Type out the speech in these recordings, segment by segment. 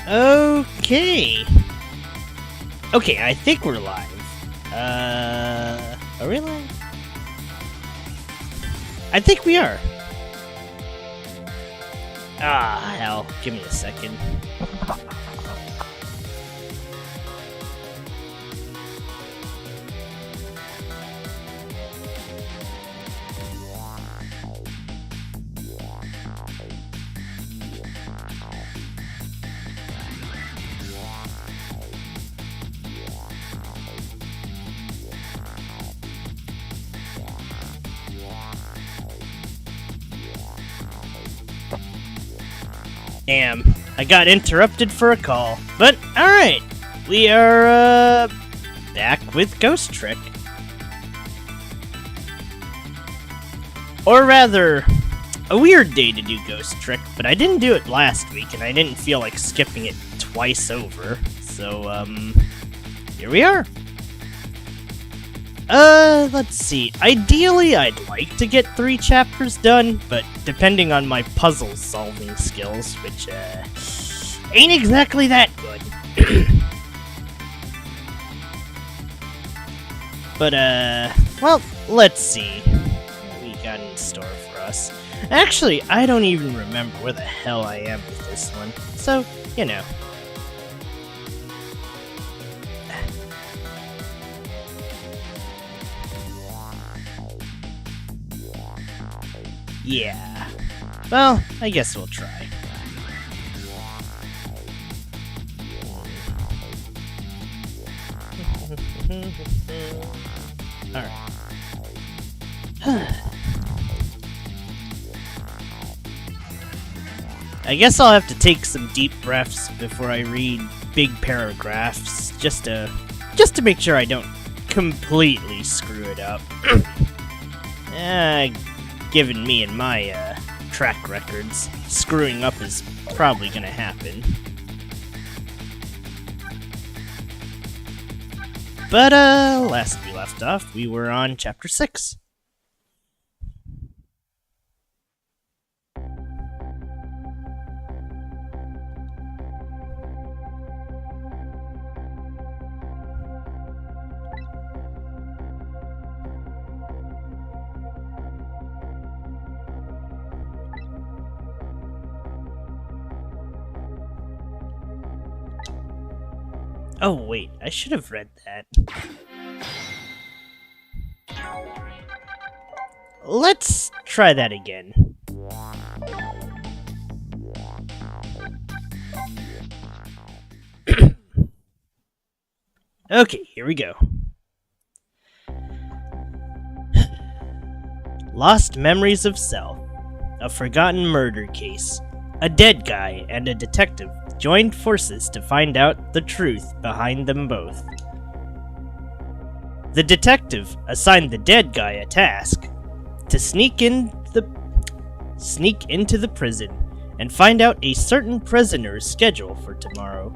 Okay. Okay, I think we're live. Are we live? I think we are. Ah, hell. Give me a second. Damn, I got interrupted for a call. But, alright, we are, back with Ghost Trick. Or rather, a weird day to do Ghost Trick, but I didn't do it last week, and I didn't feel like skipping it twice over. So, here we are. Let's see. Ideally, I'd like to get 3 chapters done, but depending on my puzzle-solving skills, which, ain't exactly that good. But, well, let's see what we got in store for us. Actually, I don't even remember where the hell I am with this one, so, you know. Yeah. Well, I guess we'll try. Alright. I guess I'll have to take some deep breaths before I read big paragraphs, just to make sure I don't completely screw it up. Given me and my, track records, screwing up is probably gonna happen. But, last we left off, we were on Chapter 6. Oh wait, I should have read that. Let's try that again. Okay, here we go. Lost memories of self. A forgotten murder case. A dead guy and a detective joined forces to find out the truth behind them both. The detective assigned the dead guy a task to sneak into the prison and find out a certain prisoner's schedule for tomorrow.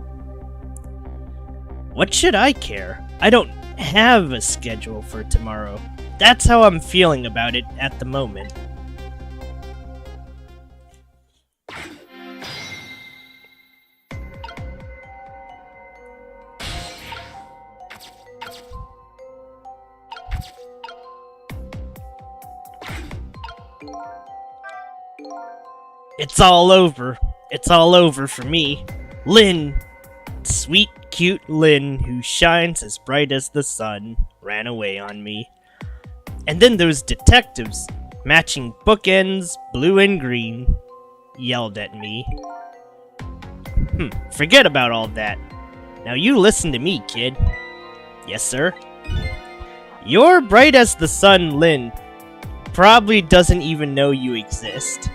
What should I care? I don't have a schedule for tomorrow. That's how I'm feeling about it at the moment. It's all over. It's all over for me. Lynn, sweet, cute Lynn, who shines as bright as the sun, ran away on me. And then those detectives, matching bookends, blue and green, yelled at me. Forget about all that. Now you listen to me, kid. Yes, sir. You're bright as the sun, Lynn. Probably doesn't even know you exist.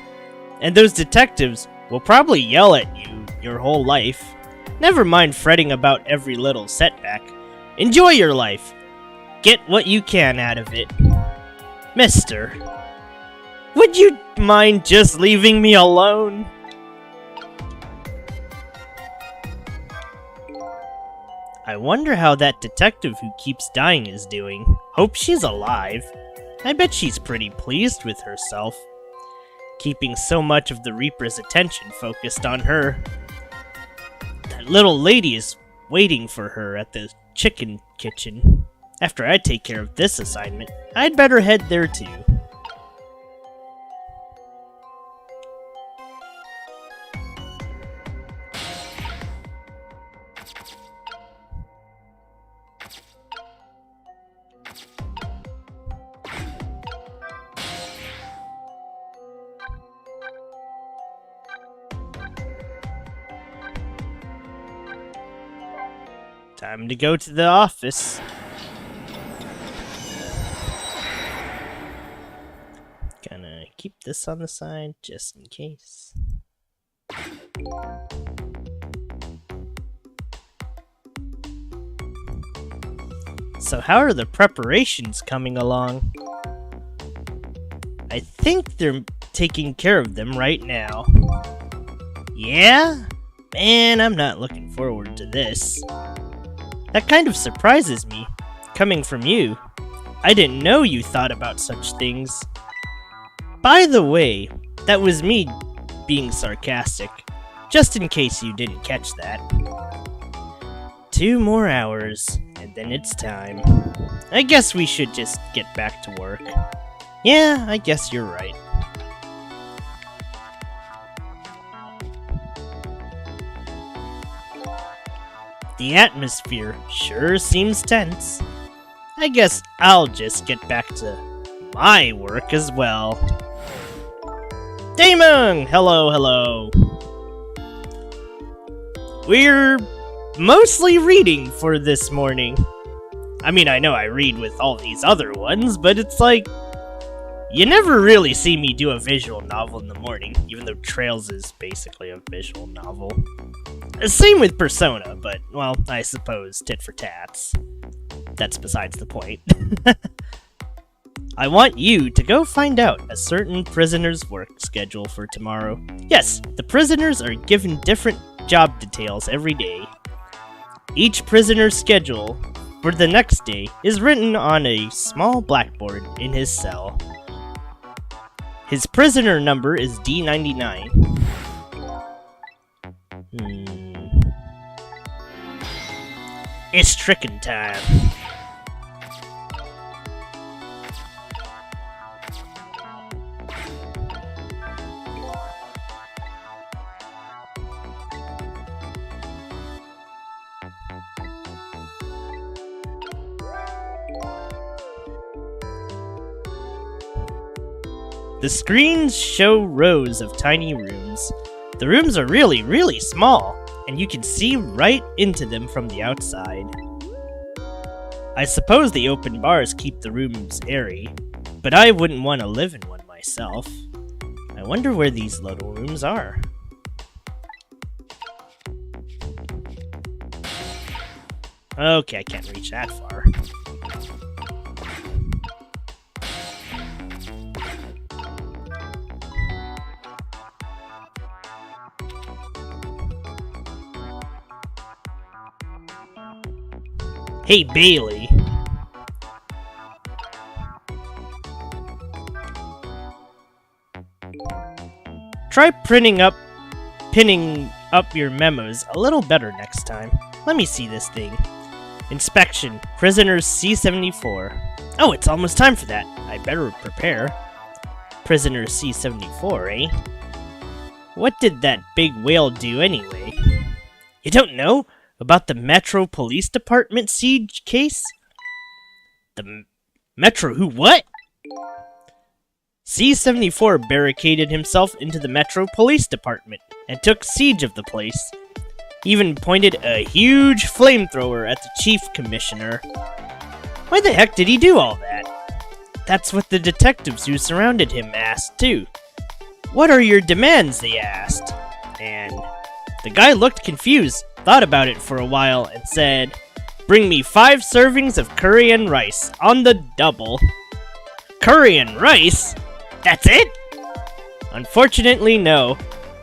And those detectives will probably yell at you your whole life. Never mind fretting about every little setback. Enjoy your life. Get what you can out of it. Mister, would you mind just leaving me alone? I wonder how that detective who keeps dying is doing. Hope she's alive. I bet she's pretty pleased with herself, keeping so much of the Reaper's attention focused on her. The That little lady is waiting for her at the chicken kitchen. After I take care of this assignment, I'd better head there too. Time to go to the office. Gonna keep this on the side just in case. So how are the preparations coming along? I think they're taking care of them right now. Yeah? Man, I'm not looking forward to this. That kind of surprises me, coming from you. I didn't know you thought about such things. By the way, that was me being sarcastic, just in case you didn't catch that. 2 more hours, and then it's time. I guess we should just get back to work. Yeah, I guess you're right. The atmosphere sure seems tense. I guess I'll just get back to my work as well. Damon! Hello, hello. We're mostly reading for this morning. I mean, I know I read with all these other ones, but it's like, you never really see me do a visual novel in the morning, even though Trails is basically a visual novel. Same with Persona, but, well, I suppose tit for tats. That's besides the point. I want you to go find out a certain prisoner's work schedule for tomorrow. Yes, the prisoners are given different job details every day. Each prisoner's schedule for the next day is written on a small blackboard in his cell. His prisoner number is D99. It's tricking time. The screens show rows of tiny rooms. The rooms are really, really small, and you can see right into them from the outside. I suppose the open bars keep the rooms airy, but I wouldn't want to live in one myself. I wonder where these little rooms are. Okay, I can't reach that far. Hey, Bailey. Try pinning up your memos a little better next time. Let me see this thing. Inspection. Prisoners C-74. Oh, it's almost time for that. I better prepare. Prisoners C-74, eh? What did that big whale do anyway? You don't know? About the Metro Police Department siege case? The Metro who what? C-74 barricaded himself into the Metro Police Department and took siege of the place. He even pointed a huge flamethrower at the Chief Commissioner. Why the heck did he do all that? That's what the detectives who surrounded him asked too. What are your demands, they asked. And the guy looked confused. Thought about it for a while and said, "Bring me 5 servings of curry and rice on the double." Curry and rice? That's it? Unfortunately, no.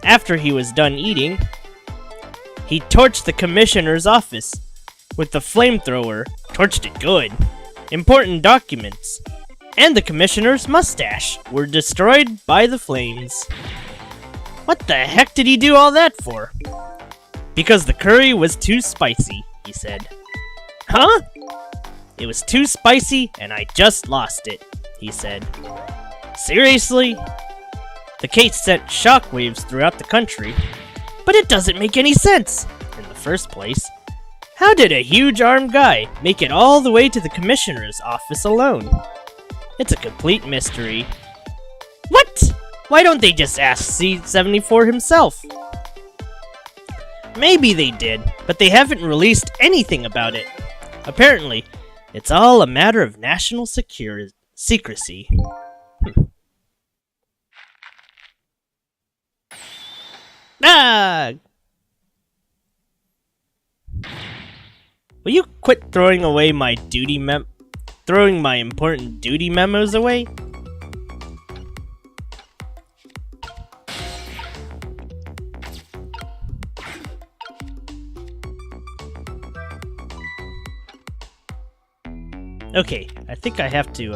After he was done eating, he torched the commissioner's office with the flamethrower. Torched it good. Important documents and the commissioner's mustache were destroyed by the flames. What the heck did he do all that for? Because the curry was too spicy, he said. Huh? It was too spicy and I just lost it, he said. Seriously? The case sent shockwaves throughout the country, but it doesn't make any sense. In the first place, how did a huge armed guy make it all the way to the commissioner's office alone? It's a complete mystery. What? Why don't they just ask C-74 himself? Maybe they did, but they haven't released anything about it. Apparently, it's all a matter of national secrecy. Ah! Will you quit throwing away my throwing my important duty memos away? Okay, I think I have to,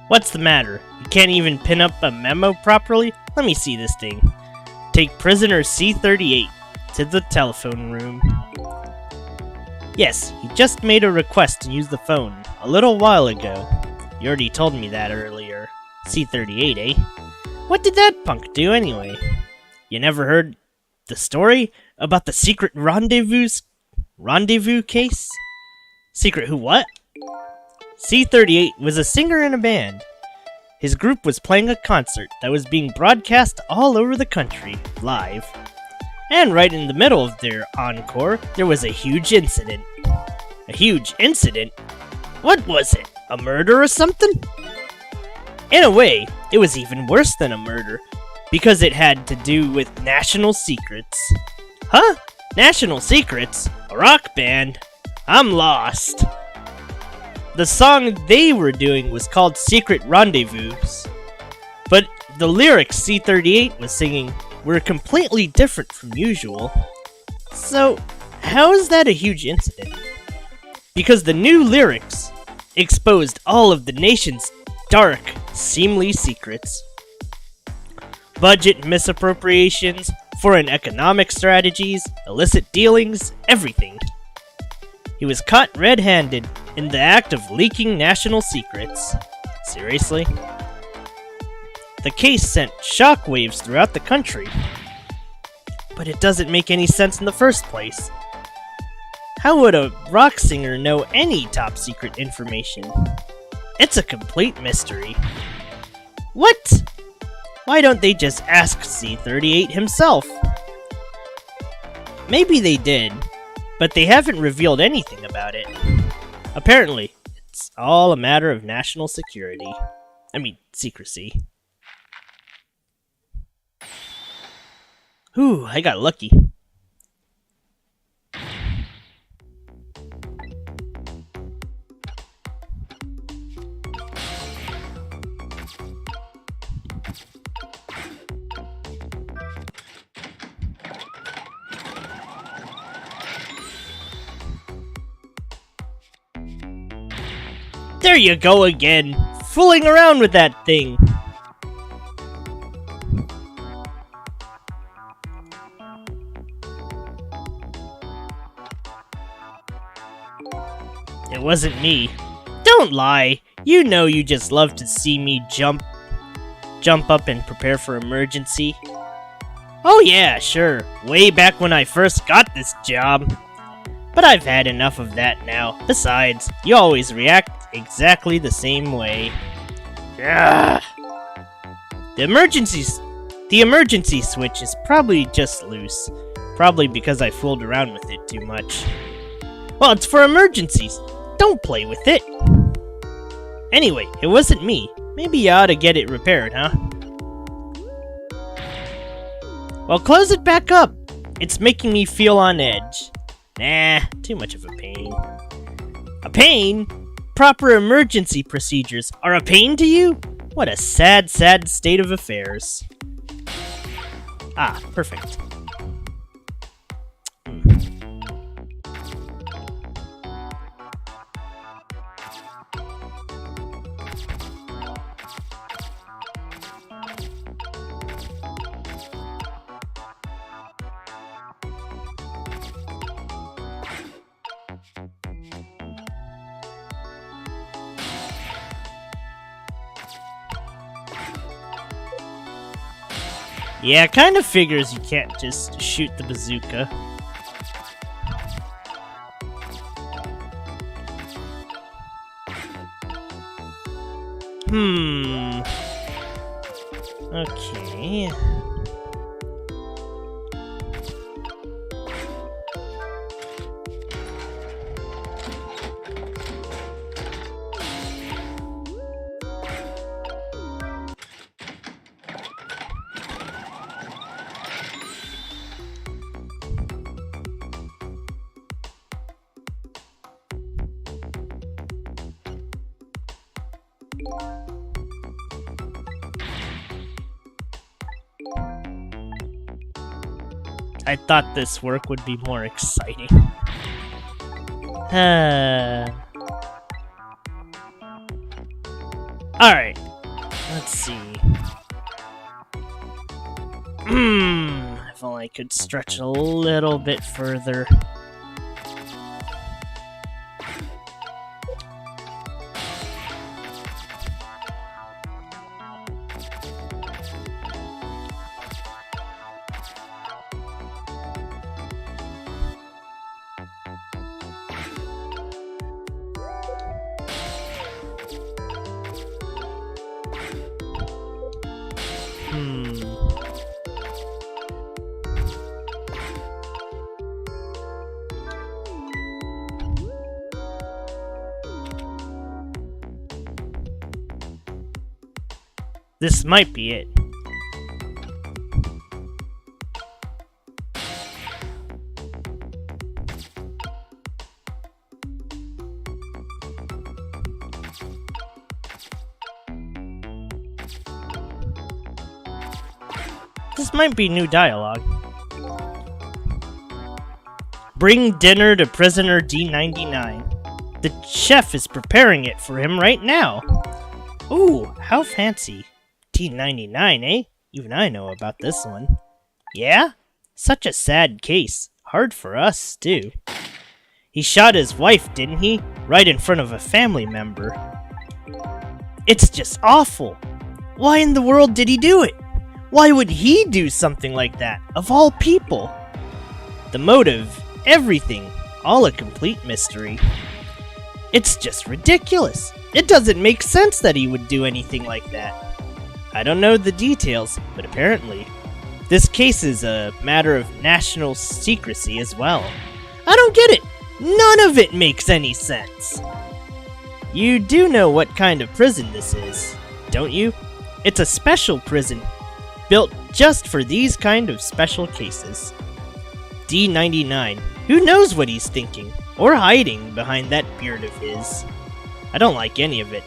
What's the matter? You can't even pin up a memo properly? Let me see this thing. Take prisoner C-38 to the telephone room. Yes, he just made a request to use the phone a little while ago. You already told me that earlier. C-38, eh? What did that punk do anyway? You never heard the story about the secret rendezvous case? Secret who what? C-38 was a singer in a band. His group was playing a concert that was being broadcast all over the country, live. And right in the middle of their encore, there was a huge incident. A huge incident? What was it? A murder or something? In a way, it was even worse than a murder, because it had to do with national secrets. Huh? National secrets? A rock band? I'm lost. The song they were doing was called Secret Rendezvous, but the lyrics C-38 was singing were completely different from usual. So, how is that a huge incident? Because the new lyrics exposed all of the nation's dark, seemly secrets. Budget misappropriations, foreign economic strategies, illicit dealings, everything. He was caught red-handed in the act of leaking national secrets. Seriously? The case sent shockwaves throughout the country. But it doesn't make any sense in the first place. How would a rock singer know any top-secret information? It's a complete mystery. What? Why don't they just ask C-38 himself? Maybe they did, but they haven't revealed anything about it. Apparently, it's all a matter of national security. Secrecy. Whew, I got lucky. There you go again, fooling around with that thing. It wasn't me. Don't lie. You know you just love to see me jump up and prepare for emergency. Oh yeah, sure. Way back when I first got this job. But I've had enough of that now. Besides, you always react exactly the same way. Ugh. The emergency switch is probably just loose. Probably because I fooled around with it too much. Well, it's for emergencies. Don't play with it. Anyway, it wasn't me. Maybe you ought to get it repaired, huh? Well, close it back up. It's making me feel on edge. Nah, too much of a pain. A pain? Proper emergency procedures are a pain to you? What a sad, sad state of affairs. Ah, perfect. Yeah, kind of figures you can't just shoot the bazooka. Okay. I thought this work would be more exciting. Alright. Let's see. If only I could stretch a little bit further. This might be it. This might be new dialogue. Bring dinner to prisoner D99. The chef is preparing it for him right now. Ooh, how fancy. D99, eh? Even I know about this one. Yeah? Such a sad case. Hard for us, too. He shot his wife, didn't he? Right in front of a family member. It's just awful. Why in the world did he do it? Why would he do something like that, of all people? The motive, everything, all a complete mystery. It's just ridiculous. It doesn't make sense that he would do anything like that. I don't know the details, but apparently, this case is a matter of national secrecy as well. I don't get it! None of it makes any sense! You do know what kind of prison this is, don't you? It's a special prison, built just for these kind of special cases. D99, who knows what he's thinking, or hiding behind that beard of his? I don't like any of it.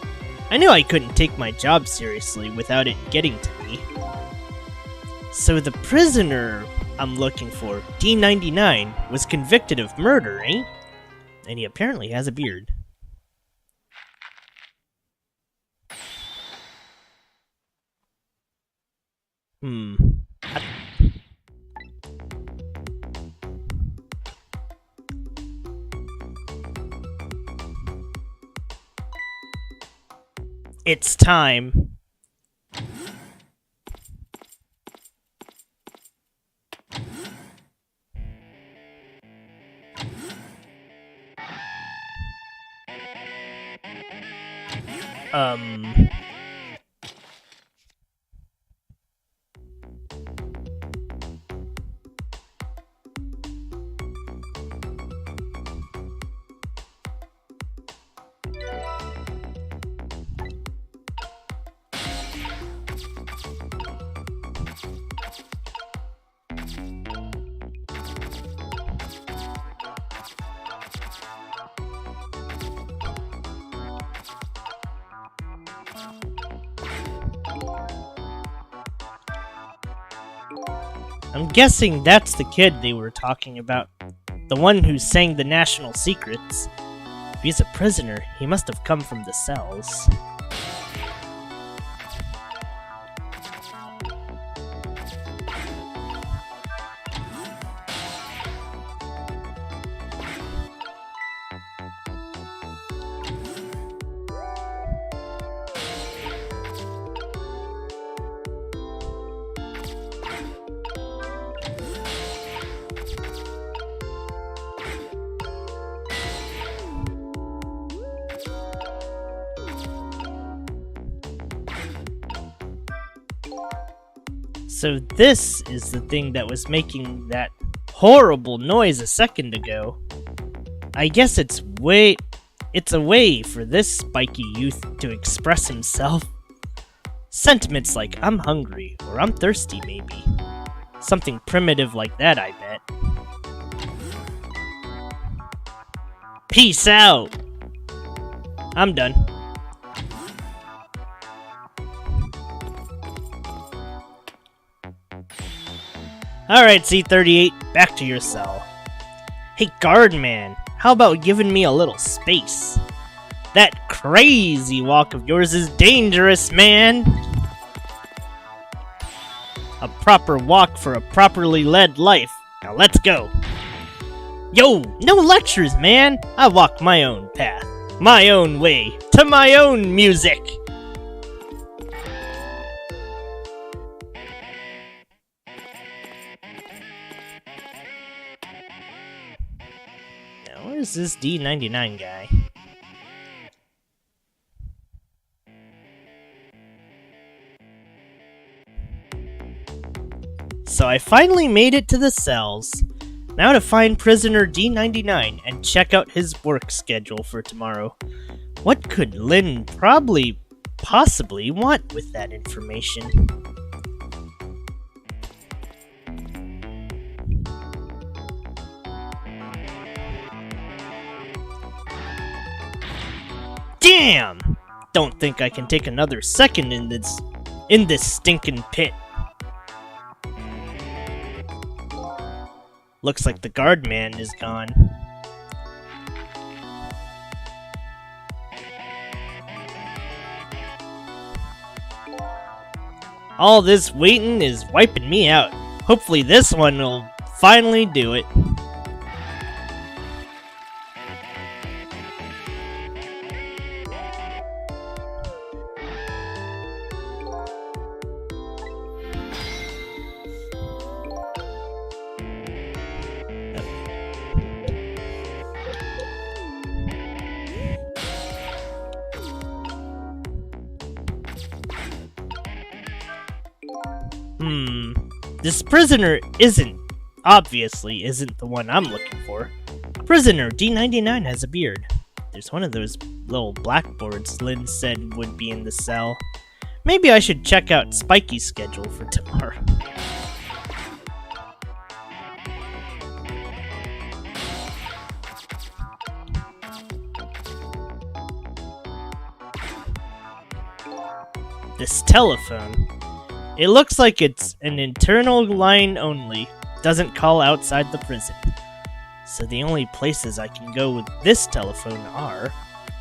I knew I couldn't take my job seriously without it getting to me. So the prisoner I'm looking for, D99, was convicted of murder, eh? And he apparently has a beard. It's time. I'm guessing that's the kid they were talking about. The one who sang the national secrets. If he's a prisoner, he must have come from the cells. So this is the thing that was making that horrible noise a second ago. I guess it's a way for this spiky youth to express himself. Sentiments like I'm hungry or I'm thirsty maybe. Something primitive like that, I bet. Peace out! I'm done. Alright, C38, back to your cell. Hey, guard man, how about giving me a little space? That crazy walk of yours is dangerous, man! A proper walk for a properly led life. Now let's go. Yo, no lectures, man! I walk my own path, my own way, to my own music! Where's this D99 guy? So I finally made it to the cells. Now to find prisoner D99 and check out his work schedule for tomorrow. What could Lynn possibly want with that information? Damn! Don't think I can take another second in this stinking pit. Looks like the guard man is gone. All this waiting is wiping me out. Hopefully this one will finally do it. This prisoner obviously isn't the one I'm looking for. Prisoner D99 has a beard. There's one of those little blackboards Lynn said would be in the cell. Maybe I should check out Spiky's schedule for tomorrow. This telephone. It looks like it's an internal line only, doesn't call outside the prison. So the only places I can go with this telephone are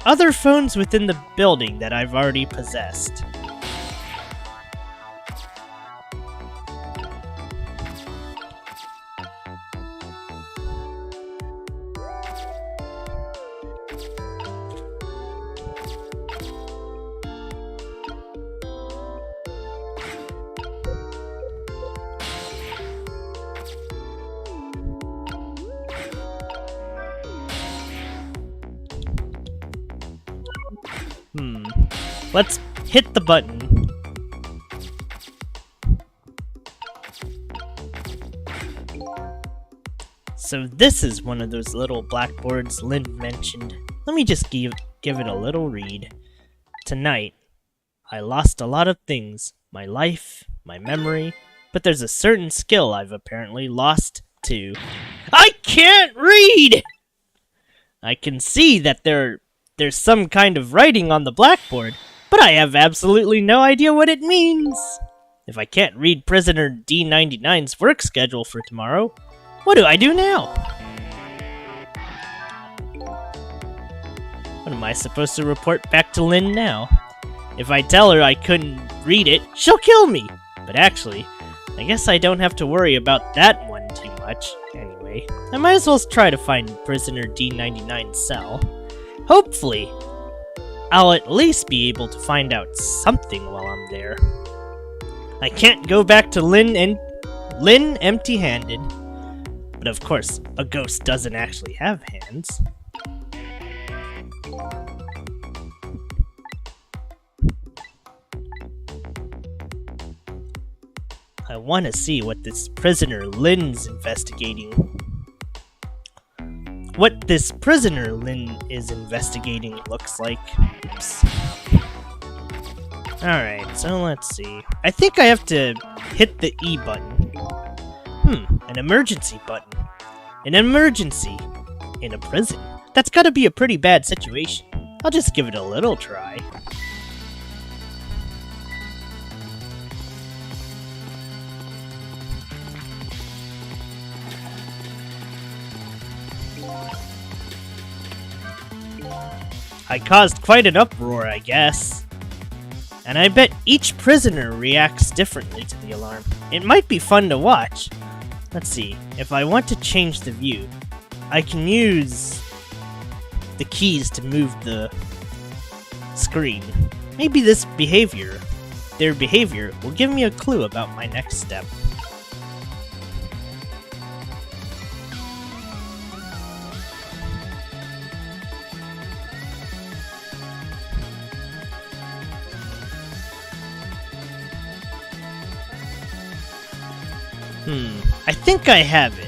other phones within the building that I've already possessed. Let's hit the button. So this is one of those little blackboards Lynn mentioned. Let me just give it a little read. Tonight, I lost a lot of things. My life, my memory, but there's a certain skill I've apparently lost too. I can't read! I can see that there's some kind of writing on the blackboard, but I have absolutely no idea what it means. If I can't read prisoner D99's work schedule for tomorrow, what do I do now? What am I supposed to report back to Lynn now? If I tell her I couldn't read it, she'll kill me. But actually, I guess I don't have to worry about that one too much. Anyway, I might as well try to find prisoner D99's cell. Hopefully, I'll at least be able to find out something while I'm there. I can't go back to Lynn empty-handed. But of course, a ghost doesn't actually have hands. I want to see what this prisoner Lynn's investigating. What this prisoner Lynn is investigating looks like. Oops. Alright, so let's see. I think I have to hit the E button. An emergency button. An emergency in a prison. That's gotta be a pretty bad situation. I'll just give it a little try. I caused quite an uproar, I guess. And I bet each prisoner reacts differently to the alarm. It might be fun to watch. Let's see, if I want to change the view, I can use the keys to move the screen. Maybe their behavior will give me a clue about my next step. I think I have it.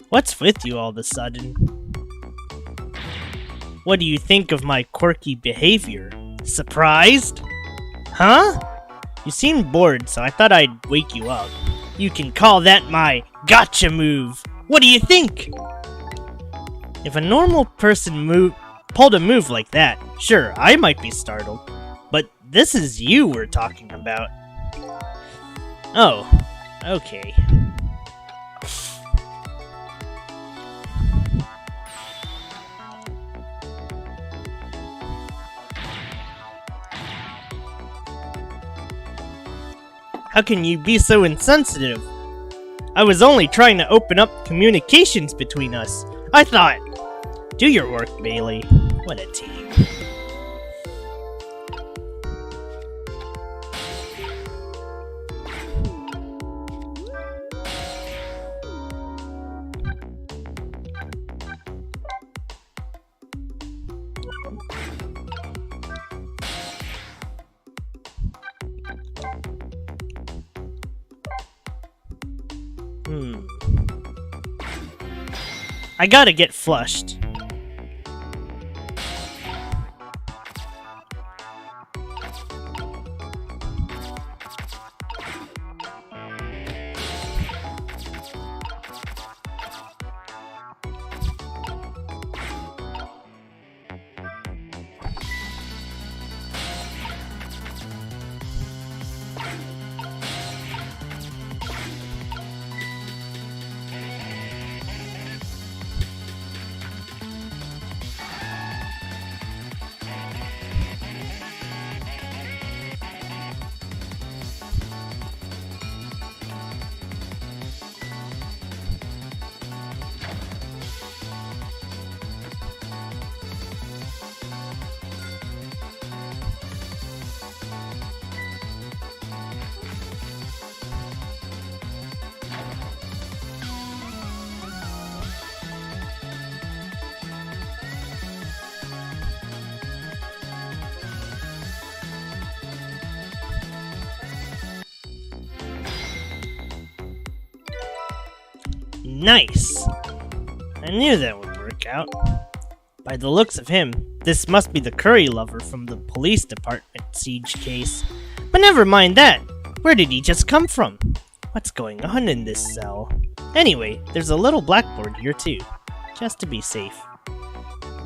What's with you all of a sudden? What do you think of my quirky behavior? Surprised? Huh? You seemed bored, so I thought I'd wake you up. You can call that my gotcha move. What do you think? If a normal person pulled a move like that, sure, I might be startled. But this is you we're talking about. Oh, okay. How can you be so insensitive? I was only trying to open up communications between us. I thought... Do your work, Bailey. What a team. I gotta get flushed. Nice! I knew that would work out. By the looks of him, this must be the curry lover from the police department siege case. But never mind that! Where did he just come from? What's going on in this cell? Anyway, there's a little blackboard here too, just to be safe.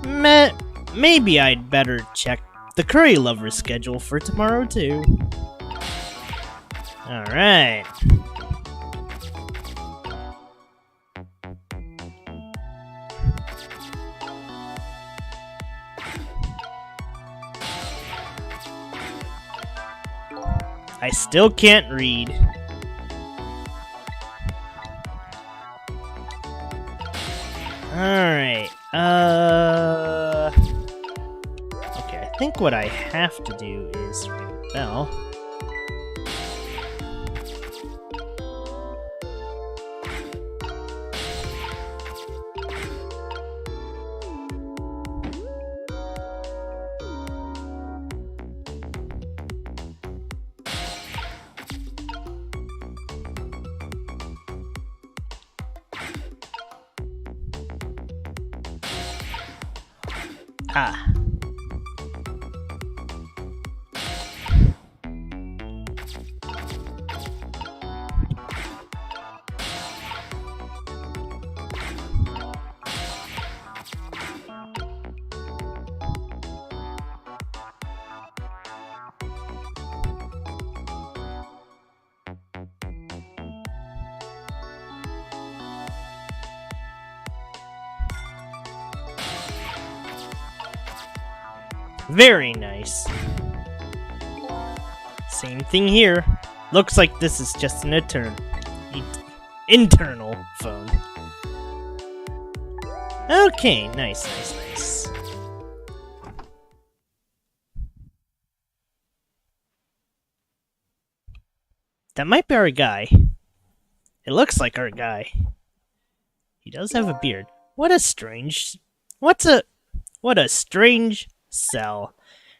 Meh, maybe I'd better check the curry lover's schedule for tomorrow too. Alright. I still can't read. Alright, okay, I think what I have to do is ring the bell. Ah. Very nice. Same thing here. Looks like this is just an internal phone. Okay, nice. That might be our guy. It looks like our guy. He does have a beard. What a strange cell.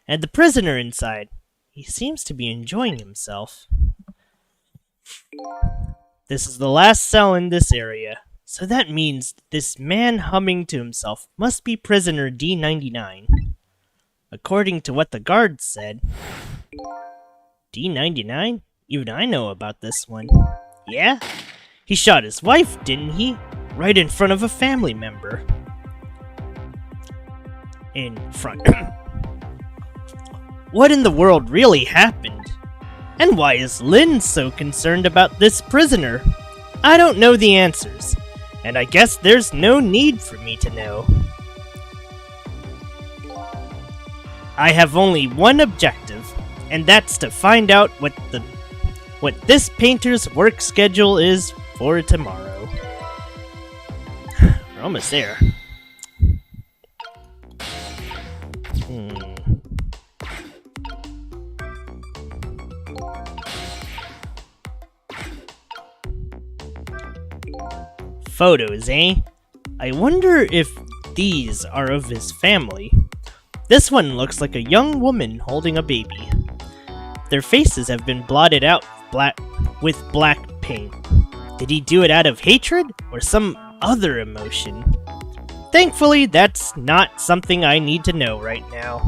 And the prisoner inside. He seems to be enjoying himself. This is the last cell in this area. So that means this man humming to himself must be prisoner D99. According to what the guards said. D99? Even I know about this one. Yeah? He shot his wife, didn't he? Right in front of a family member. In front. What in the world really happened? And why is Lynn so concerned about this prisoner? I don't know the answers, and I guess there's no need for me to know. I have only one objective, and that's to find out what this painter's work schedule is for tomorrow. We're almost there. Photos, eh? I wonder if these are of his family. This one looks like a young woman holding a baby. Their faces have been blotted out with black paint. Did he do it out of hatred or some other emotion? Thankfully, that's not something I need to know right now.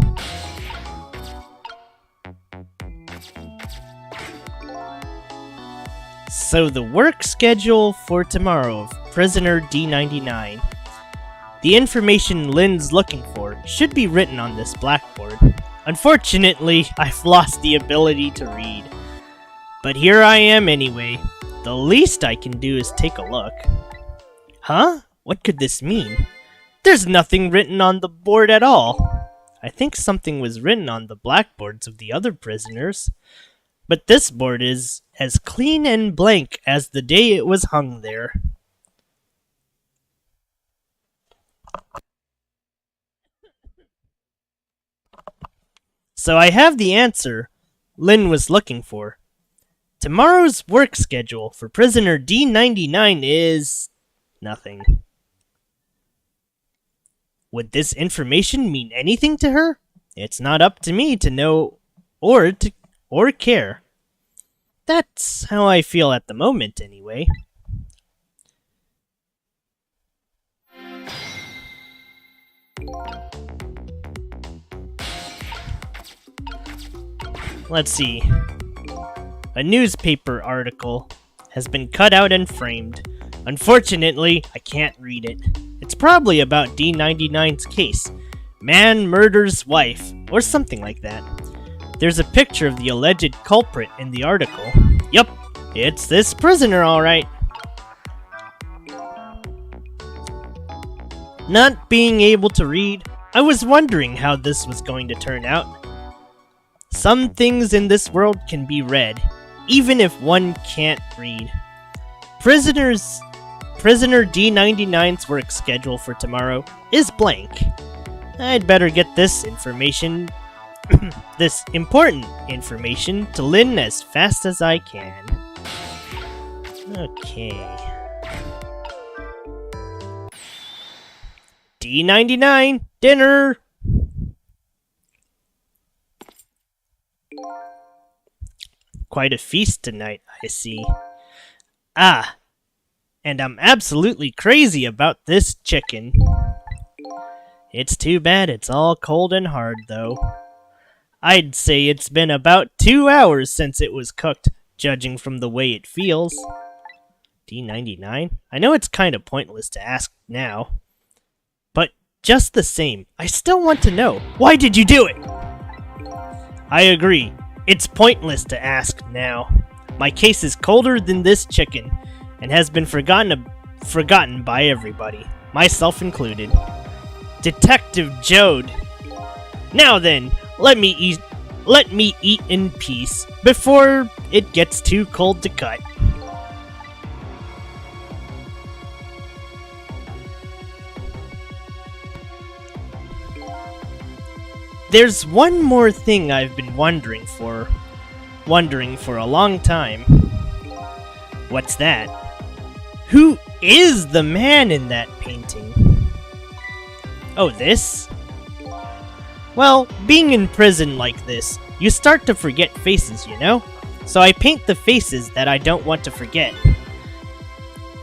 So the work schedule for tomorrow of prisoner D99. The information Lynn's looking for should be written on this blackboard. Unfortunately, I've lost the ability to read. But here I am anyway. The least I can do is take a look. Huh? What could this mean? There's nothing written on the board at all. I think something was written on the blackboards of the other prisoners. But this board is as clean and blank as the day it was hung there. So I have the answer Lynn was looking for. Tomorrow's work schedule for prisoner D99 is nothing. Would this information mean anything to her? It's not up to me to know or care. That's how I feel at the moment, anyway. Let's see. A newspaper article has been cut out and framed. Unfortunately, I can't read it. It's probably about D99's case. Man murders wife, or something like that. There's a picture of the alleged culprit in the article. Yup, it's this prisoner, alright. Not being able to read, I was wondering how this was going to turn out. Some things in this world can be read, even if one can't read. Prisoner D99's work schedule for tomorrow is blank. I'd better get this information, this important information, to Lynn as fast as I can. Okay. D99, dinner! Quite a feast tonight, I see. Ah, and I'm absolutely crazy about this chicken. It's too bad it's all cold and hard, though. I'd say it's been about 2 hours since it was cooked, judging from the way it feels. D99? I know it's kind of pointless to ask now. But just the same, I still want to know. Why did you do it? I agree. It's pointless to ask now. My case is colder than this chicken, and has been forgotten by everybody, myself included. Detective Jode. Now then, let me eat in peace before it gets too cold to cut. There's one more thing I've been wondering for a long time. What's that? Who is the man in that painting? Oh, this? Well, being in prison like this, you start to forget faces, you know? So I paint the faces that I don't want to forget.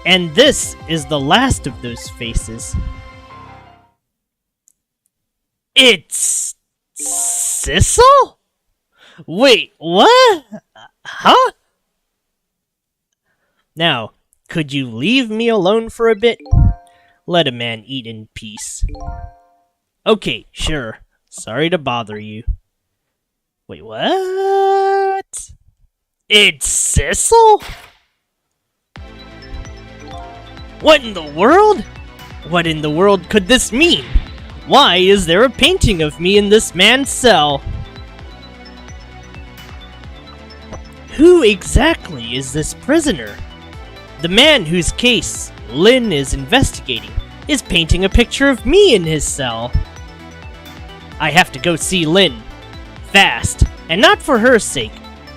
And this is the last of those faces. It's Sissel? Wait, what? Huh? Now, could you leave me alone for a bit? Let a man eat in peace. Okay, sure. Sorry to bother you. Wait, what? It's Sissel? What in the world? What in the world could this mean? Why is there a painting of me in this man's cell? Who exactly is this prisoner? The man whose case Lynn is investigating is painting a picture of me in his cell. I have to go see Lynn. Fast. And not for her sake.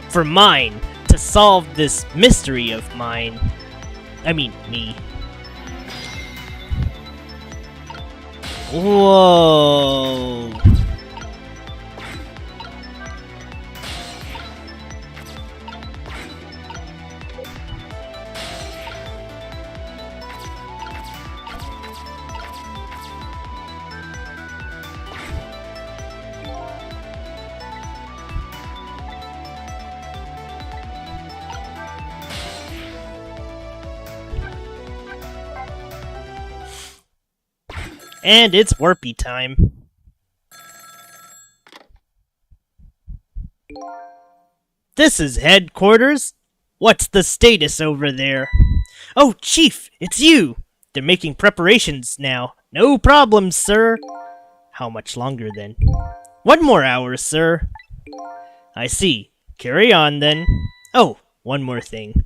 For mine. To solve this mystery of mine. I mean, me. Whoa. And it's warpy time. This is headquarters. What's the status over there? Oh, Chief, it's you. They're making preparations now. No problem, sir. How much longer then? 1 more hour, sir. I see. Carry on then. Oh, one more thing.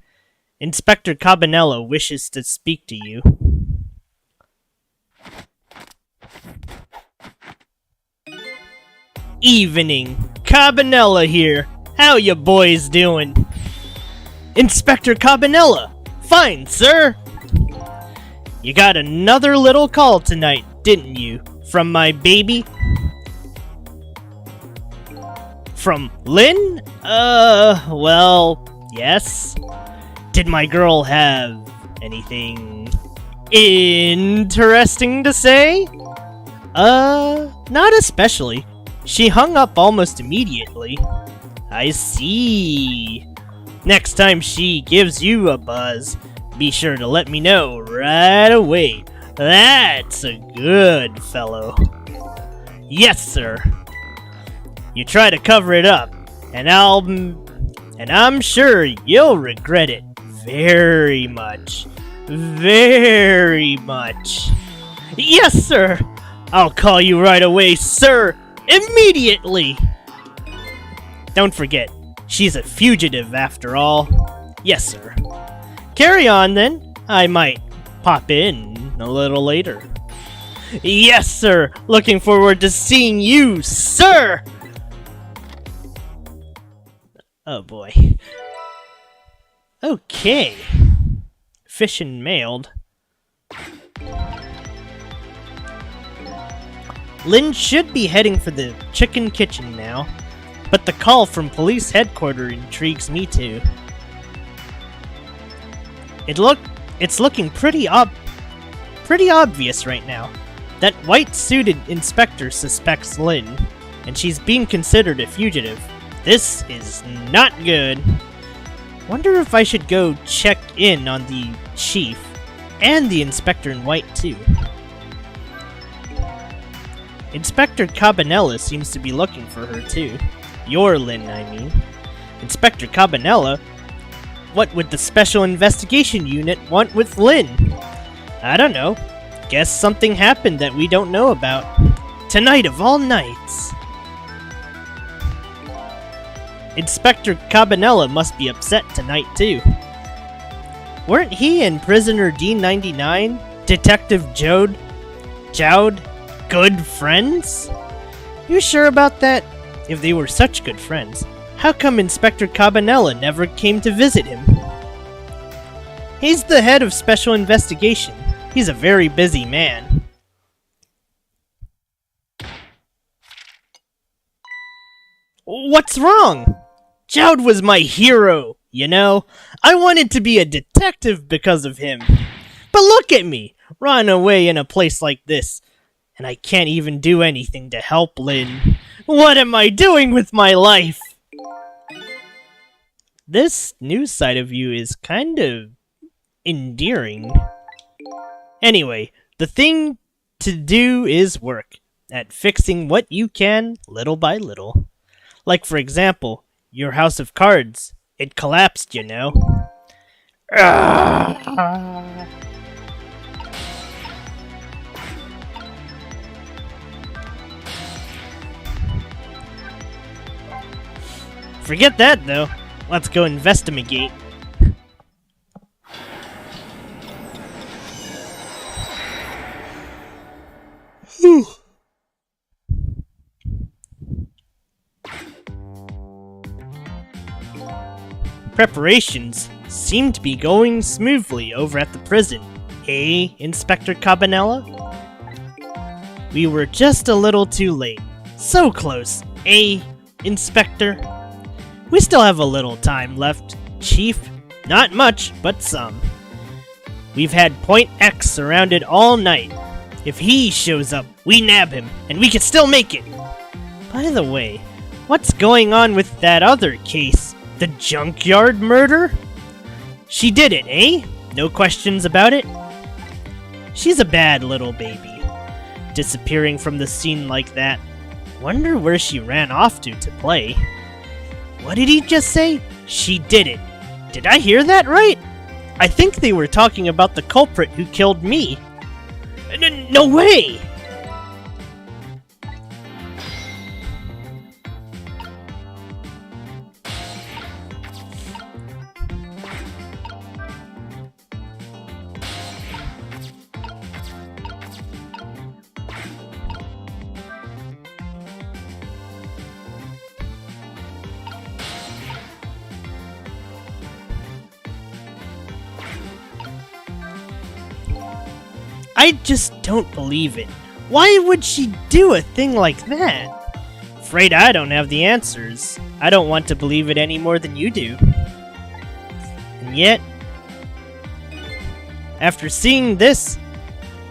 Inspector Cabanello wishes to speak to you. Evening. Cabanella here. How ya boys doing? Inspector Cabanella. Fine, sir. You got another little call tonight, didn't you? From my baby? From Lynn? Well, yes. Did my girl have anything interesting to say? Not especially. She hung up almost immediately. I see. Next time she gives you a buzz, be sure to let me know right away. That's a good fellow. Yes, sir. You try to cover it up, and I'm sure you'll regret it very much. Very much. Yes, sir! I'll call you right away, sir! Immediately! Don't forget, she's a fugitive after all. Yes, sir. Carry on, then. I might pop in a little later. Yes, sir! Looking forward to seeing you, sir! Oh, boy. Okay. Fishin' mailed. Lynn should be heading for the chicken kitchen now, but the call from police headquarters intrigues me too. It's looking pretty obvious right now. That white-suited inspector suspects Lynn, and she's being considered a fugitive. This is not good. Wonder if I should go check in on the chief and the inspector in white too. Inspector Cabanella seems to be looking for her too. Your Lynn, I mean. Inspector Cabanella? What would the Special Investigation Unit want with Lynn? I don't know. Guess something happened that we don't know about. Tonight of all nights. Inspector Cabanella must be upset tonight too. Weren't he and prisoner D99, Detective Jowd, good friends? You sure about that? If they were such good friends, how come Inspector Cabanella never came to visit him? He's the head of Special Investigation. He's a very busy man. What's wrong? Jowd was my hero, you know? I wanted to be a detective because of him. But look at me, run away in a place like this, and I can't even do anything to help Lynn. What am I doing with my life? This new side of you is kind of endearing. Anyway, the thing to do is work at fixing what you can little by little. Like, for example, your house of cards. It collapsed, you know. Forget that, though. Let's go investigate. Preparations seem to be going smoothly over at the prison. Eh, Inspector Cabanella? We were just a little too late. So close, eh, Inspector? We still have a little time left, Chief. Not much, but some. We've had Point X surrounded all night. If he shows up, we nab him, and we can still make it. By the way, what's going on with that other case? The junkyard murder? She did it, eh? No questions about it? She's a bad little baby. Disappearing from the scene like that. Wonder where she ran off to play. What did he just say? She did it. Did I hear that right? I think they were talking about the culprit who killed me. No way! I just don't believe it. Why would she do a thing like that? Afraid I don't have the answers. I don't want to believe it any more than you do. And yet, after seeing this,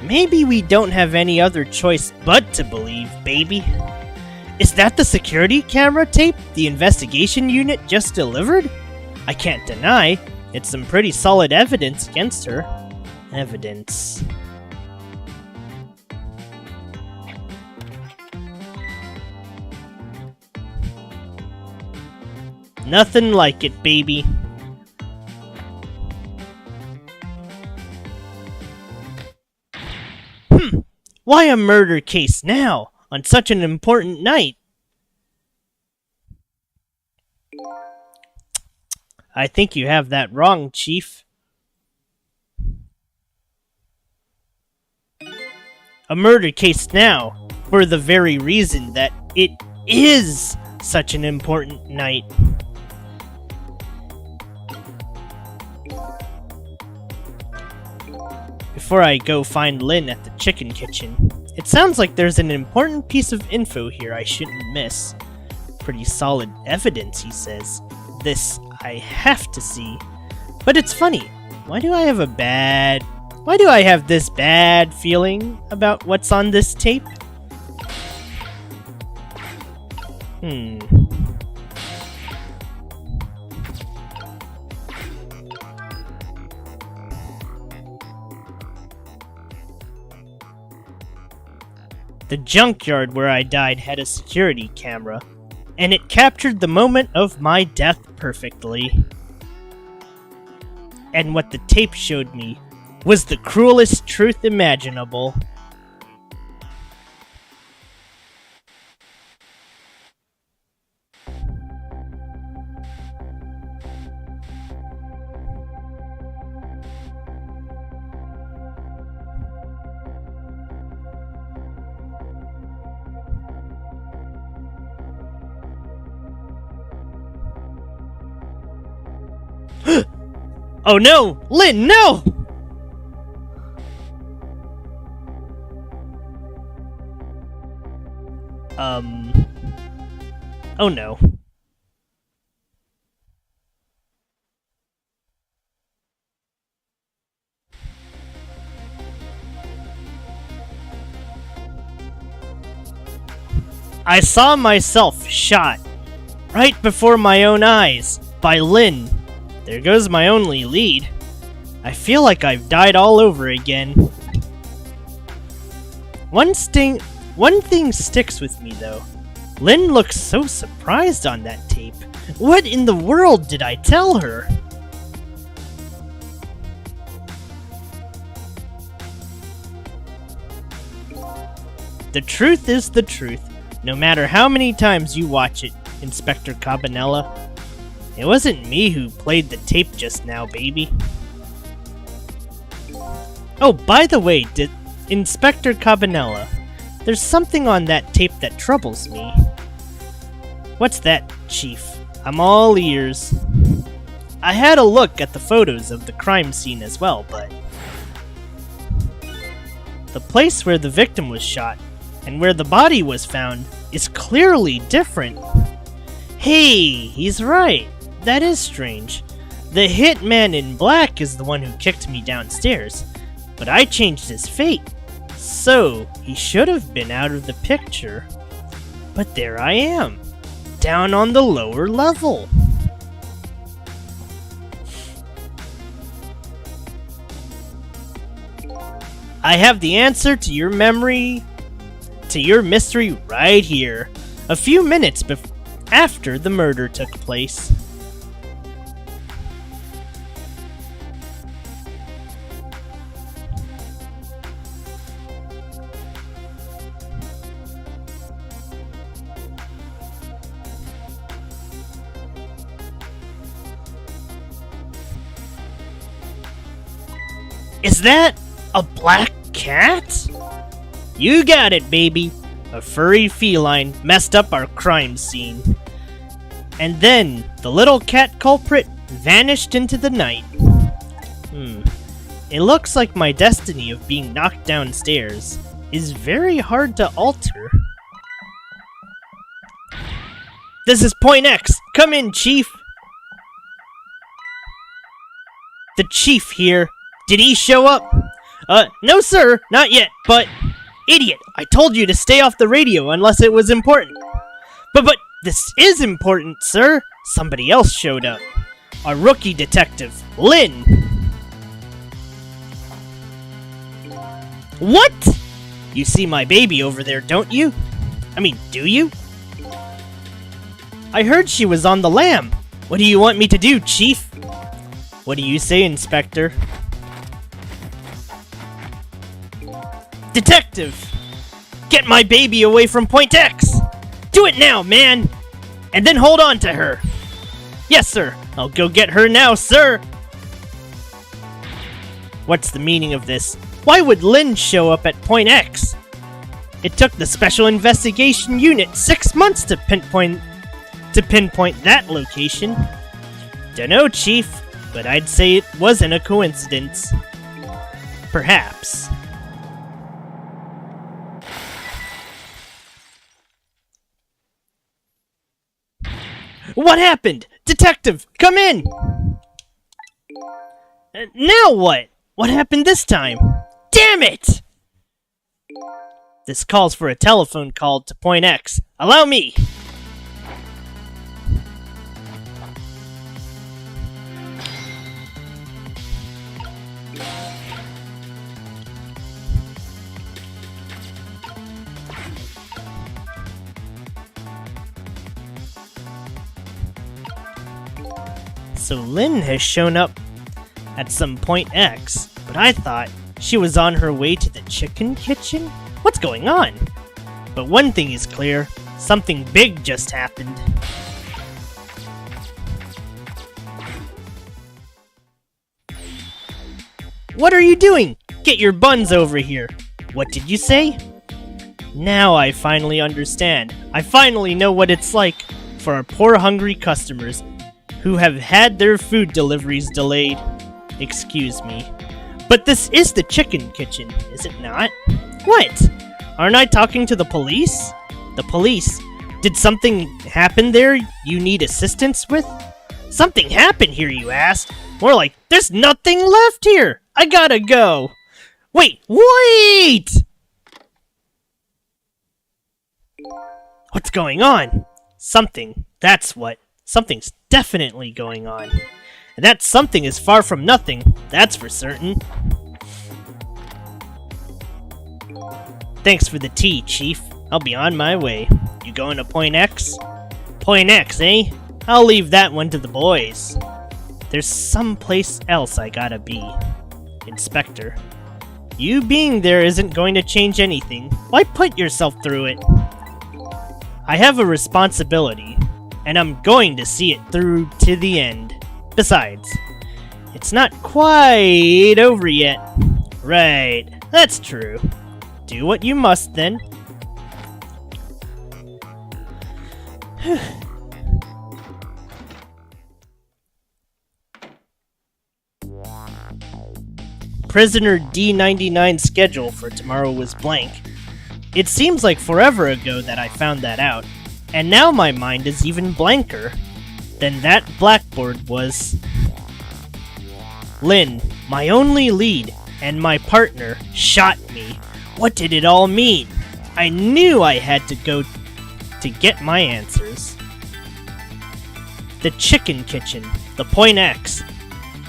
maybe we don't have any other choice but to believe, baby. Is that the security camera tape the investigation unit just delivered? I can't deny, it's some pretty solid evidence against her. Evidence. Nothing like it, baby. Why a murder case now, on such an important night? I think you have that wrong, Chief. A murder case now, for the very reason that it is such an important night. Before I go find Lynn at the chicken kitchen, it sounds like there's an important piece of info here I shouldn't miss. Pretty solid evidence, he says. This I have to see. But it's funny, why do I have this bad feeling about what's on this tape? The junkyard where I died had a security camera, and it captured the moment of my death perfectly. And what the tape showed me was the cruelest truth imaginable. Oh no! Lynn, no! Oh no. I saw myself shot right before my own eyes by Lynn. There goes my only lead. I feel like I've died all over again. One thing sticks with me though. Lynn looks so surprised on that tape. What in the world did I tell her? The truth is the truth, no matter how many times you watch it, Inspector Cabanela. It wasn't me who played the tape just now, baby. Oh, by the way, Inspector Cabanela, there's something on that tape that troubles me. What's that, Chief? I'm all ears. I had a look at the photos of the crime scene as well, but the place where the victim was shot and where the body was found is clearly different. Hey, he's right. That is strange. The hitman in black is the one who kicked me downstairs, but I changed his fate. So, he should have been out of the picture. But there I am, down on the lower level. I have the answer to your mystery right here, a few minutes after the murder took place. Is that a black cat? You got it, baby. A furry feline messed up our crime scene. And then the little cat culprit vanished into the night. It looks like my destiny of being knocked downstairs is very hard to alter. This is Point X. Come in, Chief. The Chief here. Did he show up? No sir, not yet, but... Idiot, I told you to stay off the radio unless it was important. But this is important, sir. Somebody else showed up. A rookie detective, Lynn. What? You see my baby over there, don't you? I mean, do you? I heard she was on the lam. What do you want me to do, Chief? What do you say, Inspector? Detective! Get my baby away from Point X! Do it now, man! And then hold on to her! Yes, sir! I'll go get her now, sir! What's the meaning of this? Why would Lynn show up at Point X? It took the Special Investigation Unit 6 months to pinpoint that location. Dunno, Chief, but I'd say it wasn't a coincidence. Perhaps. What happened? Detective, come in! Now what? What happened this time? Damn it! This calls for a telephone call to Point X. Allow me! So Lynn has shown up at some Point X, but I thought she was on her way to the chicken kitchen? What's going on? But one thing is clear, something big just happened. What are you doing? Get your buns over here. What did you say? Now I finally understand. I finally know what it's like for our poor hungry customers who have had their food deliveries delayed. Excuse me. But this is the chicken kitchen, is it not? What? Aren't I talking to the police? The police? Did something happen there you need assistance with? Something happened here, you asked? More like, there's nothing left here! I gotta go! Wait! What's going on? Something. That's what. Something's definitely going on. And that something is far from nothing, that's for certain. Thanks for the tea, Chief. I'll be on my way. You going to Point X? Point X, eh? I'll leave that one to the boys. There's someplace else I gotta be. Inspector. You being there isn't going to change anything. Why put yourself through it? I have a responsibility, and I'm going to see it through to the end. Besides, it's not quite over yet. Right, that's true. Do what you must, then. Prisoner D99's schedule for tomorrow was blank. It seems like forever ago that I found that out, and now my mind is even blanker than that blackboard was. Lynn, my only lead, and my partner, shot me. What did it all mean? I knew I had to go to get my answers. The chicken kitchen, the Point X,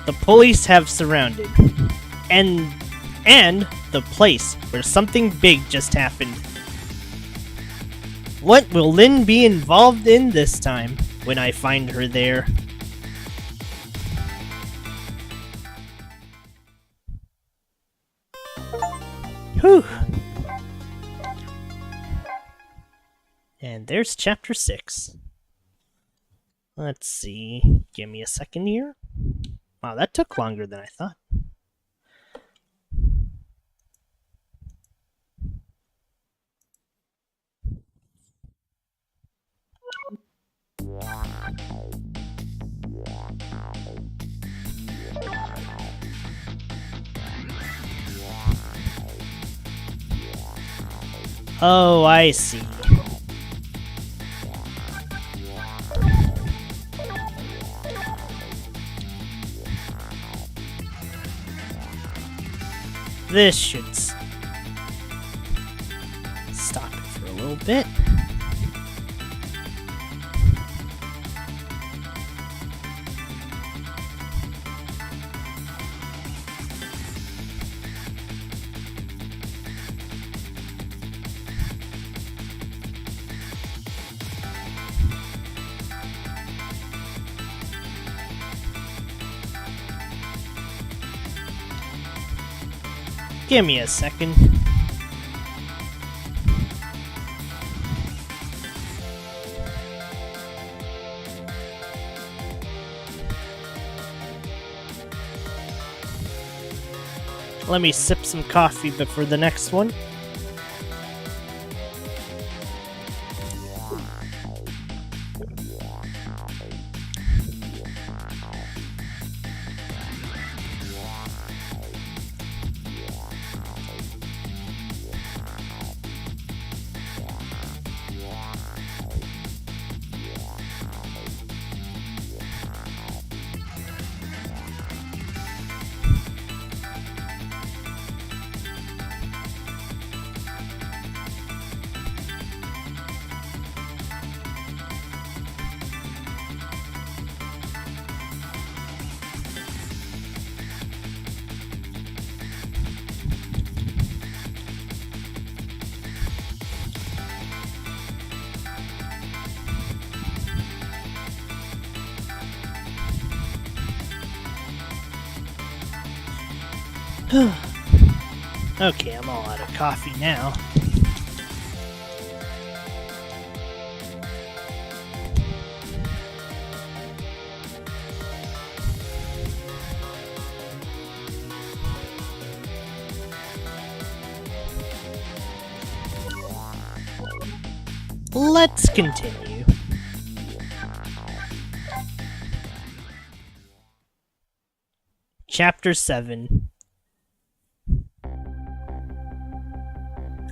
the police have surrounded. And the place where something big just happened. What will Lynn be involved in this time when I find her there? Whew. And there's chapter 6. Let's see. Give me a second here. Wow, that took longer than I thought. Oh, I see. This should stop it for a little bit. Give me a second. Let me sip some coffee before the next one. Okay, I'm all out of coffee now. Let's continue. Chapter 7.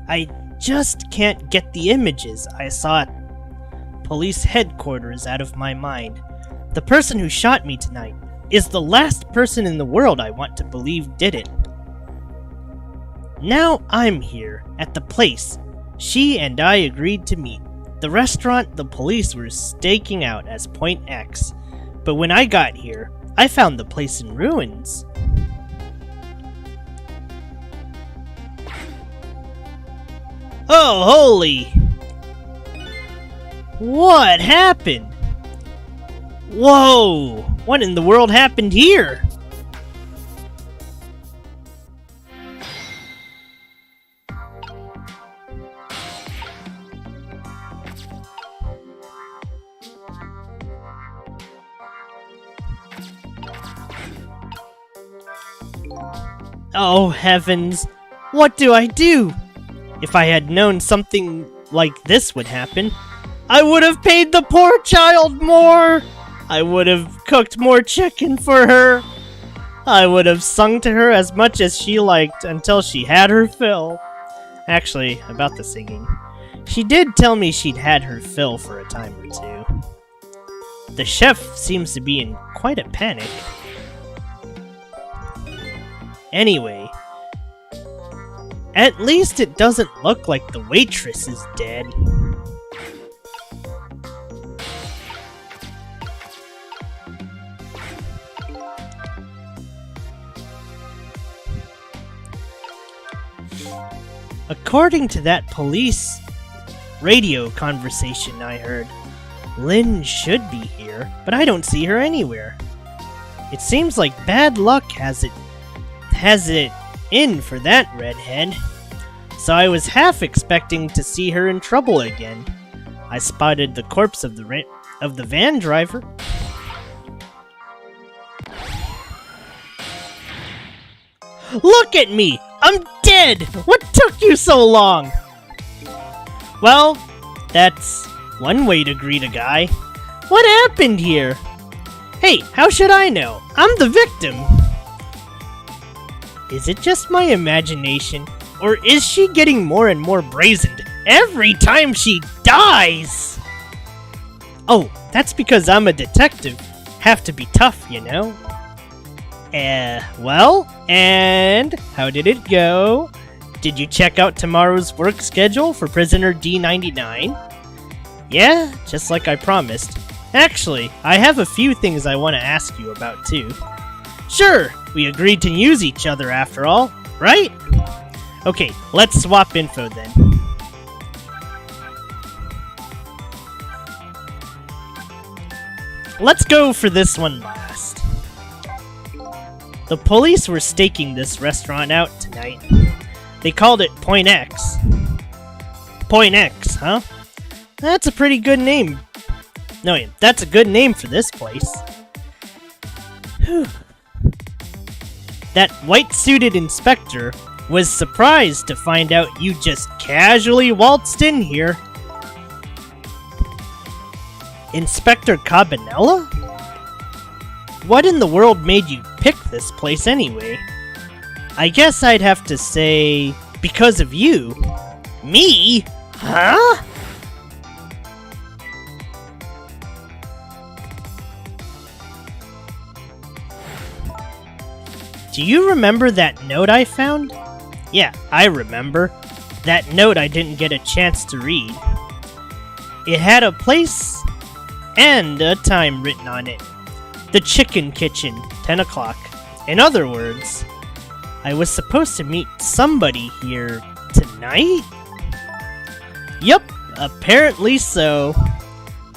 I just can't get the images I saw at police headquarters out of my mind. The person who shot me tonight is the last person in the world I want to believe did it. Now I'm here, at the place she and I agreed to meet, the restaurant the police were staking out as Point X. But when I got here, I found the place in ruins. Oh, holy! What happened? Whoa! What in the world happened here? Oh, heavens! What do I do? If I had known something like this would happen, I would have paid the poor child more! I would have cooked more chicken for her! I would have sung to her as much as she liked until she had her fill. Actually, about the singing, she did tell me she'd had her fill for a time or two. The chef seems to be in quite a panic. Anyway, at least it doesn't look like the waitress is dead. According to that police radio conversation I heard, Lynn should be here, but I don't see her anywhere. It seems like bad luck has it in for that redhead. So I was half expecting to see her in trouble again. I spotted the corpse of the van driver. Look at me! I'm dead! What took you so long? Well, that's one way to greet a guy. What happened here? Hey, how should I know? I'm the victim. Is it just my imagination, or is she getting more and more brazened every time she dies? Oh, that's because I'm a detective. Have to be tough, you know? Well, and how did it go? Did you check out tomorrow's work schedule for prisoner D99? Yeah, just like I promised. Actually, I have a few things I want to ask you about too. Sure, we agreed to use each other after all, right? Okay, let's swap info then. Let's go for this one last. The police were staking this restaurant out tonight. They called it Point X. Point X, huh? That's a pretty good name. No, that's a good name for this place. Whew. That white-suited inspector was surprised to find out you just casually waltzed in here. Inspector Cabanella? What in the world made you pick this place anyway? I guess I'd have to say, because of you. Me? Huh? Do you remember that note I found? Yeah, I remember. That note I didn't get a chance to read. It had a place and a time written on it. The Chicken Kitchen, 10 o'clock. In other words, I was supposed to meet somebody here tonight? Yup, apparently so.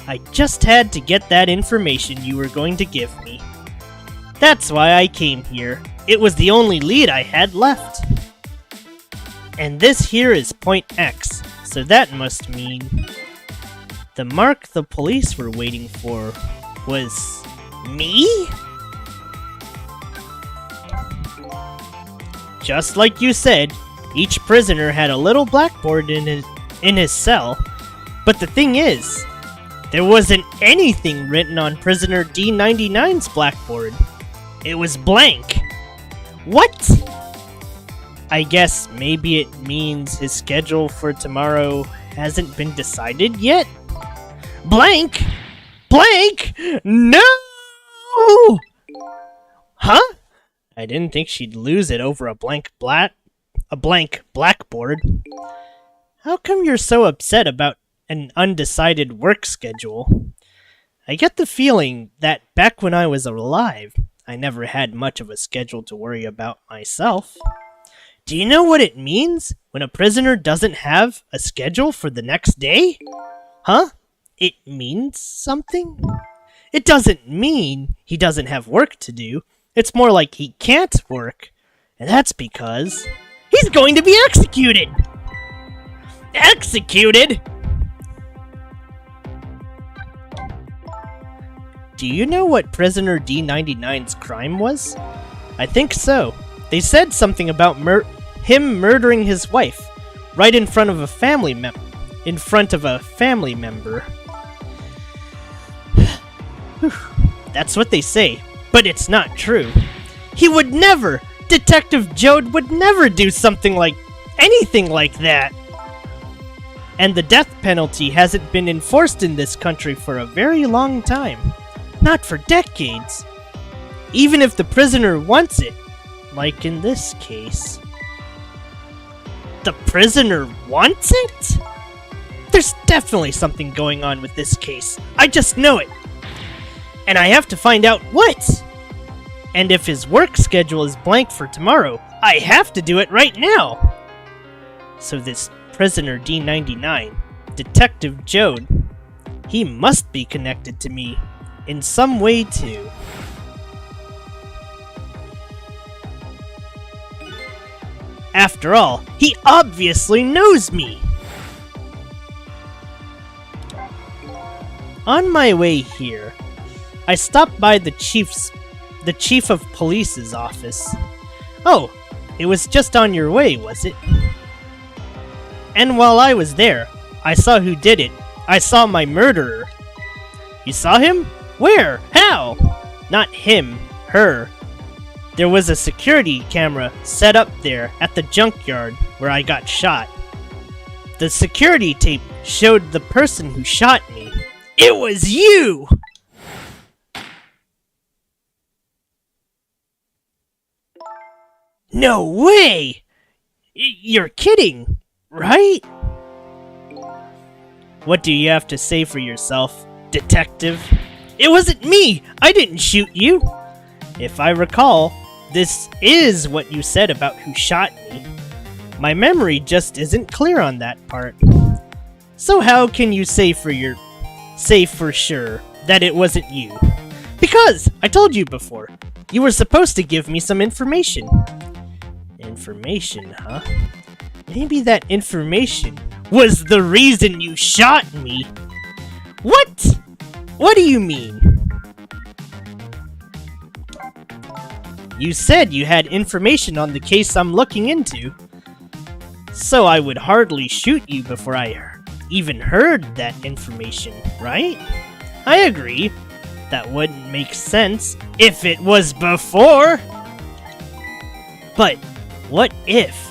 I just had to get that information you were going to give me. That's why I came here. It was the only lead I had left. And this here is Point X, so that must mean the mark the police were waiting for was me? Just like you said, each prisoner had a little blackboard in his cell. But the thing is, there wasn't anything written on prisoner D99's blackboard. It was blank. What? I guess maybe it means his schedule for tomorrow hasn't been decided yet? Blank? Blank? No! Huh? I didn't think she'd lose it over a blank blackboard. How come you're so upset about an undecided work schedule? I get the feeling that back when I was alive, I never had much of a schedule to worry about myself. Do you know what it means when a prisoner doesn't have a schedule for the next day? Huh? It means something? It doesn't mean he doesn't have work to do. It's more like he can't work. And that's because he's going to be executed! Executed? Do you know what prisoner D99's crime was? I think so. They said something about him murdering his wife right in front of a family member. That's what they say, but it's not true. He would never! Detective Jode would never do anything like that! And the death penalty hasn't been enforced in this country for a very long time. Not for decades. Even if the prisoner wants it, like in this case. The prisoner wants it? There's definitely something going on with this case. I just know it. And I have to find out what. And if his work schedule is blank for tomorrow, I have to do it right now. So this prisoner D99, Detective Jode, he must be connected to me in some way too. After all, he obviously knows me! On my way here, I stopped by the chief of police's office. Oh, it was just on your way, was it? And while I was there, I saw who did it. I saw my murderer. You saw him? Where? How? Not him, her. There was a security camera set up there at the junkyard where I got shot. The security tape showed the person who shot me. It was you! No way! You're kidding, right? What do you have to say for yourself, detective? It wasn't me! I didn't shoot you! If I recall, this is what you said about who shot me. My memory just isn't clear on that part. So how can you say for sure that it wasn't you? Because, I told you before, you were supposed to give me some information. Information, huh? Maybe that information was the reason you shot me. What? What do you mean? You said you had information on the case I'm looking into. So I would hardly shoot you before I even heard that information, right? I agree. That wouldn't make sense if it was before. But what if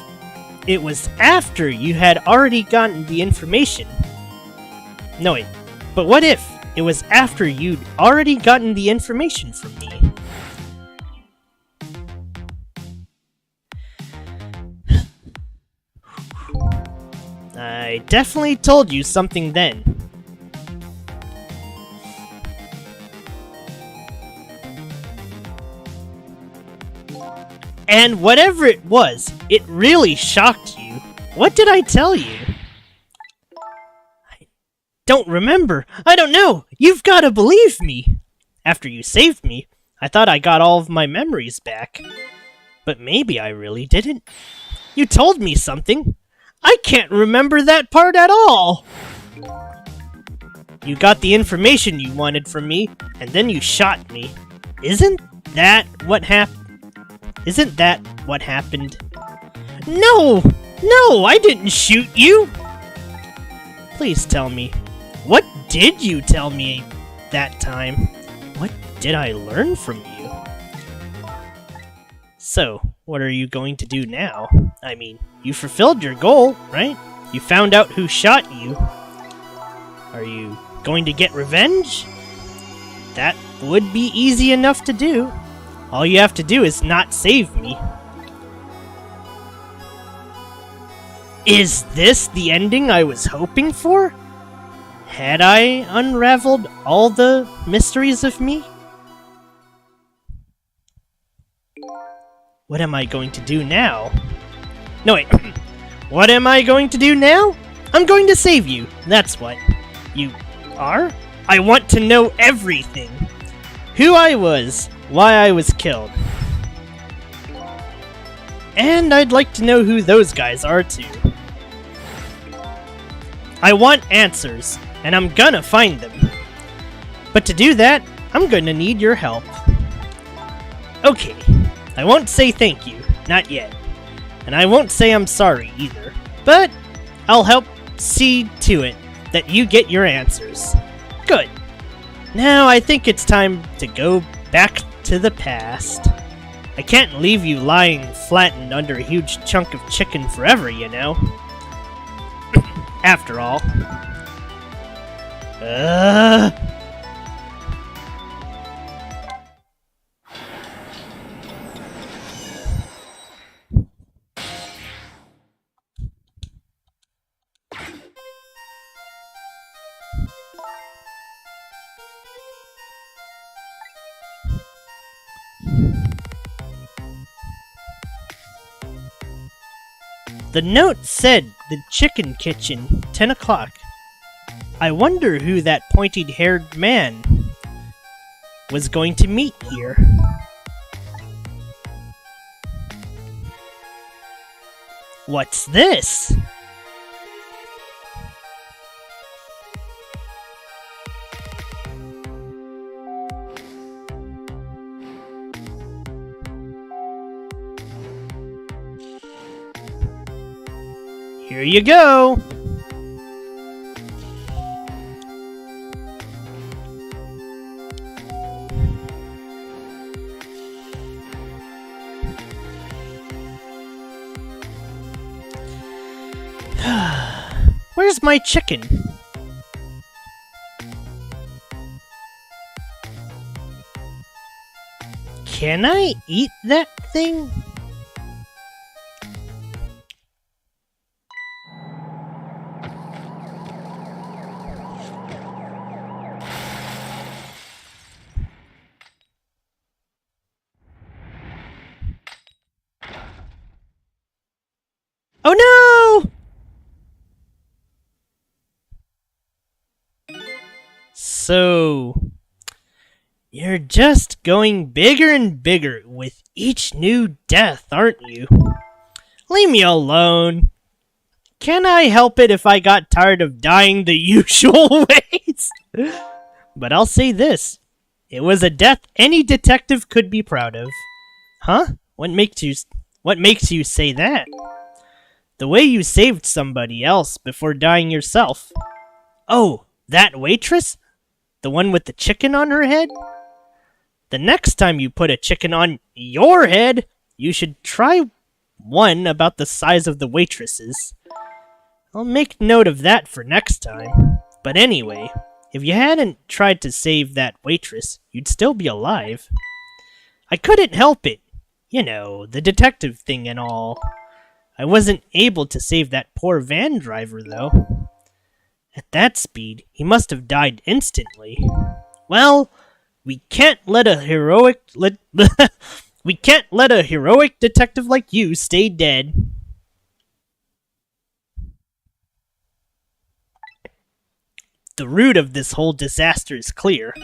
it was after you had already gotten the information? No, wait. But what if it was after you'd already gotten the information from me? I definitely told you something then. And whatever it was, it really shocked you. What did I tell you? I don't remember. I don't know. You've got to believe me. After you saved me, I thought I got all of my memories back. But maybe I really didn't. You told me something. I can't remember that part at all. You got the information you wanted from me, and then you shot me. Isn't that what happened? Isn't that what happened? No! No, I didn't shoot you! Please tell me. What did you tell me that time? What did I learn from you? So, what are you going to do now? I mean, you fulfilled your goal, right? You found out who shot you. Are you going to get revenge? That would be easy enough to do. All you have to do is not save me. Is this the ending I was hoping for? Had I unraveled all the mysteries of me? What am I going to do now? No, wait. What am I going to do now? I'm going to save you. That's what. You are? I want to know everything. Who I was, why I was killed. And I'd like to know who those guys are too. I want answers, and I'm gonna find them. But to do that, I'm gonna need your help. Okay, I won't say thank you, not yet. And I won't say I'm sorry either. But I'll help see to it that you get your answers. Good. Now I think it's time to go back to the past. I can't leave you lying flattened under a huge chunk of chicken forever, you know. After all. The note said the chicken kitchen, 10 o'clock. I wonder who that pointy-haired man was going to meet here. What's this? Here you go! Where's my chicken? Can I eat that thing? Oh no! So, you're just going bigger and bigger with each new death, aren't you? Leave me alone. Can I help it if I got tired of dying the usual ways? But I'll say this. It was a death any detective could be proud of. Huh? What makes you say that? The way you saved somebody else before dying yourself. Oh, that waitress? The one with the chicken on her head? The next time you put a chicken on your head, you should try one about the size of the waitress's. I'll make note of that for next time. But anyway, if you hadn't tried to save that waitress, you'd still be alive. I couldn't help it. You know, the detective thing and all. I wasn't able to save that poor van driver, though. At that speed, he must have died instantly. Well, we can't let a heroic detective like you stay dead. The root of this whole disaster is clear.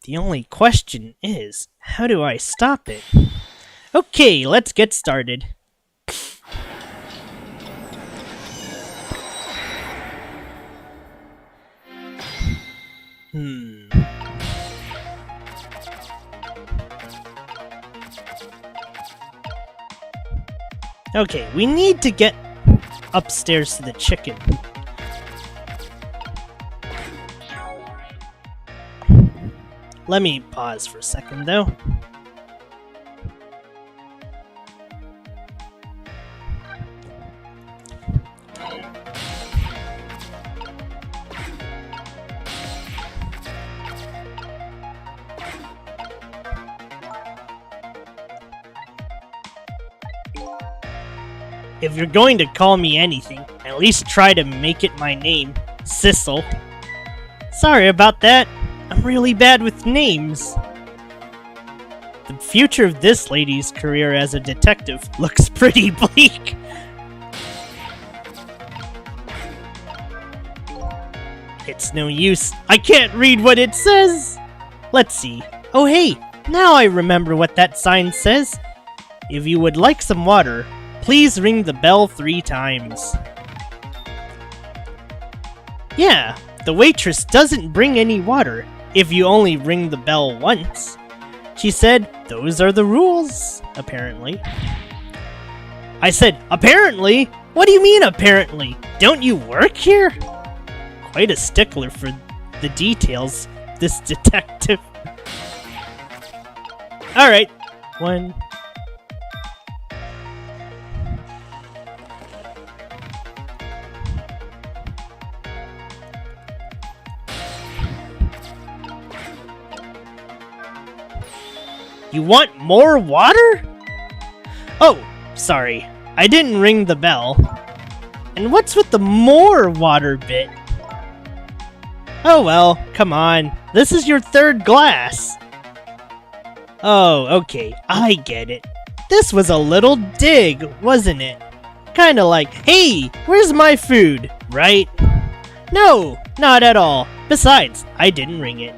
The only question is, how do I stop it? Okay, let's get started. Okay, we need to get upstairs to the chicken. Let me pause for a second, though. If you're going to call me anything, at least try to make it my name, Sissel. Sorry about that. I'm really bad with names. The future of this lady's career as a detective looks pretty bleak. It's no use. I can't read what it says. Let's see. Oh hey, now I remember what that sign says. If you would like some water, please ring the bell 3 times. Yeah, the waitress doesn't bring any water if you only ring the bell once. She said those are the rules, apparently. I said, apparently? What do you mean, apparently? Don't you work here? Quite a stickler for the details, this detective. Alright, 1... You want more water? Oh, sorry. I didn't ring the bell. And what's with the more water bit? Oh well, come on. This is your 3rd glass. Oh, okay. I get it. This was a little dig, wasn't it? Kinda like, hey, where's my food? Right? No, not at all. Besides, I didn't ring it.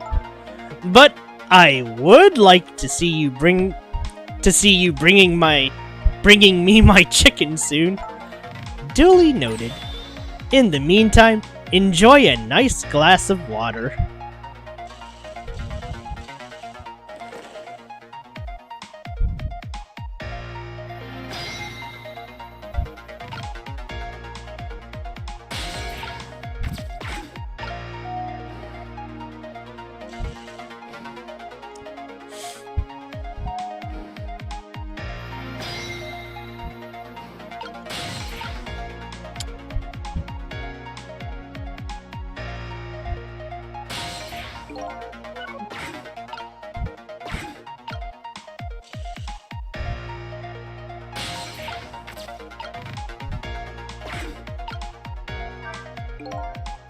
But I would like to see you bringing me my chicken soon. Duly noted. In the meantime, enjoy a nice glass of water.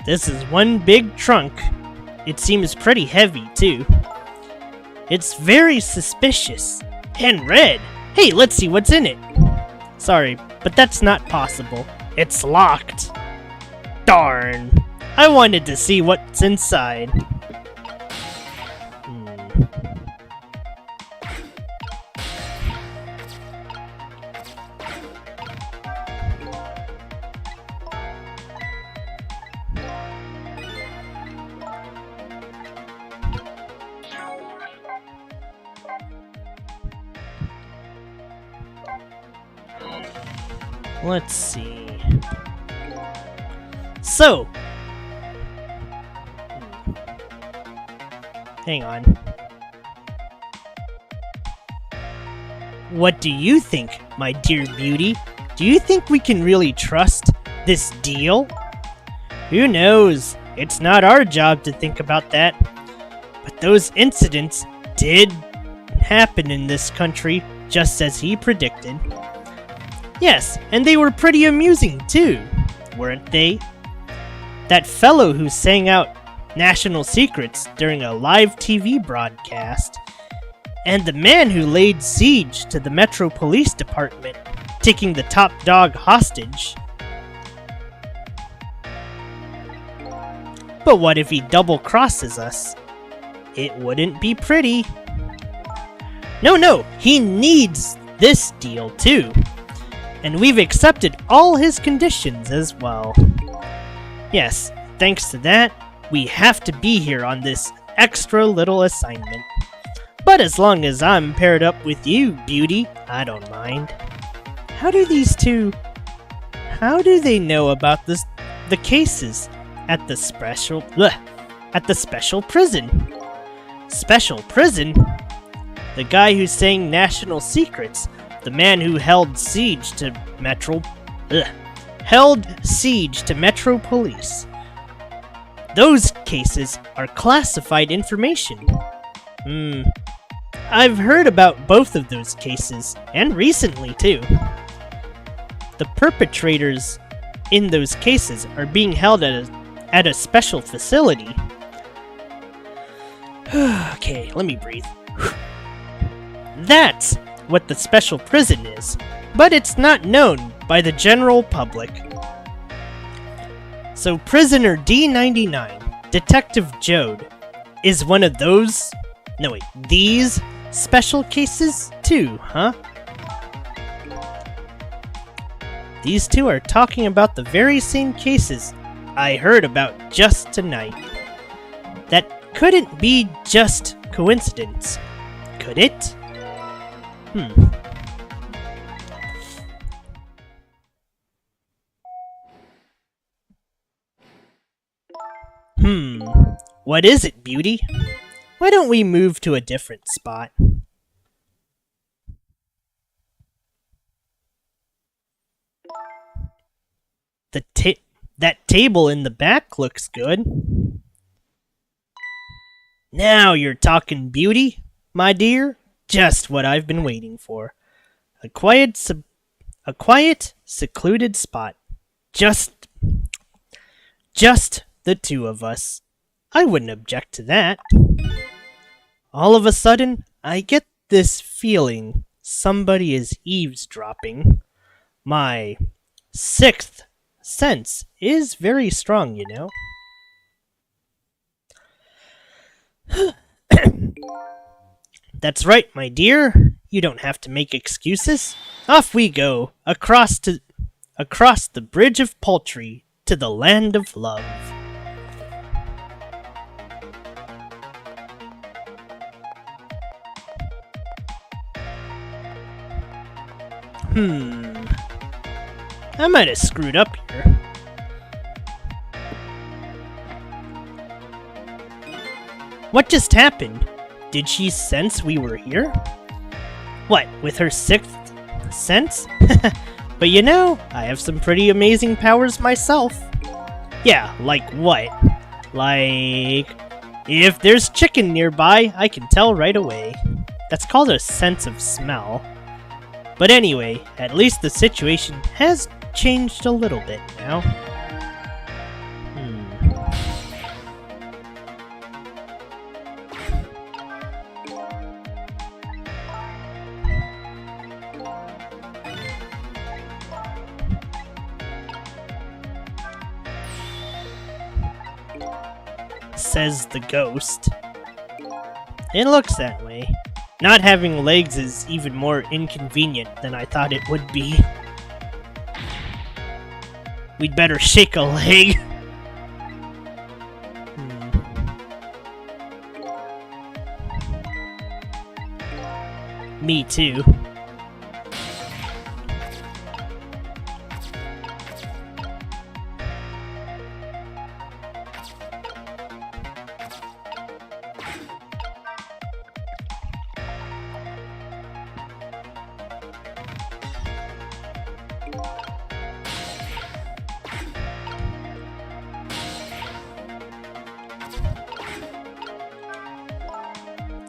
This is one big trunk. It seems pretty heavy, too. It's very suspicious. And red. Hey, let's see what's in it. Sorry, but that's not possible. It's locked. Darn. I wanted to see what's inside. Let's see. So, hang on. What do you think, my dear beauty? Do you think we can really trust this deal? Who knows? It's not our job to think about that. But those incidents did happen in this country, just as he predicted. Yes, and they were pretty amusing too, weren't they? That fellow who sang out national secrets during a live TV broadcast, and the man who laid siege to the Metro Police Department, taking the top dog hostage. But what if he double-crosses us? It wouldn't be pretty. No, he needs this deal too. And we've accepted all his conditions as well. Yes, thanks to that, we have to be here on this extra little assignment. But as long as I'm paired up with you, beauty, I don't mind. How do these two... How do they know about the cases at the special prison? Special prison? The guy who sang national secrets. The man who held siege to Metro Police. Those cases are classified information. I've heard about both of those cases, and recently too. The perpetrators in those cases are being held at a special facility. Okay, let me breathe. That's what the special prison is, but it's not known by the general public. So prisoner D99, Detective Jode, is one of those... No wait, these special cases too, huh? These two are talking about the very same cases I heard about just tonight. That couldn't be just coincidence, could it? What is it, beauty? Why don't we move to a different spot? That table in the back looks good. Now you're talking, beauty, my dear. Just what I've been waiting for. A quiet, secluded spot. Just the two of us. I wouldn't object to that. All of a sudden, I get this feeling somebody is eavesdropping. My sixth sense is very strong, you know. That's right, my dear. You don't have to make excuses. Off we go, across the bridge of poultry to the land of love. I might have screwed up here. What just happened? Did she sense we were here? What, with her sixth sense? But you know, I have some pretty amazing powers myself. Yeah, like what? Like, if there's chicken nearby, I can tell right away. That's called a sense of smell. But anyway, at least the situation has changed a little bit now. Says the ghost. It looks that way. Not having legs is even more inconvenient than I thought it would be. We'd better shake a leg. Me too.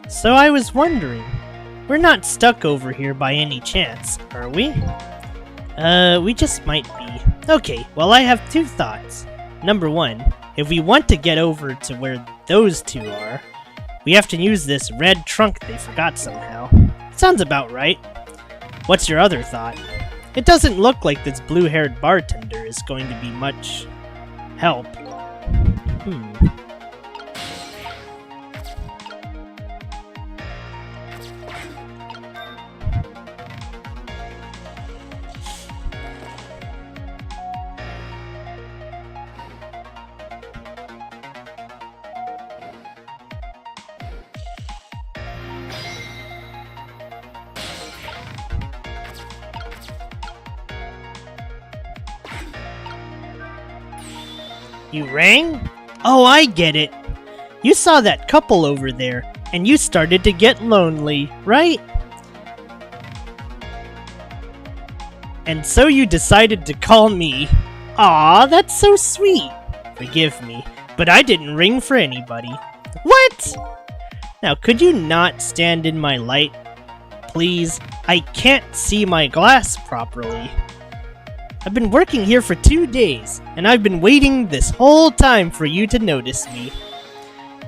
So I was wondering, we're not stuck over here by any chance, are we? We just might be. Okay, well I have two thoughts. Number one, if we want to get over to where those two are, we have to use this red trunk they forgot somehow. Sounds about right. What's your other thought? It doesn't look like this blue-haired bartender is going to be much help. You rang? Oh, I get it. You saw that couple over there, and you started to get lonely, right? And so you decided to call me. Aw, that's so sweet. Forgive me, but I didn't ring for anybody. What? Now, could you not stand in my light? Please, I can't see my glass properly. I've been working here for 2 days, and I've been waiting this whole time for you to notice me.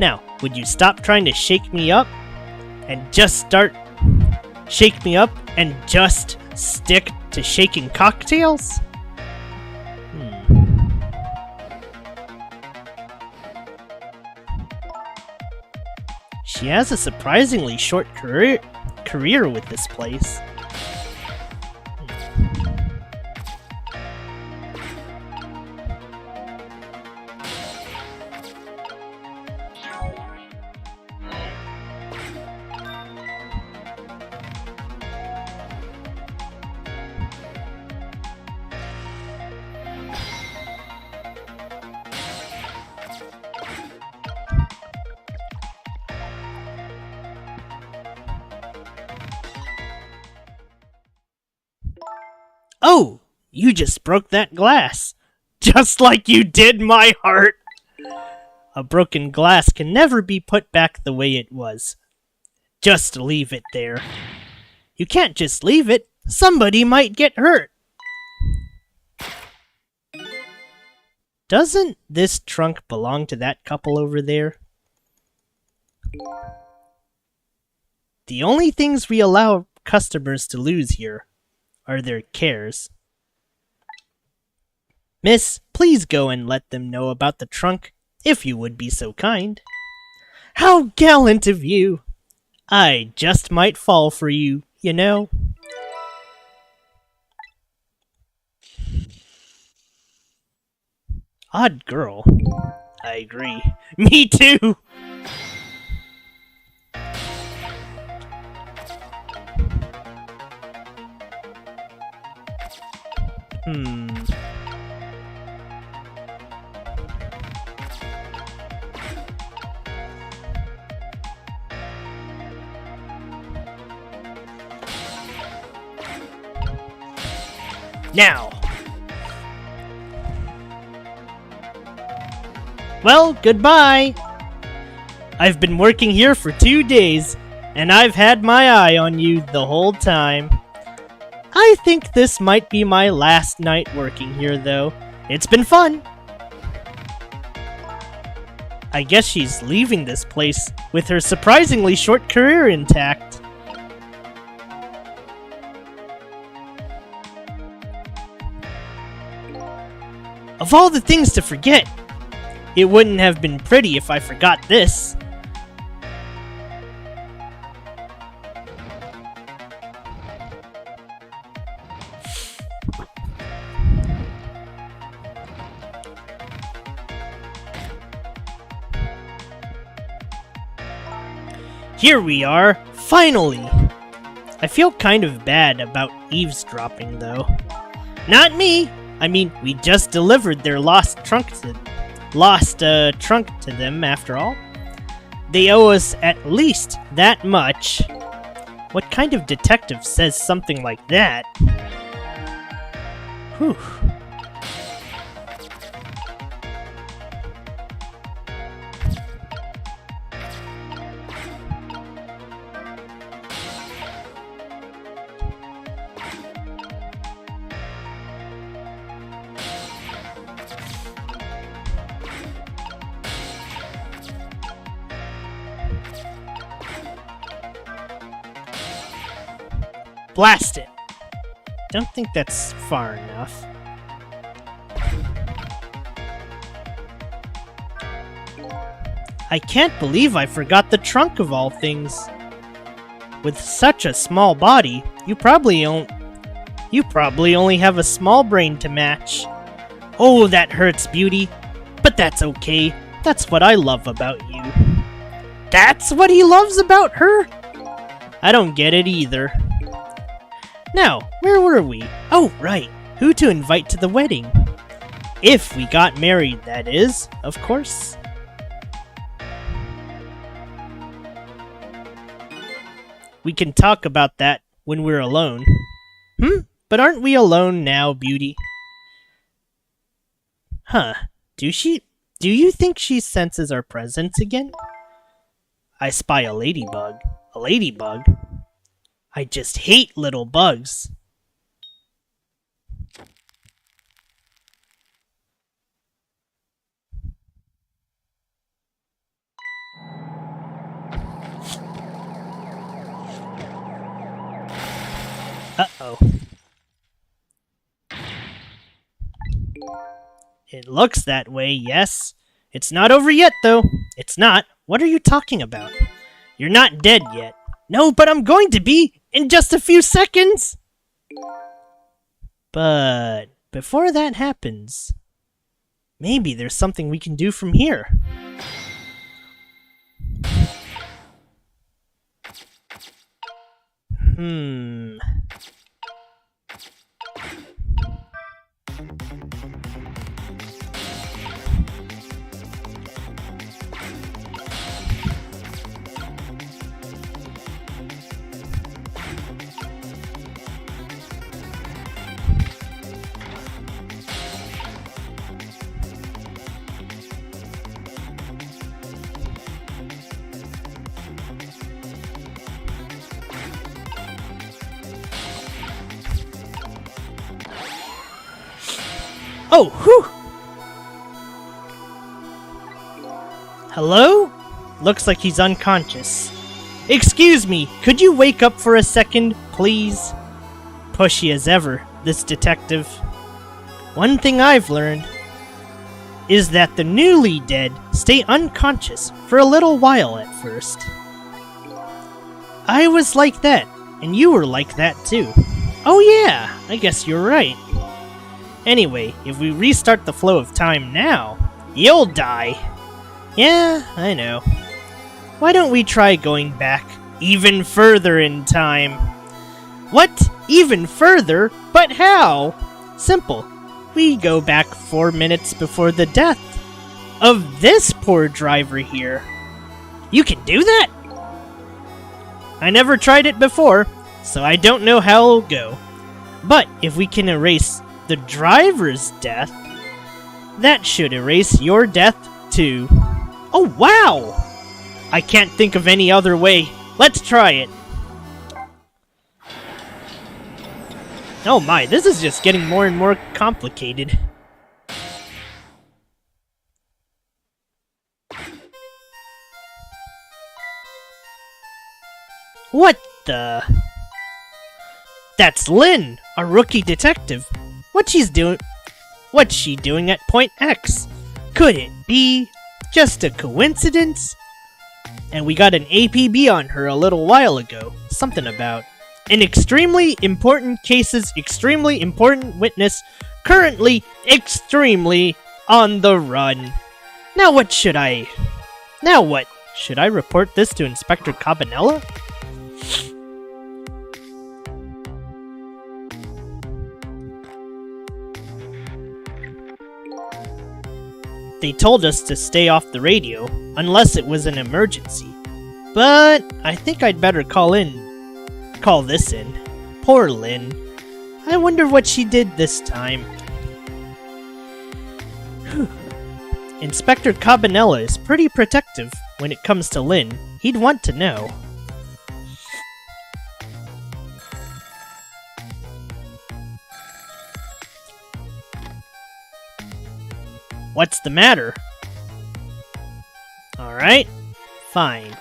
Now, would you stop trying to shake me up? And just shake me up and just stick to shaking cocktails? She has a surprisingly short career with this place. Oh, you just broke that glass. Just like you did my heart. A broken glass can never be put back the way it was. Just leave it there. You can't just leave it. Somebody might get hurt. Doesn't this trunk belong to that couple over there? The only things we allow customers to lose here are their cares. Miss, please go and let them know about the trunk, if you would be so kind. How gallant of you! I just might fall for you, you know. Odd girl. I agree. Me too! Now! Well, goodbye! I've been working here for 2 days, and I've had my eye on you the whole time. I think this might be my last night working here, though. It's been fun! I guess she's leaving this place with her surprisingly short career intact. Of all the things to forget, it wouldn't have been pretty if I forgot this. Here we are, finally! I feel kind of bad about eavesdropping, though. Not me! I mean, we just delivered their lost trunk to them, after all. They owe us at least that much. What kind of detective says something like that? Whew. Blast it! Don't think that's far enough. I can't believe I forgot the trunk of all things. With such a small body, you probably only have a small brain to match. Oh, that hurts, Beauty. But that's okay. That's what I love about you. That's what he loves about her? I don't get it either. Now, where were we? Oh, right. Who to invite to the wedding. If we got married, that is, of course. We can talk about that when we're alone. But aren't we alone now, Beauty? Huh. Do you think she senses our presence again? I spy a ladybug. A ladybug? I just hate little bugs. Uh-oh. It looks that way, yes. It's not over yet, though. It's not. What are you talking about? You're not dead yet. No, but I'm going to be in just a few seconds. But before that happens, maybe there's something we can do from here. Oh, whew! Hello? Looks like he's unconscious. Excuse me, could you wake up for a second, please? Pushy as ever, this detective. One thing I've learned is that the newly dead stay unconscious for a little while at first. I was like that, and you were like that too. Oh yeah, I guess you're right. Anyway, if we restart the flow of time now, you'll die. Yeah, I know. Why don't we try going back even further in time? What? Even further? But how? Simple. We go back 4 minutes before the death of this poor driver here. You can do that? I never tried it before, so I don't know how it'll go. But if we can erase the driver's death, that should erase your death too. Oh wow! I can't think of any other way. Let's try it. Oh my, this is just getting more and more complicated. What the? That's Lynn, a rookie detective. What's she doing at Point X? Could it be just a coincidence? And we got an APB on her a little while ago. Something about an extremely important cases, extremely important witness, currently extremely on the run. Now what? Should I report this to Inspector Cabanella? They told us to stay off the radio, unless it was an emergency. But I think I'd better call this in. Poor Lynn. I wonder what she did this time. Inspector Cabanella is pretty protective when it comes to Lynn. He'd want to know. What's the matter? Alright, fine.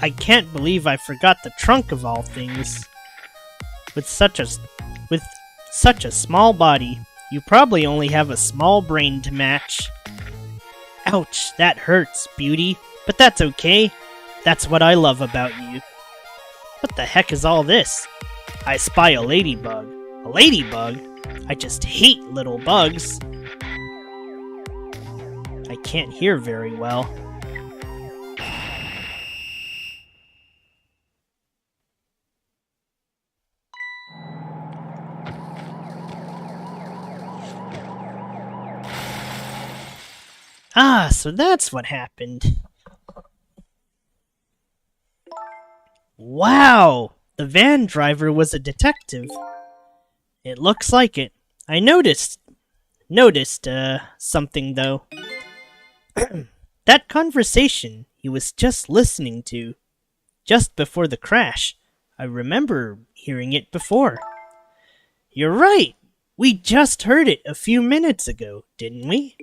I can't believe I forgot the trunk of all things. With such a small body, you probably only have a small brain to match. Ouch, that hurts, beauty. But that's okay. That's what I love about you. What the heck is all this? I spy a ladybug. A ladybug? I just hate little bugs. I can't hear very well. Ah, so that's what happened. Wow! The van driver was a detective. It looks like it. I noticed something though. That conversation he was just listening to, just before the crash. I remember hearing it before. You're right! We just heard it a few minutes ago, didn't we?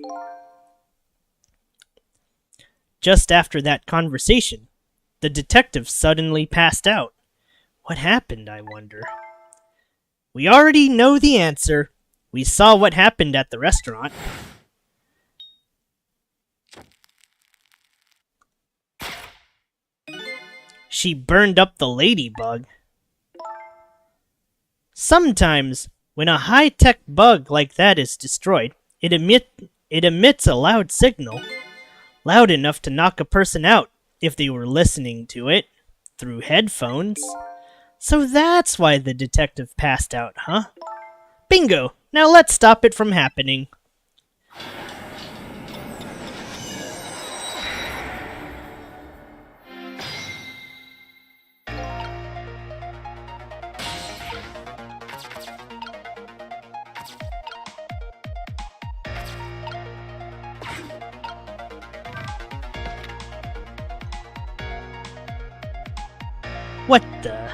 Just after that conversation, the detective suddenly passed out. What happened, I wonder? We already know the answer. We saw what happened at the restaurant. She burned up the ladybug. Sometimes, when a high-tech bug like that is destroyed, it emits a loud signal. Loud enough to knock a person out if they were listening to it through headphones. So that's why the detective passed out, huh? Bingo! Now let's stop it from happening. What the?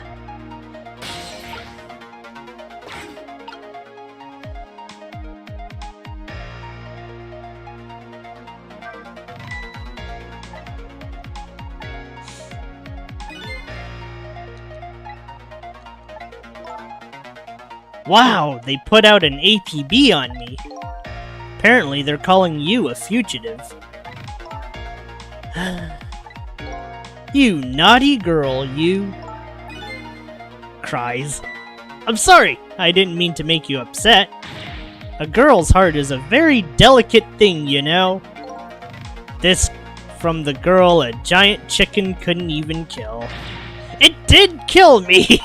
Wow, they put out an APB on me. Apparently they're calling you a fugitive. You naughty girl, you... Cries. I'm sorry, I didn't mean to make you upset. A girl's heart is a very delicate thing, you know. This from the girl a giant chicken couldn't even kill. It did kill me!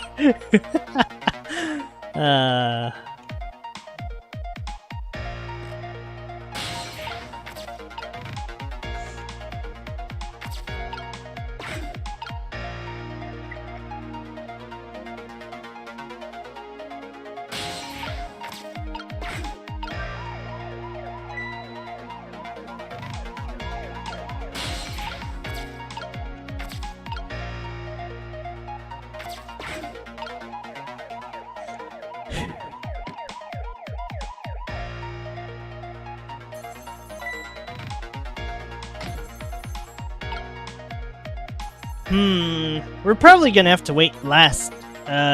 We're probably gonna have to wait last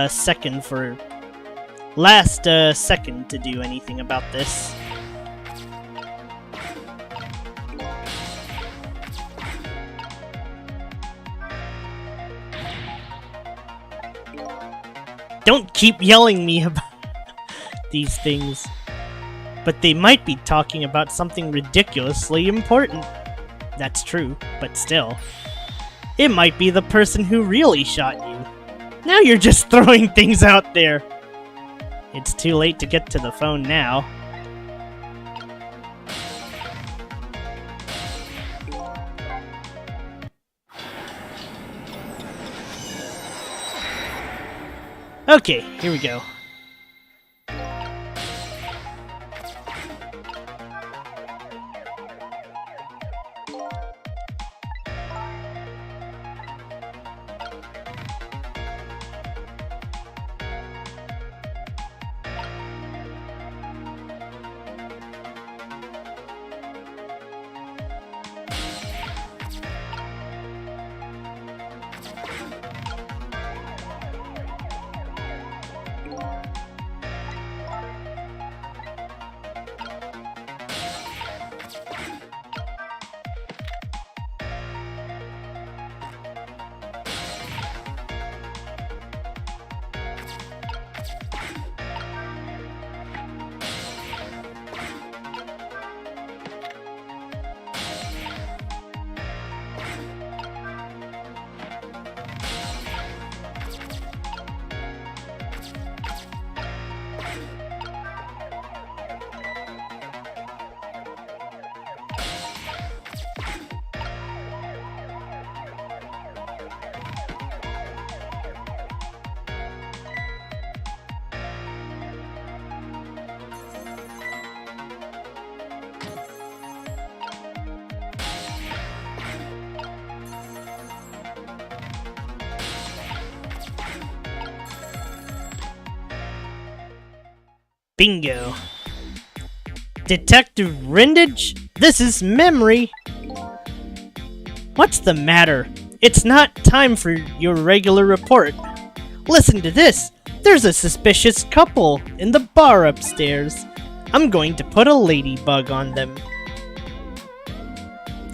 second to do anything about this. Don't keep yelling me about these things. But they might be talking about something ridiculously important. That's true, but still. It might be the person who really shot you. Now you're just throwing things out there. It's too late to get to the phone now. Okay, here we go. Bingo. Detective Rindage, this is Memory. What's the matter? It's not time for your regular report. Listen to this. There's a suspicious couple in the bar upstairs. I'm going to put a ladybug on them.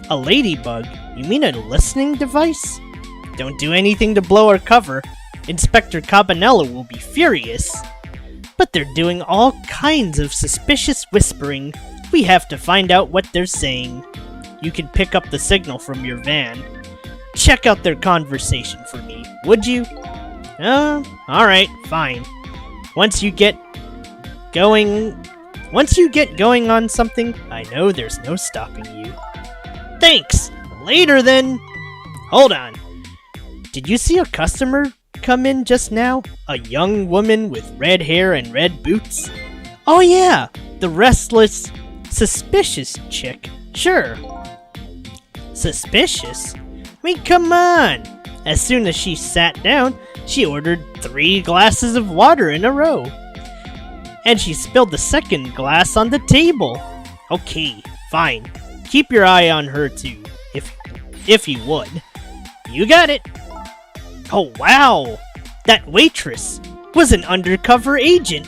A ladybug? You mean a listening device? Don't do anything to blow our cover. Inspector Cabanella will be furious. But they're doing all kinds of suspicious whispering. We have to find out what they're saying. You can pick up the signal from your van. Check out their conversation for me, would you? Alright, fine. Once you get going on something, I know there's no stopping you. Thanks! Later then! Hold on. Did you see a customer come in just now? A young woman with red hair and red boots? Oh yeah! The restless, suspicious chick. Sure. Suspicious? I mean, come on! As soon as she sat down, she ordered 3 glasses of water in a row. And she spilled the second glass on the table. Okay, fine. Keep your eye on her too, if you would. You got it! Oh wow! That waitress was an undercover agent!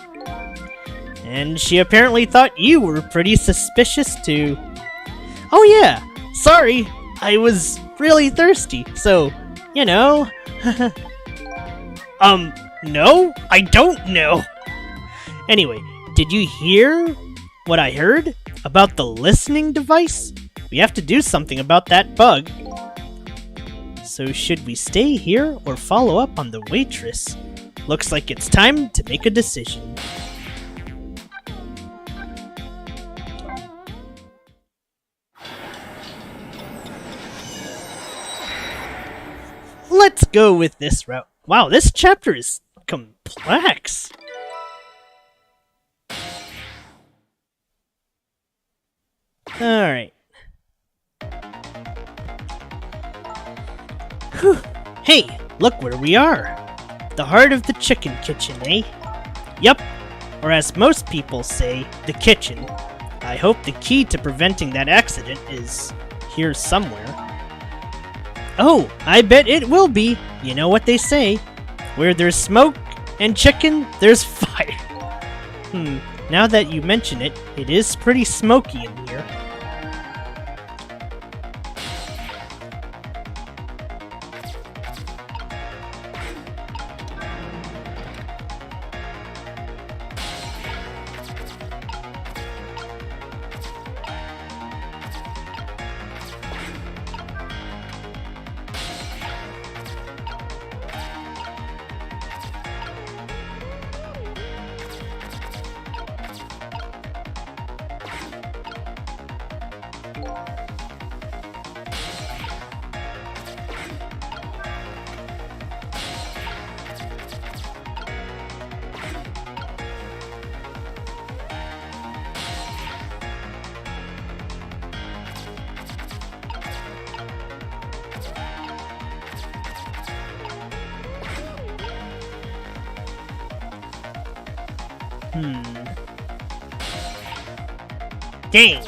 And she apparently thought you were pretty suspicious too. Oh yeah, sorry, I was really thirsty, so, you know. No, I don't know. Anyway, did you hear what I heard about the listening device? We have to do something about that bug. So should we stay here or follow up on the waitress? Looks like it's time to make a decision. Let's go with this route. Wow, this chapter is complex. Alright. Whew. Hey, look where we are. The heart of the chicken kitchen, eh? Yup, or as most people say, the kitchen. I hope the key to preventing that accident is here somewhere. Oh, I bet it will be. You know what they say. Where there's smoke and chicken, there's fire. Now that you mention it, it is pretty smoky in here. Dang.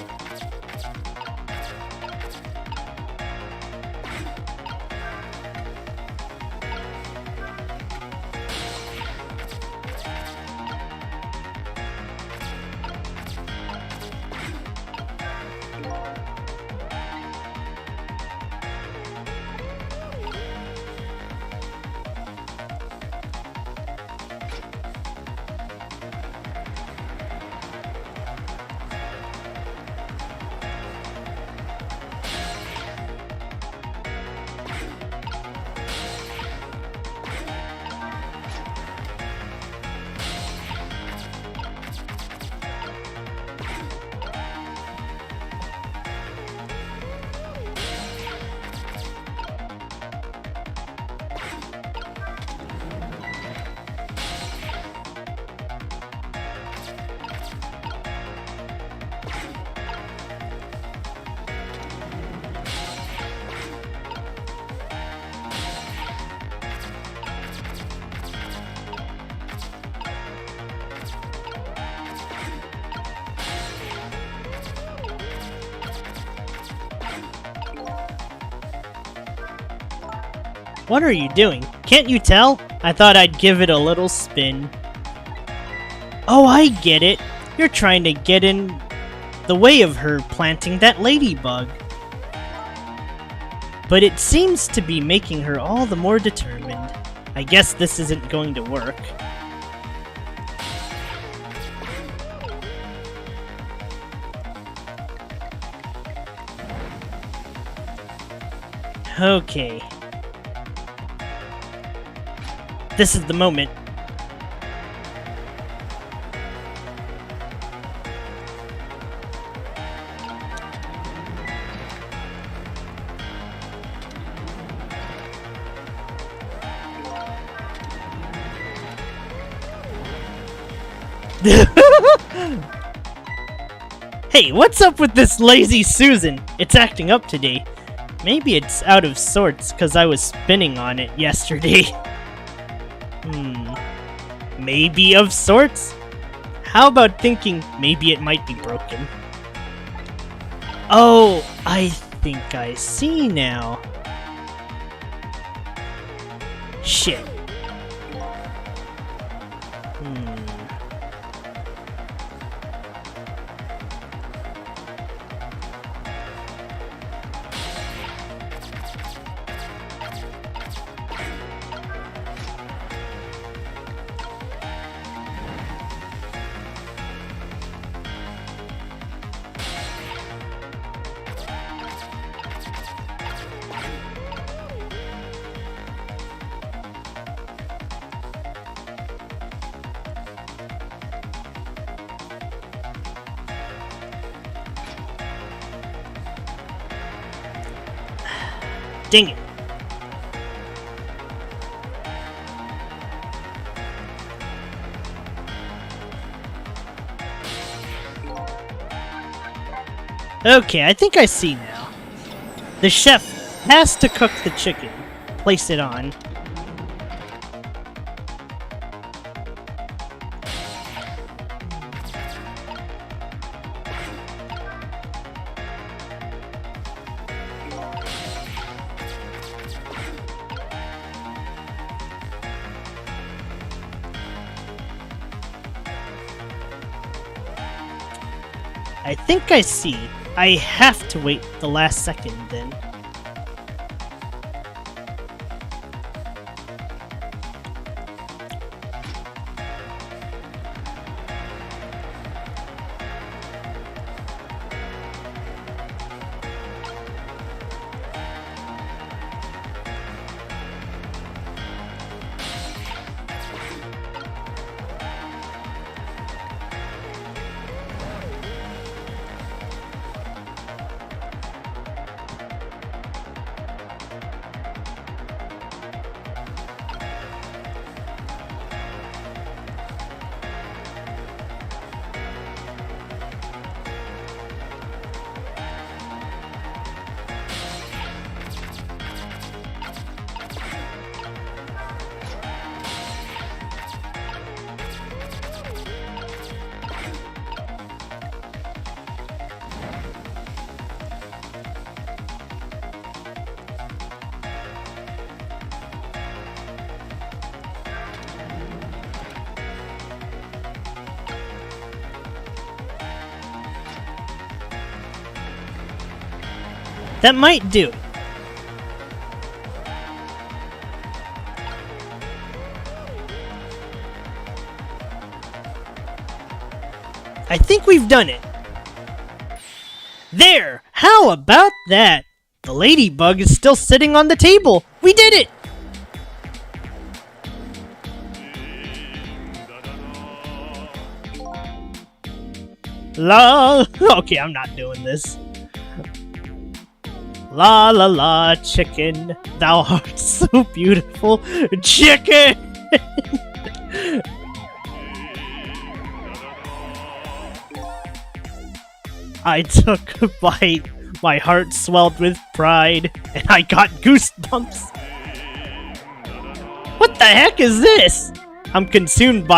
What are you doing? Can't you tell? I thought I'd give it a little spin. Oh, I get it. You're trying to get in the way of her planting that ladybug. But it seems to be making her all the more determined. I guess this isn't going to work. Okay. This is the moment. Hey, what's up with this lazy Susan? It's acting up today. Maybe it's out of sorts because I was spinning on it yesterday. Maybe of sorts? How about thinking maybe it might be broken? Oh, I think I see now. Shit. Dang it. Okay, I think I see now. The chef has to cook the chicken. Place it on. I think I see. I have to wait the last second then. That might do it. I think we've done it. There! How about that? The ladybug is still sitting on the table. We did it! La. Okay, I'm not doing this. La la la, chicken. Thou art so beautiful. Chicken! I took a bite, my heart swelled with pride, and I got goosebumps. What the heck is this? I'm consumed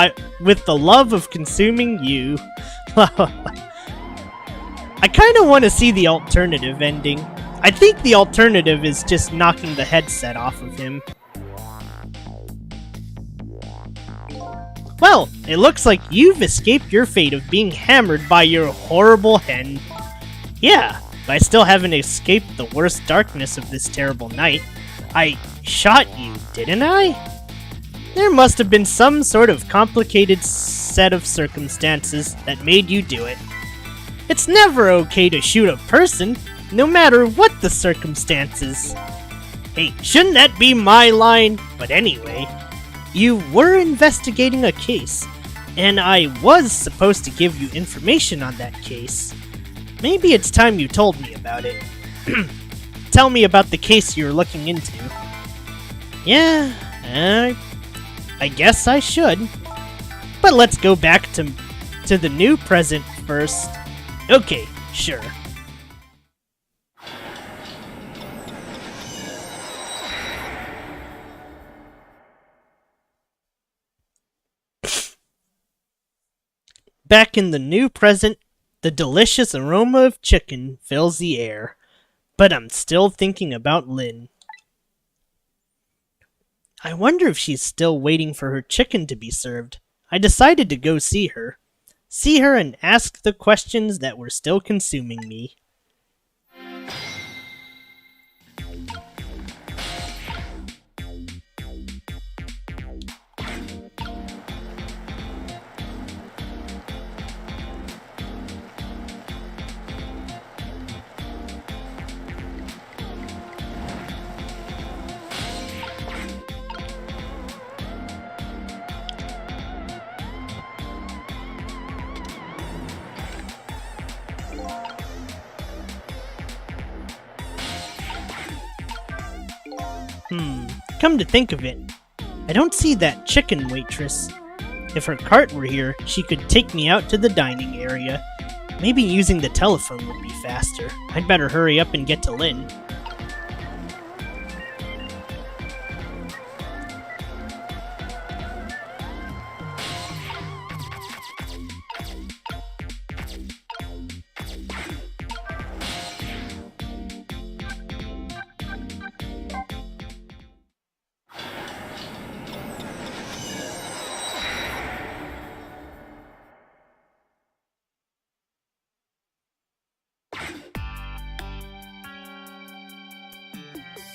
with the love of consuming you. I kinda wanna see the alternative ending. I think the alternative is just knocking the headset off of him. Well, it looks like you've escaped your fate of being hammered by your horrible hen. Yeah, but I still haven't escaped the worst darkness of this terrible night. I shot you, didn't I? There must have been some sort of complicated set of circumstances that made you do it. It's never okay to shoot a person, no matter what the circumstances. Hey, shouldn't that be my line? But anyway, you were investigating a case, and I was supposed to give you information on that case. Maybe it's time you told me about it. Tell me about the case you're looking into. Yeah, I guess I should. But let's go back to the new present first. Okay, sure. Back in the new present, the delicious aroma of chicken fills the air. But I'm still thinking about Lynn. I wonder if she's still waiting for her chicken to be served. I decided to go see her. See her and ask the questions that were still consuming me. Come to think of it, I don't see that chicken waitress. If her cart were here, she could take me out to the dining area. Maybe using the telephone would be faster. I'd better hurry up and get to Lynn.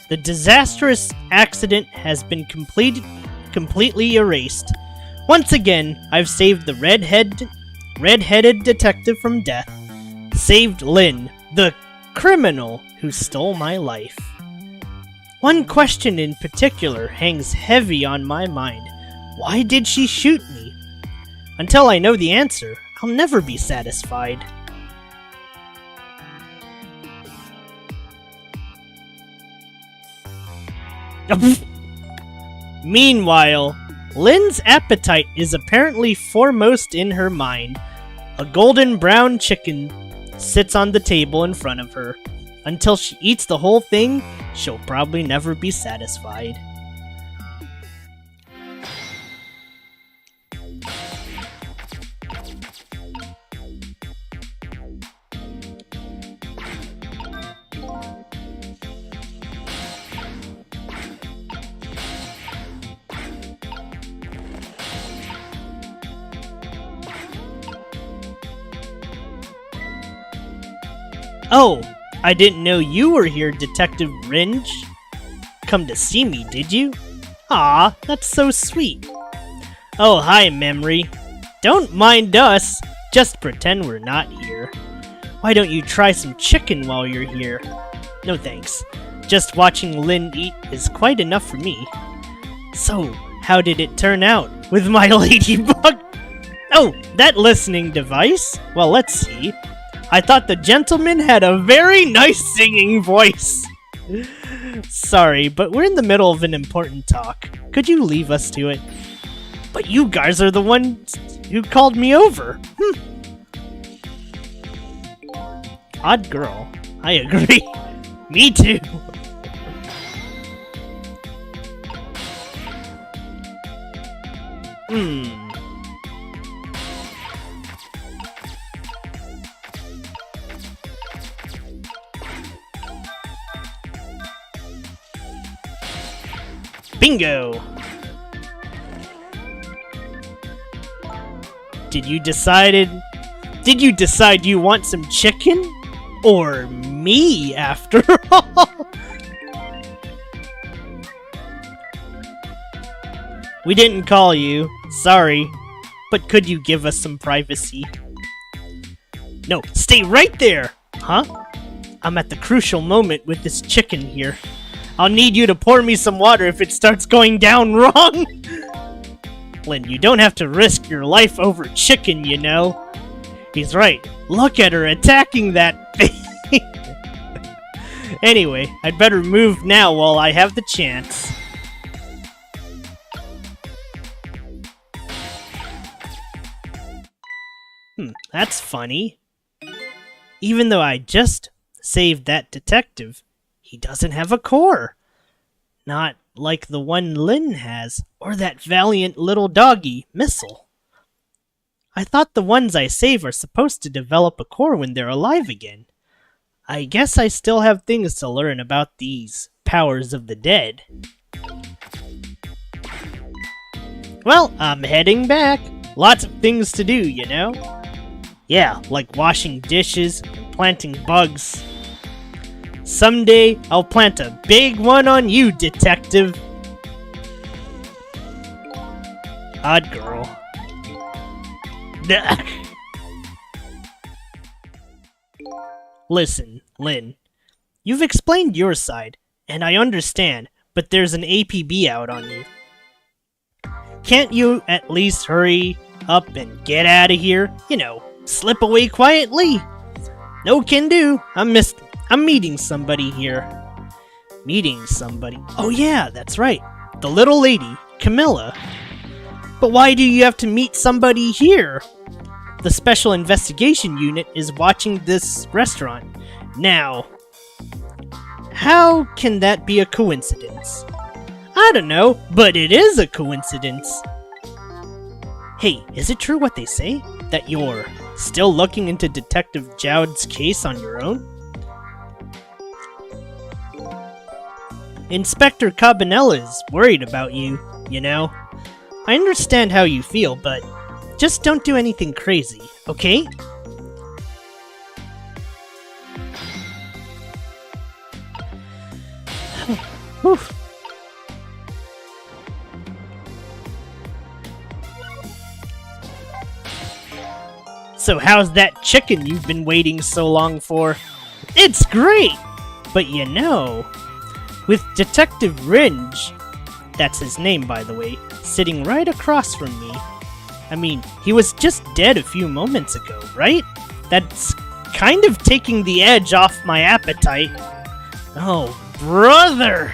The disastrous accident has been completely erased. Once again, I've saved the red-headed detective from death. Saved Lynn, the criminal who stole my life. One question in particular hangs heavy on my mind. Why did she shoot me? Until I know the answer, I'll never be satisfied. Meanwhile, Lynn's appetite is apparently foremost in her mind. A golden brown chicken sits on the table in front of her. Until she eats the whole thing, she'll probably never be satisfied. Oh, I didn't know you were here, Detective Ringe. Come to see me, did you? Aw, that's so sweet. Oh, hi, Memory. Don't mind us. Just pretend we're not here. Why don't you try some chicken while you're here? No thanks. Just watching Lynn eat is quite enough for me. So, how did it turn out with my ladybug? Oh, that listening device? Well, let's see. I thought the gentleman had a very nice singing voice. Sorry, but we're in the middle of an important talk. Could you leave us to it? But you guys are the ones who called me over. Odd girl. I agree. Me too. Bingo! Did you decide you want some chicken? Or me, after all? We didn't call you. Sorry. But could you give us some privacy? No, stay right there! Huh? I'm at the crucial moment with this chicken here. I'll need you to pour me some water if it starts going down wrong! Lynn, you don't have to risk your life over chicken, you know. He's right. Look at her attacking that thing! Anyway, I'd better move now while I have the chance. That's funny. Even though I just saved that detective, he doesn't have a core. Not like the one Lynn has, or that valiant little doggy, Missile. I thought the ones I save are supposed to develop a core when they're alive again. I guess I still have things to learn about these powers of the dead. Well, I'm heading back. Lots of things to do, you know? Yeah, like washing dishes and planting bugs. Someday, I'll plant a big one on you, Detective. Odd girl. Listen, Lynn. You've explained your side, and I understand, but there's an APB out on you. Can't you at least hurry up and get out of here? You know, slip away quietly. No can do. I'm meeting somebody here. Meeting somebody? Oh yeah, that's right. The little lady, Camilla. But why do you have to meet somebody here? The Special Investigation Unit is watching this restaurant. Now, how can that be a coincidence? I don't know, but it is a coincidence. Hey, is it true what they say? That you're still looking into Detective Jowd's case on your own? Inspector Cabanella is worried about you, you know. I understand how you feel, but just don't do anything crazy, okay? Whew. So how's that chicken you've been waiting so long for? It's great! But you know, with Detective Ringe, that's his name by the way, sitting right across from me. I mean, he was just dead a few moments ago, right? That's kind of taking the edge off my appetite. Oh, brother!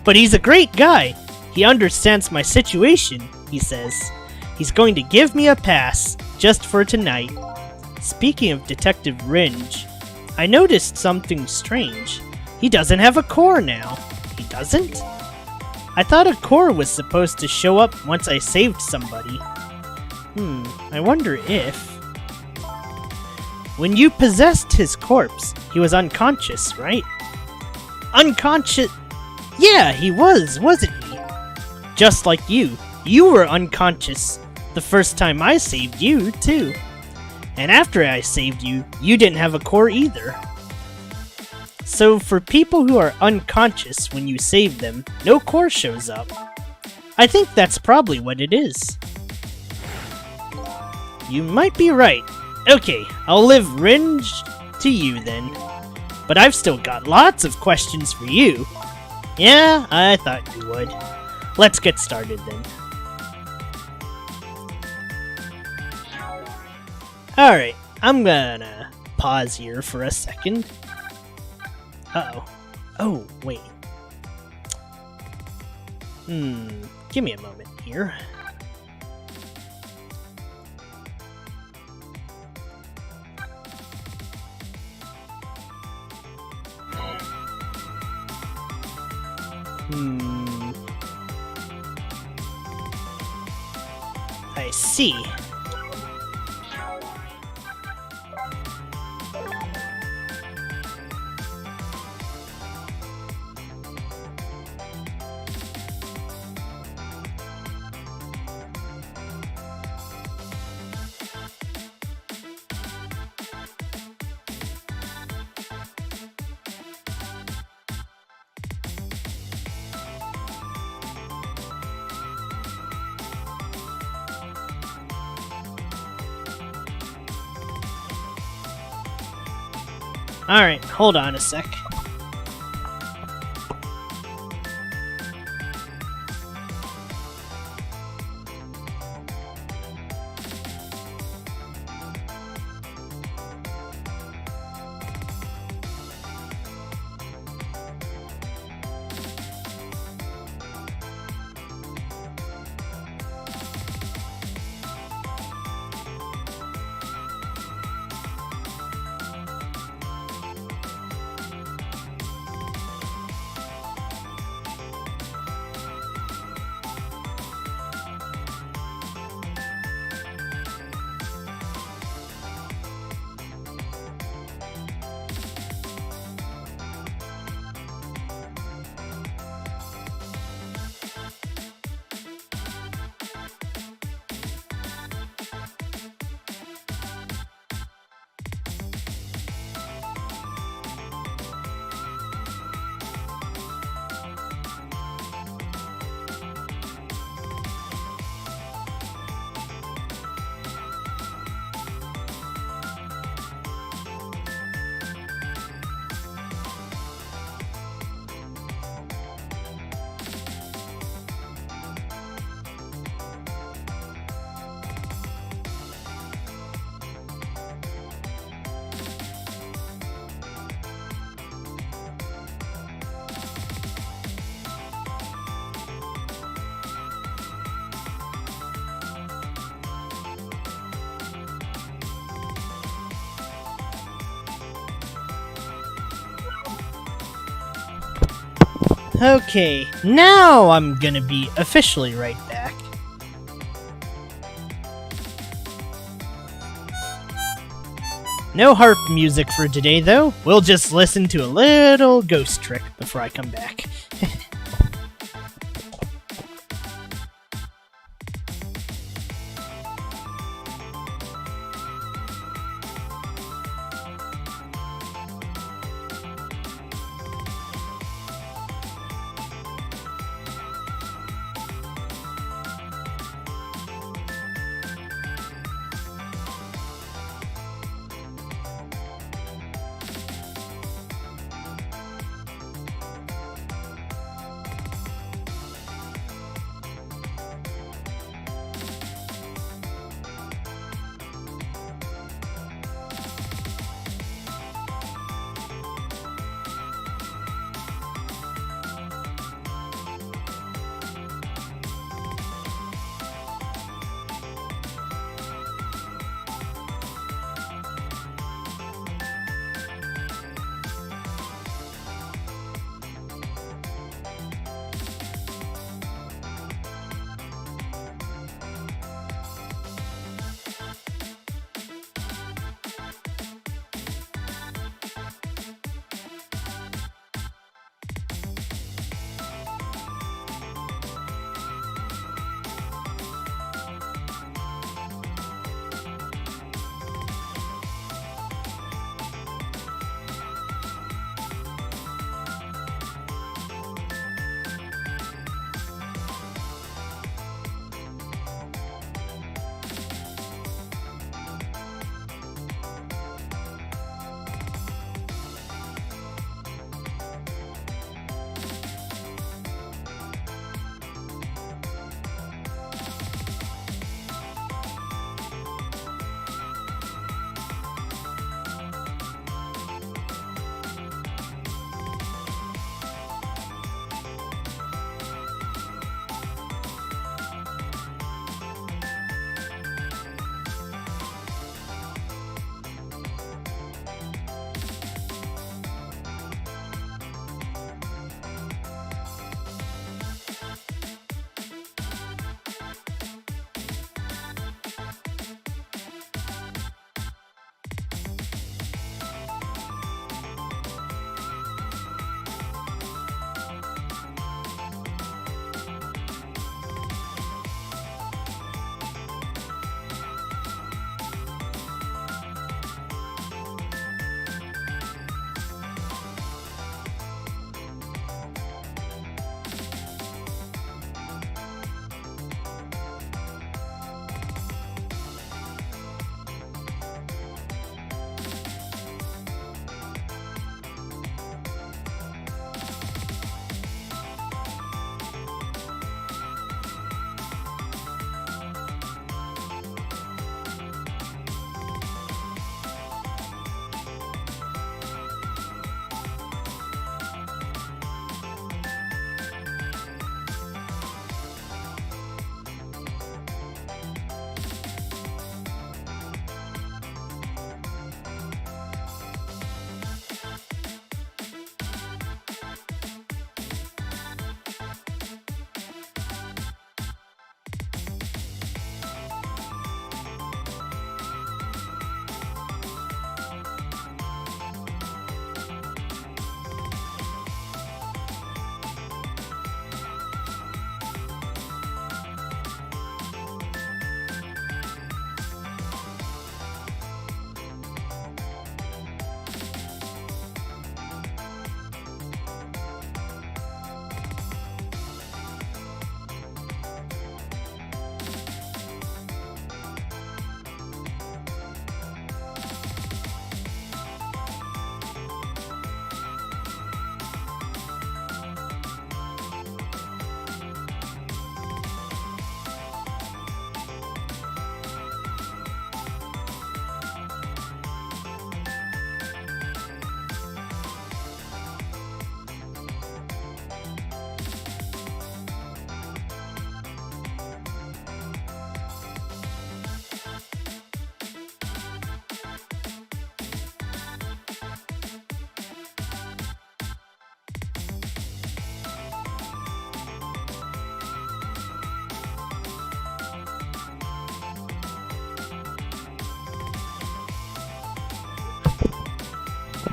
But he's a great guy. He understands my situation, he says. He's going to give me a pass, just for tonight. Speaking of Detective Ringe, I noticed something strange. He doesn't have a core now. He doesn't? I thought a core was supposed to show up once I saved somebody. I wonder if... When you possessed his corpse, he was unconscious, right? Unconscious? Yeah, he was, wasn't he? Just like you. You were unconscious the first time I saved you, too. And after I saved you, you didn't have a core either. So for people who are unconscious when you save them, no core shows up. I think that's probably what it is. You might be right. Okay, I'll live ranged to you then. But I've still got lots of questions for you. Yeah, I thought you would. Let's get started then. Alright, I'm gonna pause here for a second. Uh-oh. Oh, wait. Give me a moment here. I see. Alright, hold on a sec. Okay, now I'm gonna be officially right back. No harp music for today though, we'll just listen to a little ghost trick before I come back.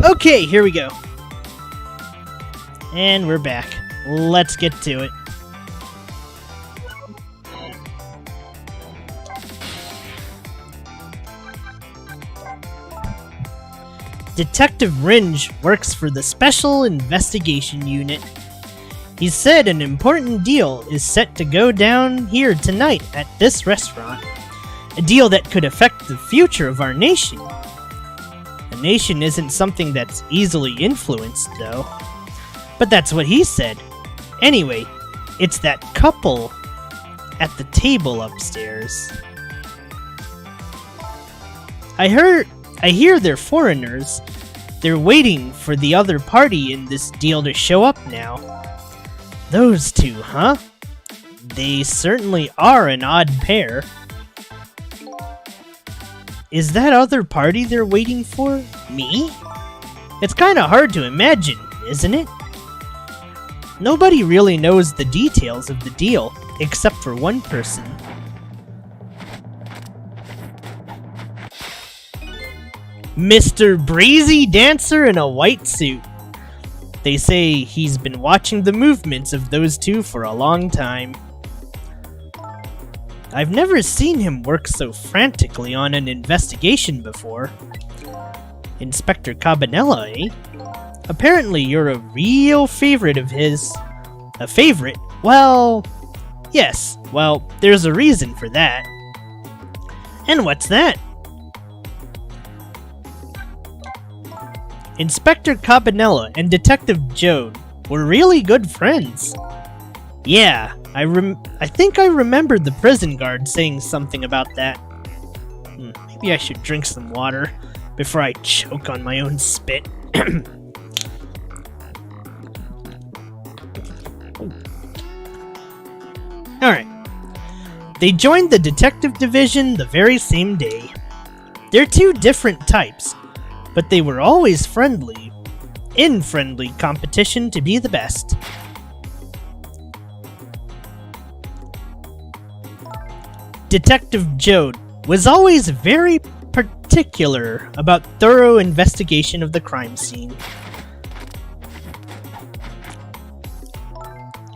Okay, here we go. And we're back. Let's get to it. Detective Ringe works for the Special Investigation Unit. He said an important deal is set to go down here tonight at this restaurant. A deal that could affect the future of our nation. A nation isn't something that's easily influenced, though. But that's what he said. Anyway, it's that couple at the table upstairs. I hear they're foreigners. They're waiting for the other party in this deal to show up now. Those two, huh? They certainly are an odd pair. Is that other party they're waiting for me? It's kinda hard to imagine, isn't it? Nobody really knows the details of the deal, except for one person. Mr. Breezy Dancer in a white suit. They say he's been watching the movements of those two for a long time. I've never seen him work so frantically on an investigation before. Inspector Cabanela, eh? Apparently you're a real favorite of his. A favorite? Well, yes. Well, there's a reason for that. And what's that? Inspector Cabanela and Detective Joad were really good friends. Yeah, I think I remembered the prison guard saying something about that. Maybe I should drink some water before I choke on my own spit. Alright. They joined the detective division the very same day. They're two different types, but they were always friendly, in friendly competition to be the best. Detective Joad was always very particular about thorough investigation of the crime scene.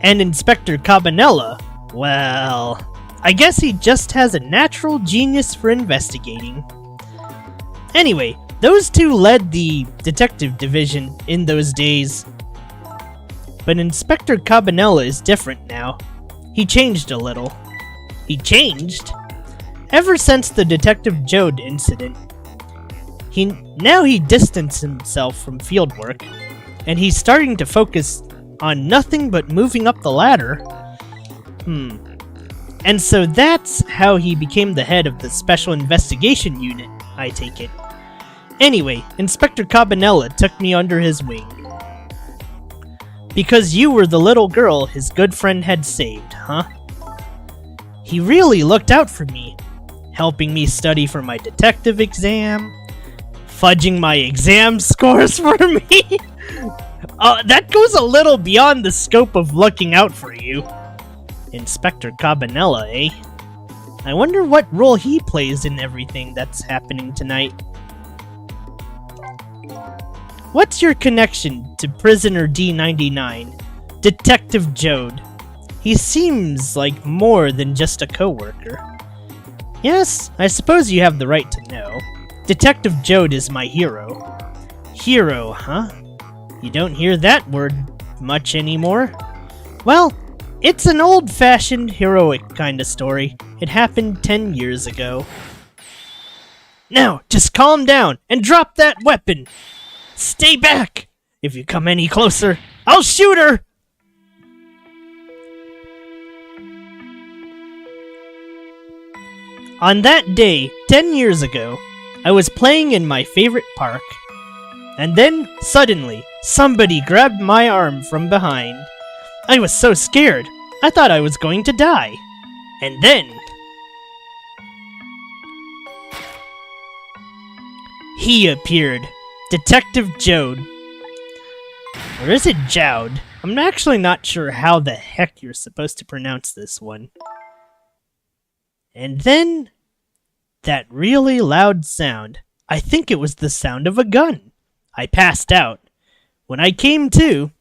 And Inspector Cabanela, well, I guess he just has a natural genius for investigating. Anyway, those two led the detective division in those days. But Inspector Cabanela is different now. He changed a little. He changed? Ever since the Detective Joad incident. Now he distanced himself from fieldwork, and he's starting to focus on nothing but moving up the ladder. And so that's how he became the head of the Special Investigation Unit, I take it. Anyway, Inspector Cabanela took me under his wing. Because you were the little girl his good friend had saved, huh? He really looked out for me, helping me study for my detective exam, fudging my exam scores for me. That goes a little beyond the scope of looking out for you. Inspector Cabanela, eh? I wonder what role he plays in everything that's happening tonight. What's your connection to Prisoner D99, Detective Joad? He seems like more than just a co-worker. Yes, I suppose you have the right to know. Detective Joad is my hero. Hero, huh? You don't hear that word much anymore. Well, it's an old-fashioned, heroic kind of story. It happened 10 years ago. Now, just calm down and drop that weapon! Stay back! If you come any closer, I'll shoot her! On that day, 10 years ago, I was playing in my favorite park. And then, suddenly, somebody grabbed my arm from behind. I was so scared, I thought I was going to die. And then... he appeared. Detective Joad. Or is it Joud? I'm actually not sure how the heck you're supposed to pronounce this one. And then... that really loud sound. I think it was the sound of a gun. I passed out. When I came to...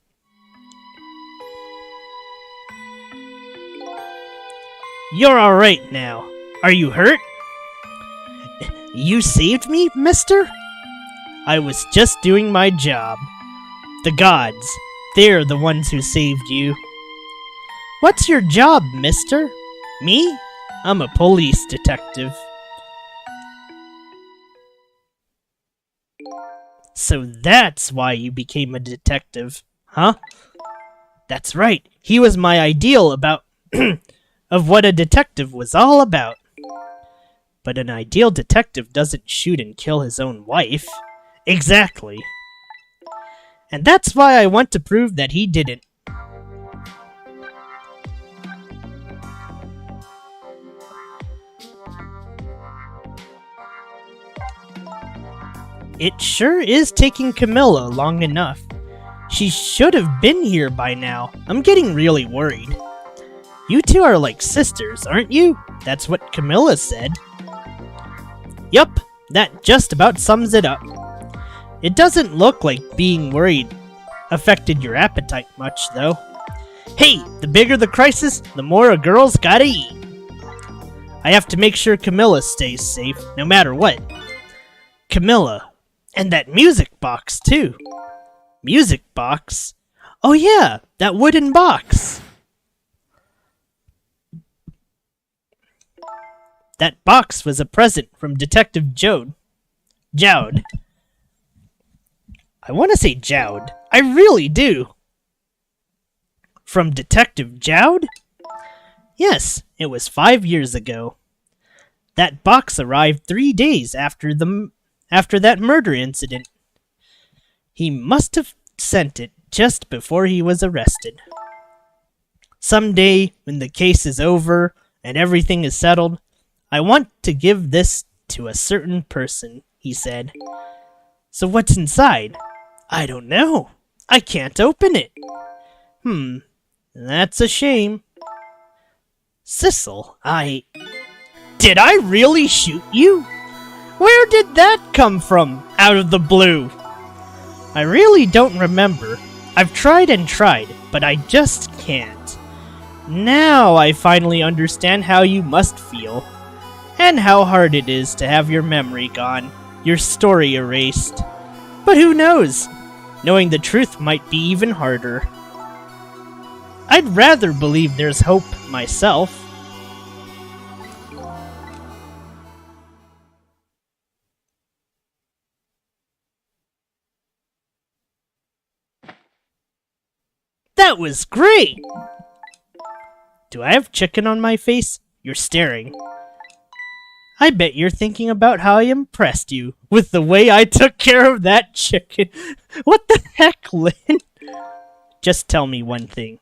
You're alright now. Are you hurt? You saved me, mister? I was just doing my job. The gods, they're the ones who saved you. What's your job, mister? Me? I'm a police detective. So that's why you became a detective, huh? That's right. He was my ideal about of what a detective was all about. But an ideal detective doesn't shoot and kill his own wife. Exactly. And that's why I want to prove that he didn't. It sure is taking Camilla long enough. She should have been here by now. I'm getting really worried. You two are like sisters, aren't you? That's what Camilla said. Yup, that just about sums it up. It doesn't look like being worried affected your appetite much, though. Hey, the bigger the crisis, the more a girl's gotta eat. I have to make sure Camilla stays safe, no matter what. Camilla. And that music box, too. Music box? Oh yeah, that wooden box. That box was a present from Detective Jode. Jowd. I want to say Jowd. I really do. From Detective Jowd? Yes, it was 5 years ago. That box arrived 3 days after that murder incident. He must have sent it just before he was arrested. Someday, when the case is over and everything is settled, I want to give this to a certain person, he said. So what's inside? I don't know. I can't open it. That's a shame. Sissel, Did I really shoot you? Where did that come from, out of the blue? I really don't remember. I've tried and tried, but I just can't. Now I finally understand how you must feel, and how hard it is to have your memory gone, your story erased. But who knows? Knowing the truth might be even harder. I'd rather believe there's hope myself. That was great! Do I have chicken on my face? You're staring. I bet you're thinking about how I impressed you with the way I took care of that chicken. What the heck, Lynn? Just tell me one thing.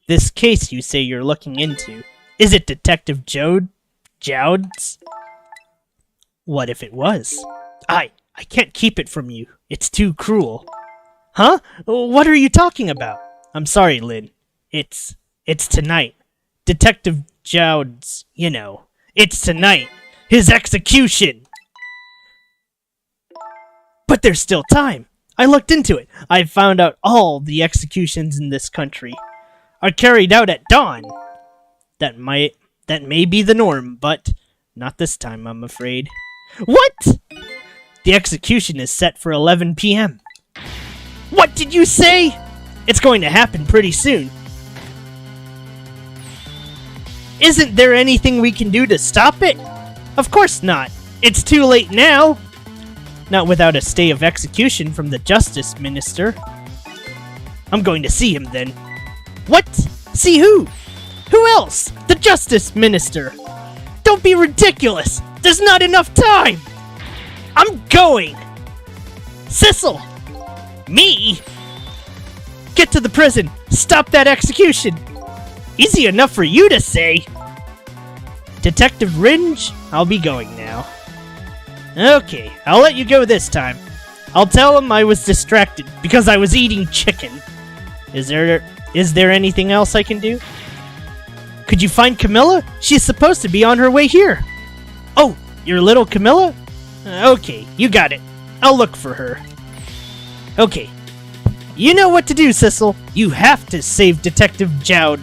This case you say you're looking into, is it Detective Jowd's? What if it was? I can't keep it from you. It's too cruel. Huh? What are you talking about? I'm sorry, Lynn. It's tonight. Detective Jowd's, you know. It's tonight. His execution! But there's still time. I looked into it. I found out all the executions in this country are carried out at dawn. That may be the norm, but not this time, I'm afraid. What? The execution is set for 11 p.m. What did you say? It's going to happen pretty soon. Isn't there anything we can do to stop it? Of course not. It's too late now. Not without a stay of execution from the Justice Minister. I'm going to see him then. What? See who? Who else? The Justice Minister. Don't be ridiculous. There's not enough time. I'm going. Sissel. Me? Get to the prison. Stop that execution. Easy enough for you to say. Detective Ringe, I'll be going now. Okay, I'll let you go this time. I'll tell him I was distracted because I was eating chicken. Is there anything else I can do? Could you find Camilla? She's supposed to be on her way here. Oh, your little Camilla? Okay, you got it. I'll look for her. Okay. You know what to do, Cecil. You have to save Detective Jowd.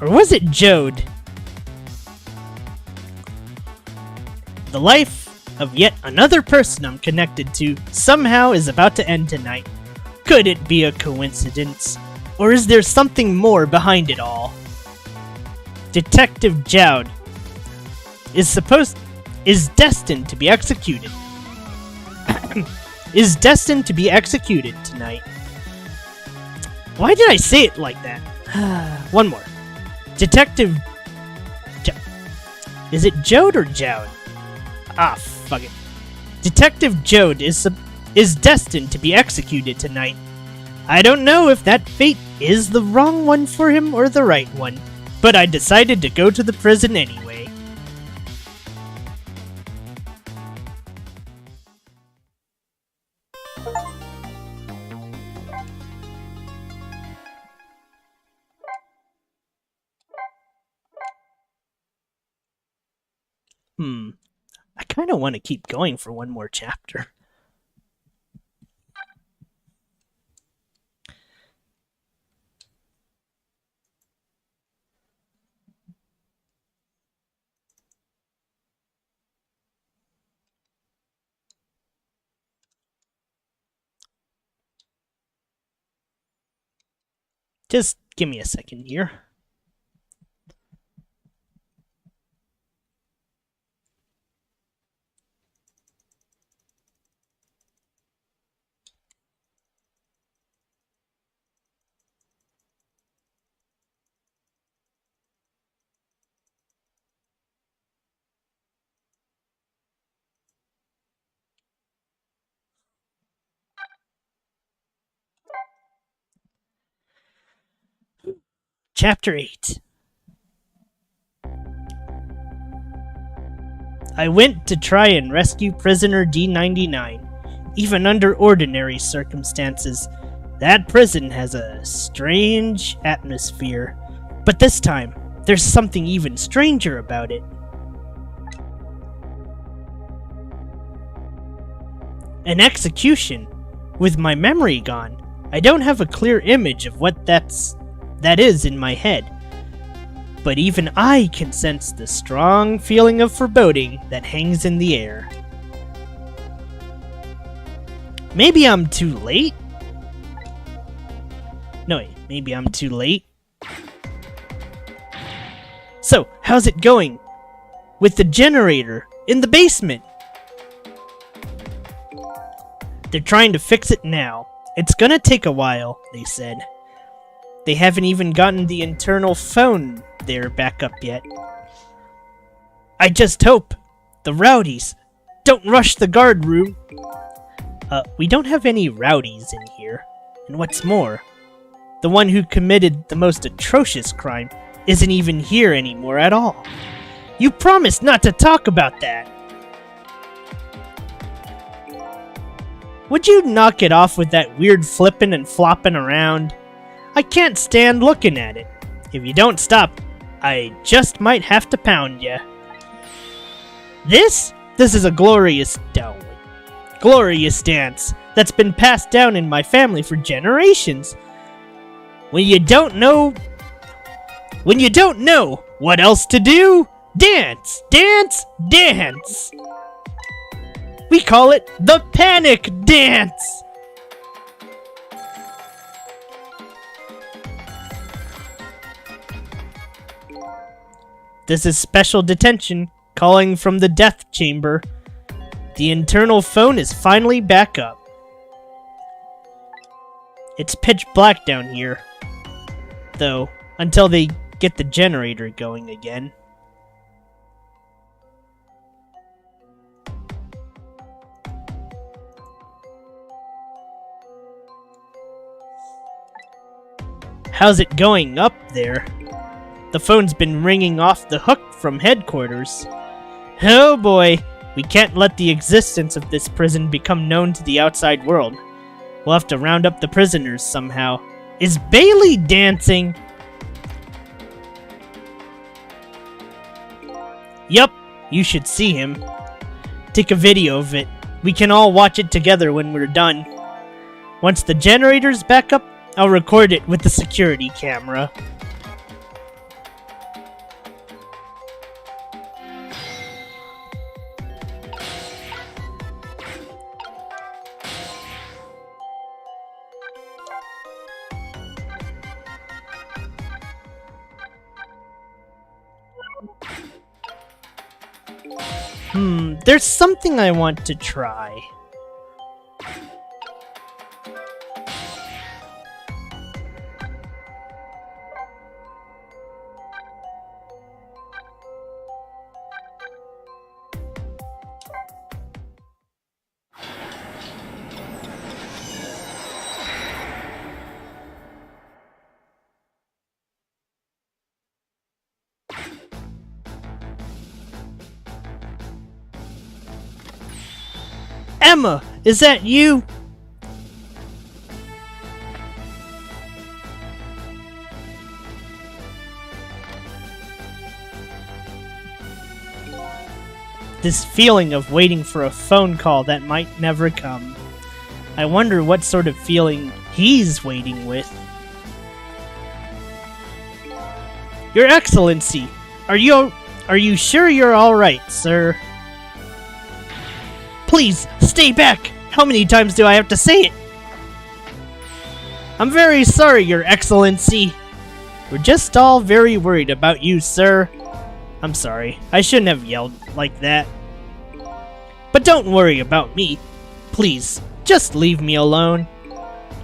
Or was it Jode? The life of yet another person I'm connected to somehow is about to end tonight. Could it be a coincidence? Or is there something more behind it all? Detective Jowd is destined to be executed. Is destined to be executed tonight. Why did I say it like that? One more. Detective Is it Jode or Jowd? Ah, fuck it. Detective Jode is destined to be executed tonight. I don't know if that fate is the wrong one for him or the right one, but I decided to go to the prison anyway. I kind of want to keep going for one more chapter. Just give me a second here. Chapter 8. I went to try and rescue prisoner D99. Even under ordinary circumstances, that prison has a strange atmosphere. But this time, there's something even stranger about it. An execution. With my memory gone, I don't have a clear image of what that is in my head. But even I can sense the strong feeling of foreboding that hangs in the air. Maybe I'm too late? No, wait, maybe I'm too late? So, how's it going? With the generator in the basement? They're trying to fix it now. It's gonna take a while, they said. They haven't even gotten the internal phone there back up yet. I just hope the rowdies don't rush the guard room. We don't have any rowdies in here. And what's more, the one who committed the most atrocious crime isn't even here anymore at all. You promised not to talk about that. Would you knock it off with that weird flipping and flopping around? I can't stand looking at it. If you don't stop, I just might have to pound ya. This is a glorious dance that's been passed down in my family for generations. When you don't know what else to do, dance, dance, dance. We call it the panic dance. This is special detention calling from the death chamber. The internal phone is finally back up. It's pitch black down here, though, until they get the generator going again. How's it going up there? The phone's been ringing off the hook from headquarters. Oh boy, we can't let the existence of this prison become known to the outside world. We'll have to round up the prisoners somehow. Is Bailey dancing? Yup, you should see him. take a video of it. We can all watch it together when we're done. Once the generator's back up, I'll record it with the security camera. There's something I want to try. Emma, is that you? This feeling of waiting for a phone call that might never come. I wonder what sort of feeling he's waiting with. Your Excellency, are you sure you're all right, sir? Please, stay back! How many times do I have to say it? I'm very sorry, Your Excellency. We're just all very worried about you, sir. I'm sorry, I shouldn't have yelled like that. But don't worry about me. Please, just leave me alone.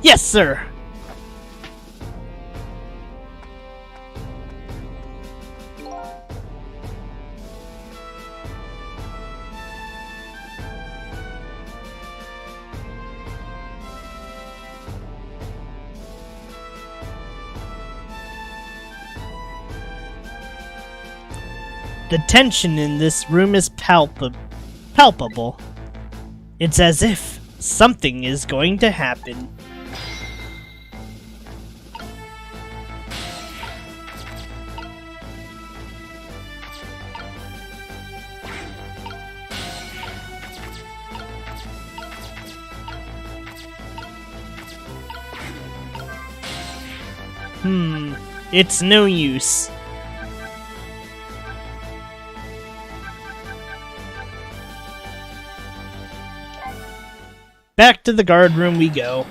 Yes, sir! The tension in this room is palpable. It's as if something is going to happen. It's no use. Back to the guard room we go.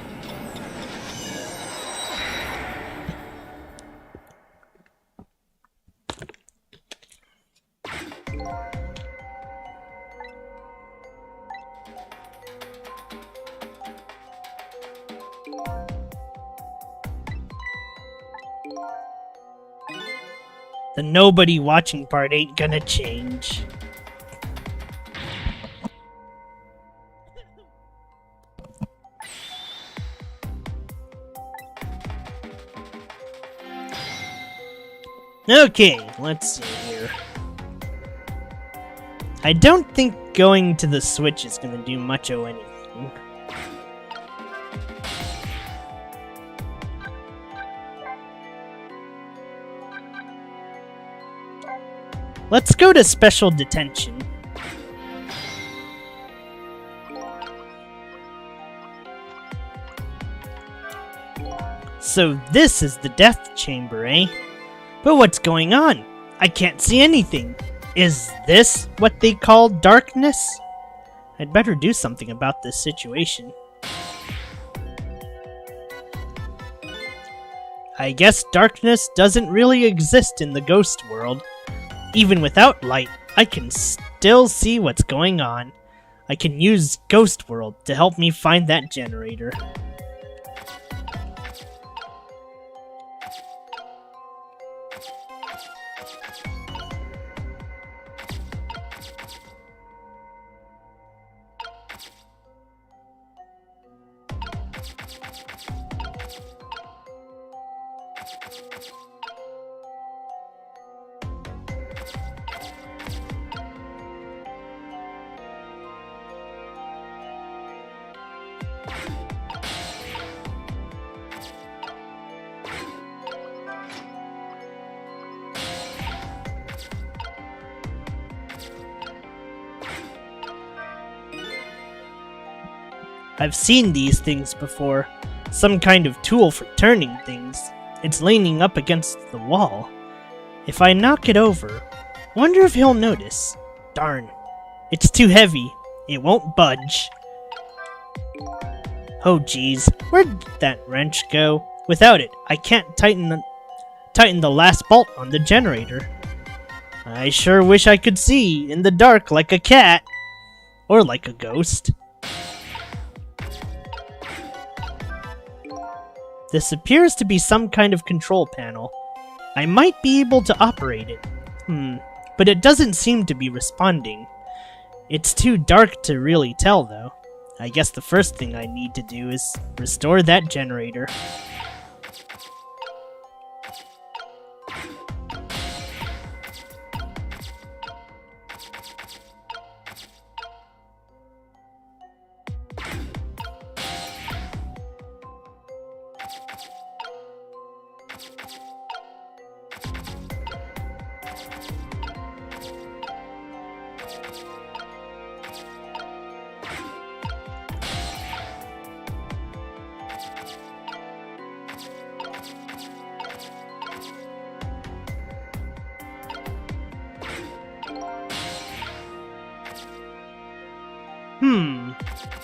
The nobody watching part ain't gonna change. Okay, let's see here. I don't think going to the switch is gonna do much of anything. Let's go to special detention. So this is the death chamber, eh? But what's going on? I can't see anything. Is this what they call darkness? I'd better do something about this situation. I guess darkness doesn't really exist in the ghost world. Even without light, I can still see what's going on. I can use Ghost World to help me find that generator. I've seen these things before. Some kind of tool for turning things. It's leaning up against the wall. If I knock it over, wonder if he'll notice. Darn. It's too heavy. It won't budge. Oh geez, where'd that wrench go? Without it, I can't tighten the last bolt on the generator. I sure wish I could see in the dark like a cat. Or like a ghost. This appears to be some kind of control panel. I might be able to operate it. But it doesn't seem to be responding. It's too dark to really tell though. I guess the first thing I need to do is restore that generator.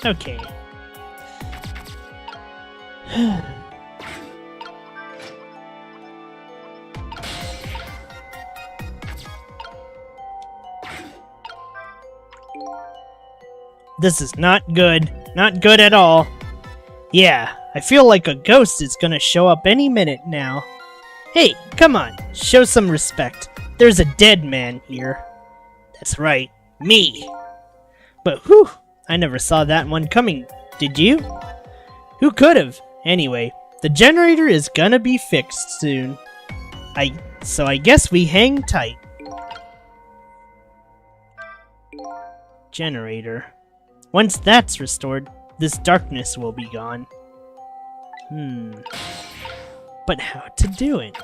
Okay. This is not good. Not good at all. Yeah, I feel like a ghost is gonna show up any minute now. Hey, come on, show some respect. There's a dead man here. That's right, me. But whew, I never saw that one coming, did you? Who could've? Anyway, the generator is gonna be fixed soon. So I guess we hang tight. Generator. Once that's restored, this darkness will be gone. But how to do it?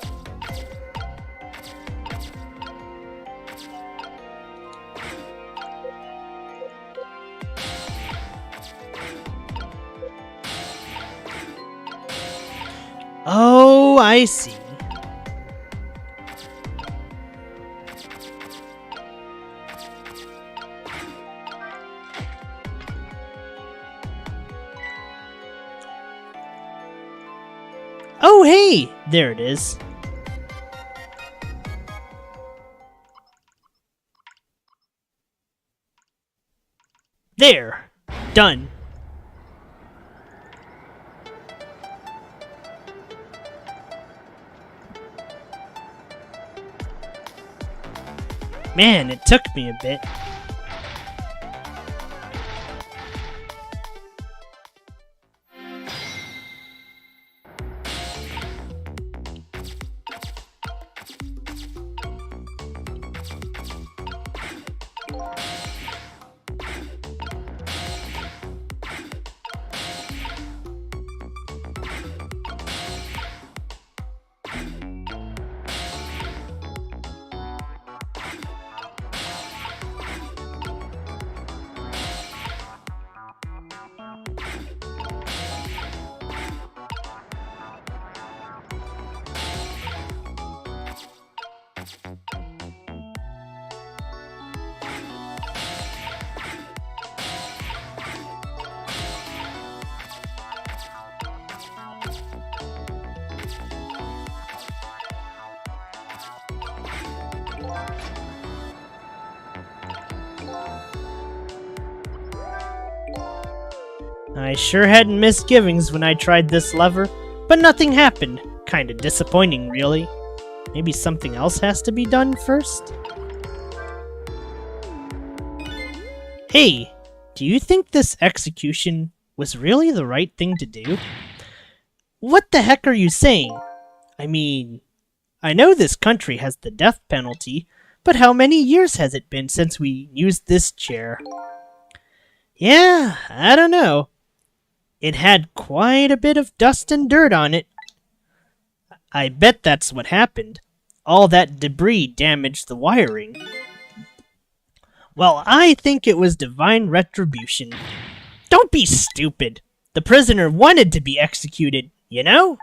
Oh, I see. Oh, hey! There it is. There! Done. Man, it took me a bit. I sure had misgivings when I tried this lever, but nothing happened. Kinda disappointing, really. Maybe something else has to be done first? Hey, do you think this execution was really the right thing to do? What the heck are you saying? I mean, I know this country has the death penalty, but how many years has it been since we used this chair? Yeah, I don't know. It had quite a bit of dust and dirt on it. I bet that's what happened. All that debris damaged the wiring. Well, I think it was divine retribution. Don't be stupid. The prisoner wanted to be executed, you know?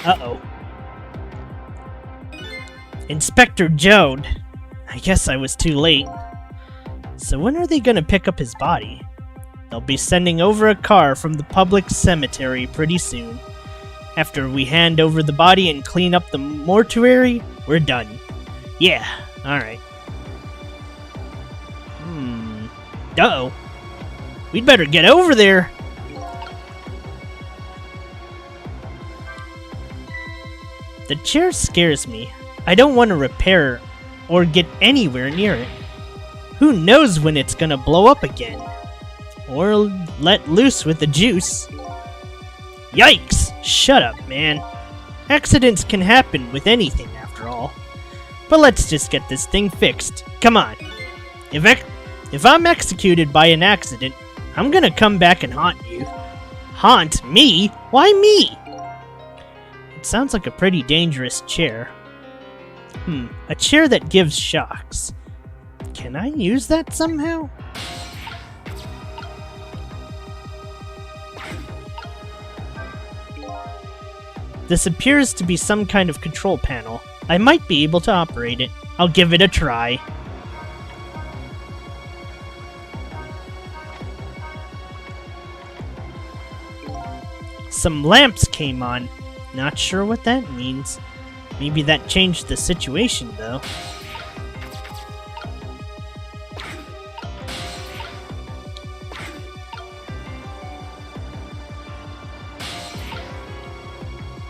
Uh-oh. Inspector Joad. I guess I was too late. So when are they gonna pick up his body? They'll be sending over a car from the public cemetery pretty soon. After we hand over the body and clean up the mortuary, we're done. Yeah, alright. Uh-oh. We'd better get over there. The chair scares me. I don't want to repair or get anywhere near it. Who knows when it's gonna blow up again? Or let loose with the juice. Yikes! Shut up, man. Accidents can happen with anything, after all. But let's just get this thing fixed. Come on. If I'm executed by an accident, I'm gonna come back and haunt you. Haunt me? Why me? It sounds like a pretty dangerous chair. A chair that gives shocks. Can I use that somehow? This appears to be some kind of control panel. I might be able to operate it. I'll give it a try. Some lamps came on. Not sure what that means. Maybe that changed the situation, though.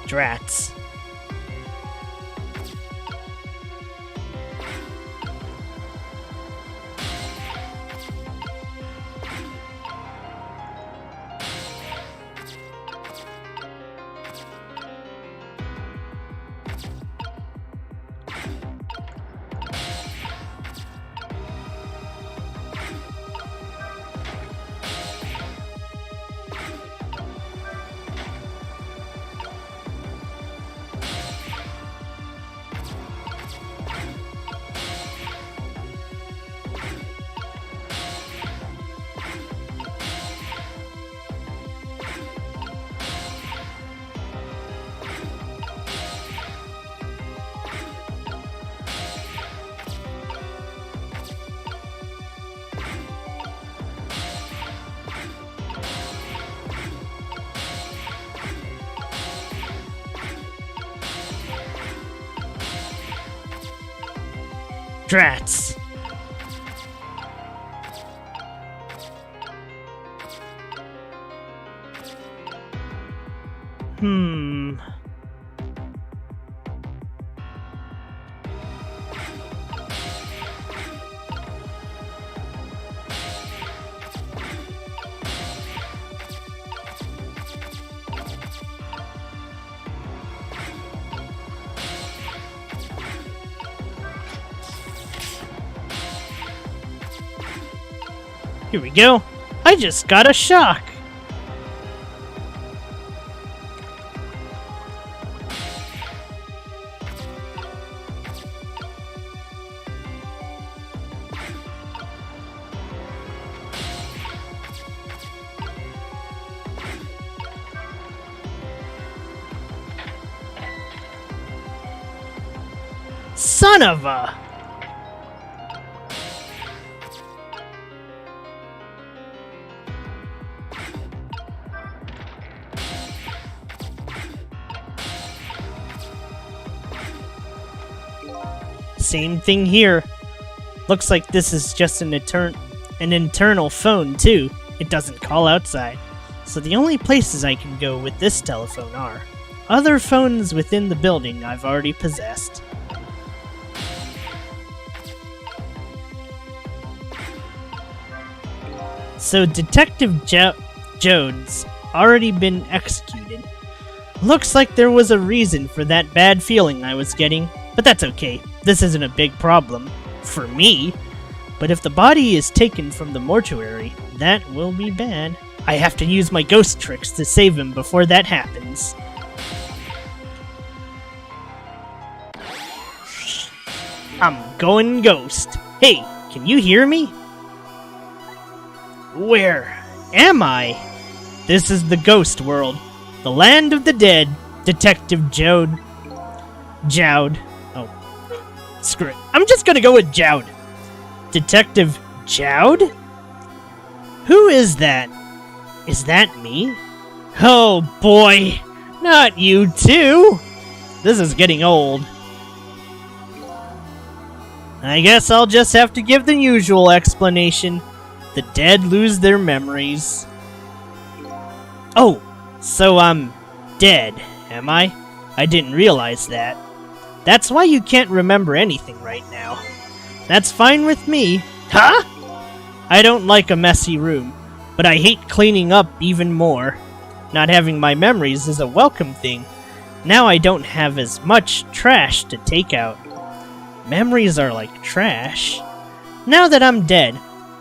Drats. Drats. Here we go. I just got a shock. Son of a... Same thing here. Looks like this is just an internal phone, too. It doesn't call outside. So the only places I can go with this telephone are other phones within the building I've already possessed. So Detective Jones already been executed. Looks like there was a reason for that bad feeling I was getting, but that's okay. This isn't a big problem. For me. But if the body is taken from the mortuary, that will be bad. I have to use my ghost tricks to save him before that happens. I'm going ghost. Hey, can you hear me? Where am I? This is the ghost world. The land of the dead. Detective Jode. Jowd. Oh. Screw it. I'm just gonna go with Jowd. Detective Jowd? Who is that? Is that me? Oh boy. Not you too. This is getting old. I guess I'll just have to give the usual explanation. The dead lose their memories. Oh, so I'm dead, am I? I didn't realize that. That's why you can't remember anything right now. That's fine with me. Huh? I don't like a messy room, but I hate cleaning up even more. Not having my memories is a welcome thing. Now I don't have as much trash to take out. Memories are like trash. Now that I'm dead,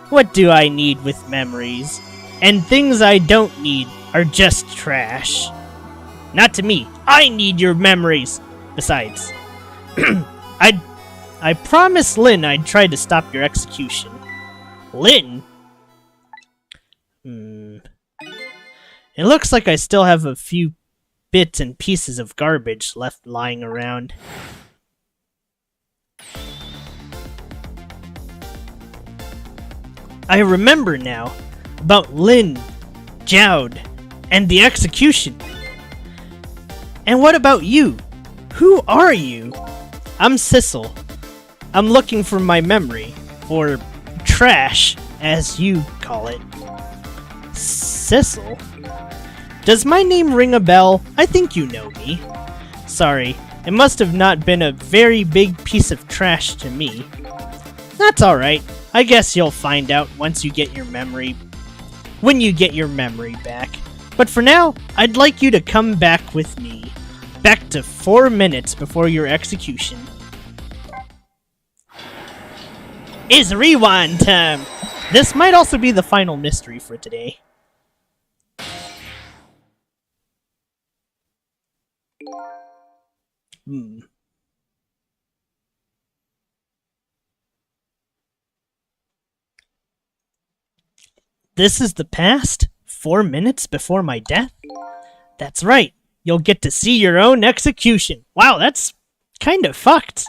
what do I need with memories? And things I don't need are just trash. Not to me. I need your memories. Besides, I promised Lynn I'd try to stop your execution. Lynn? It looks like I still have a few bits and pieces of garbage left lying around. I remember now about Lynn, Jowd, and the execution. And what about you? Who are you? I'm Sissel. I'm looking for my memory, or trash, as you call it. Sissel? Does my name ring a bell? I think you know me. Sorry, it must have not been a very big piece of trash to me. That's alright. I guess you'll find out once you get your memory... when you get your memory back. But for now, I'd like you to come back with me. Back to 4 minutes before your execution. It's rewind time! This might also be the final mystery for today. This is the past? 4 minutes before my death? That's right. You'll get to see your own execution. Wow, that's kind of fucked.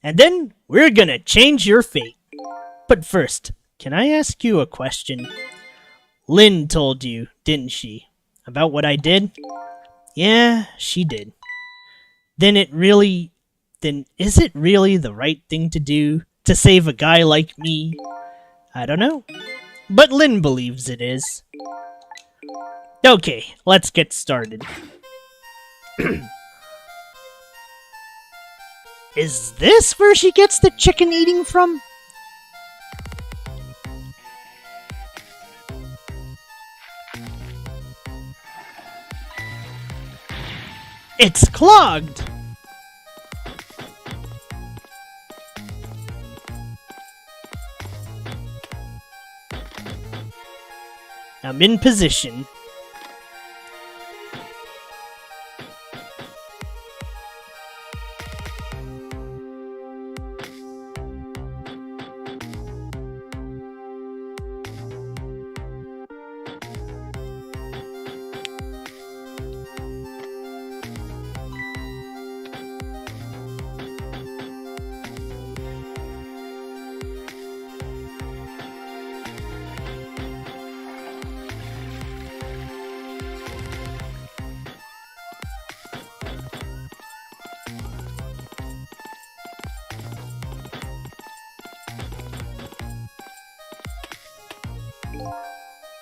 And then we're gonna change your fate. But first, can I ask you a question? Lynn told you, didn't she, about what I did? Yeah, she did. Then is it really the right thing to do to save a guy like me? I don't know. But Lynn believes it is. Okay, let's get started. Is this where she gets the chicken eating from? It's clogged! I'm in position.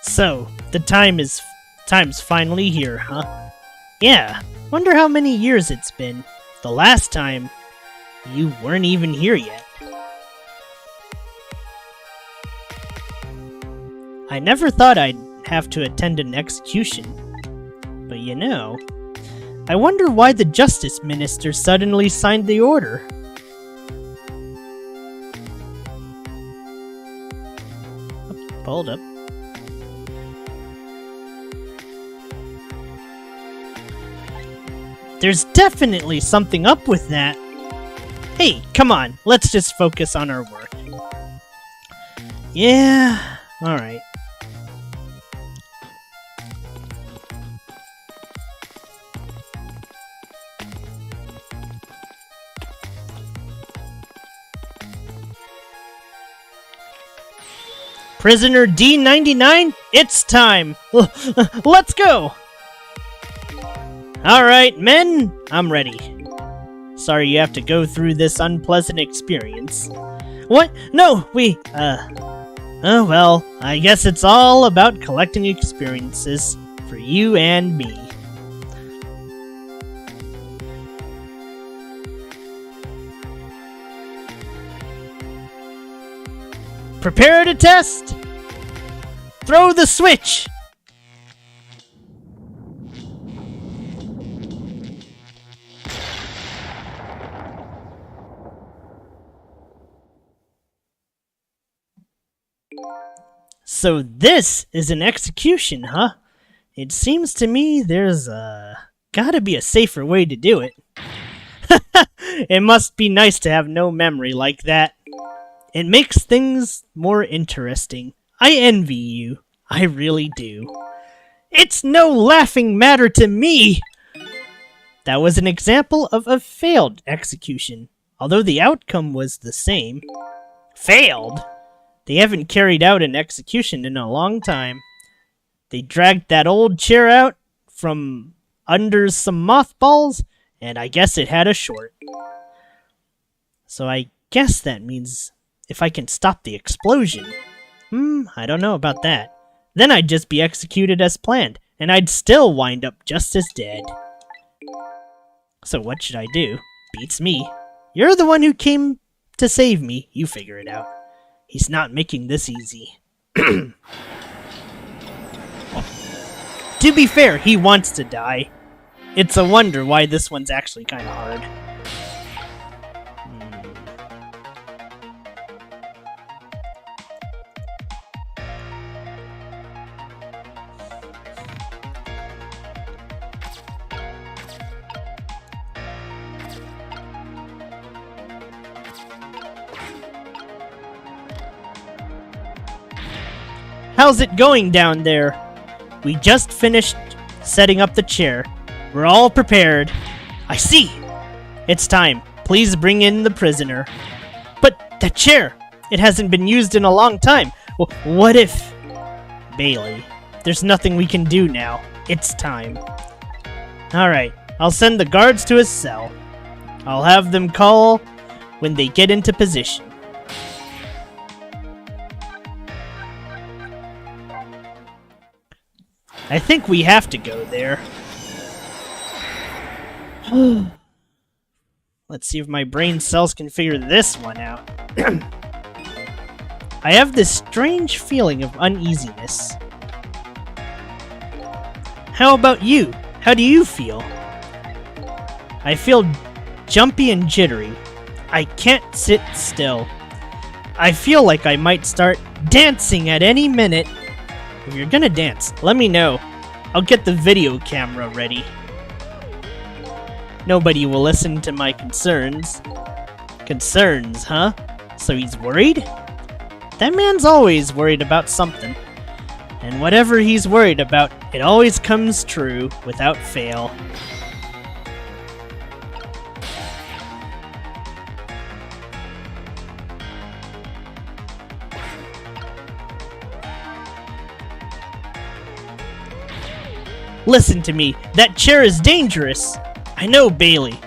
So, the time's finally here, huh? Yeah, wonder how many years it's been. The last time, you weren't even here yet. I never thought I'd have to attend an execution. But you know, I wonder why the Justice Minister suddenly signed the order. Hold up. There's definitely something up with that. Hey, come on, let's just focus on our work. Yeah, alright. Prisoner D99, it's time! Let's go! Alright, men, I'm ready. Sorry you have to go through this unpleasant experience. What? No, oh well, I guess it's all about collecting experiences for you and me. Prepare to test! Throw the switch! So this is an execution, huh? It seems to me there's gotta be a safer way to do it. It must be nice to have no memory like that. It makes things more interesting. I envy you. I really do. It's no laughing matter to me! That was an example of a failed execution, although the outcome was the same. Failed? They haven't carried out an execution in a long time. They dragged that old chair out from under some mothballs, and I guess it had a short. So I guess that means if I can stop the explosion. I don't know about that. Then I'd just be executed as planned, and I'd still wind up just as dead. So what should I do? Beats me. You're the one who came to save me. You figure it out. He's not making this easy. To be fair, he wants to die. It's a wonder why this one's actually kind of hard. How's it going down there? We just finished setting up the chair. We're all prepared. I see! It's time. Please bring in the prisoner. But that chair! It hasn't been used in a long time. What if... Bailey, there's nothing we can do now. It's time. Alright, I'll send the guards to his cell. I'll have them call when they get into position. I think we have to go there. Let's see if my brain cells can figure this one out. I have this strange feeling of uneasiness. How about you? How do you feel? I feel jumpy and jittery. I can't sit still. I feel like I might start dancing at any minute. If you're gonna dance, let me know. I'll get the video camera ready. Nobody will listen to my concerns. Concerns, huh? So he's worried? That man's always worried about something. And whatever he's worried about, it always comes true without fail. Listen to me, that chair is dangerous. I know, Bailey.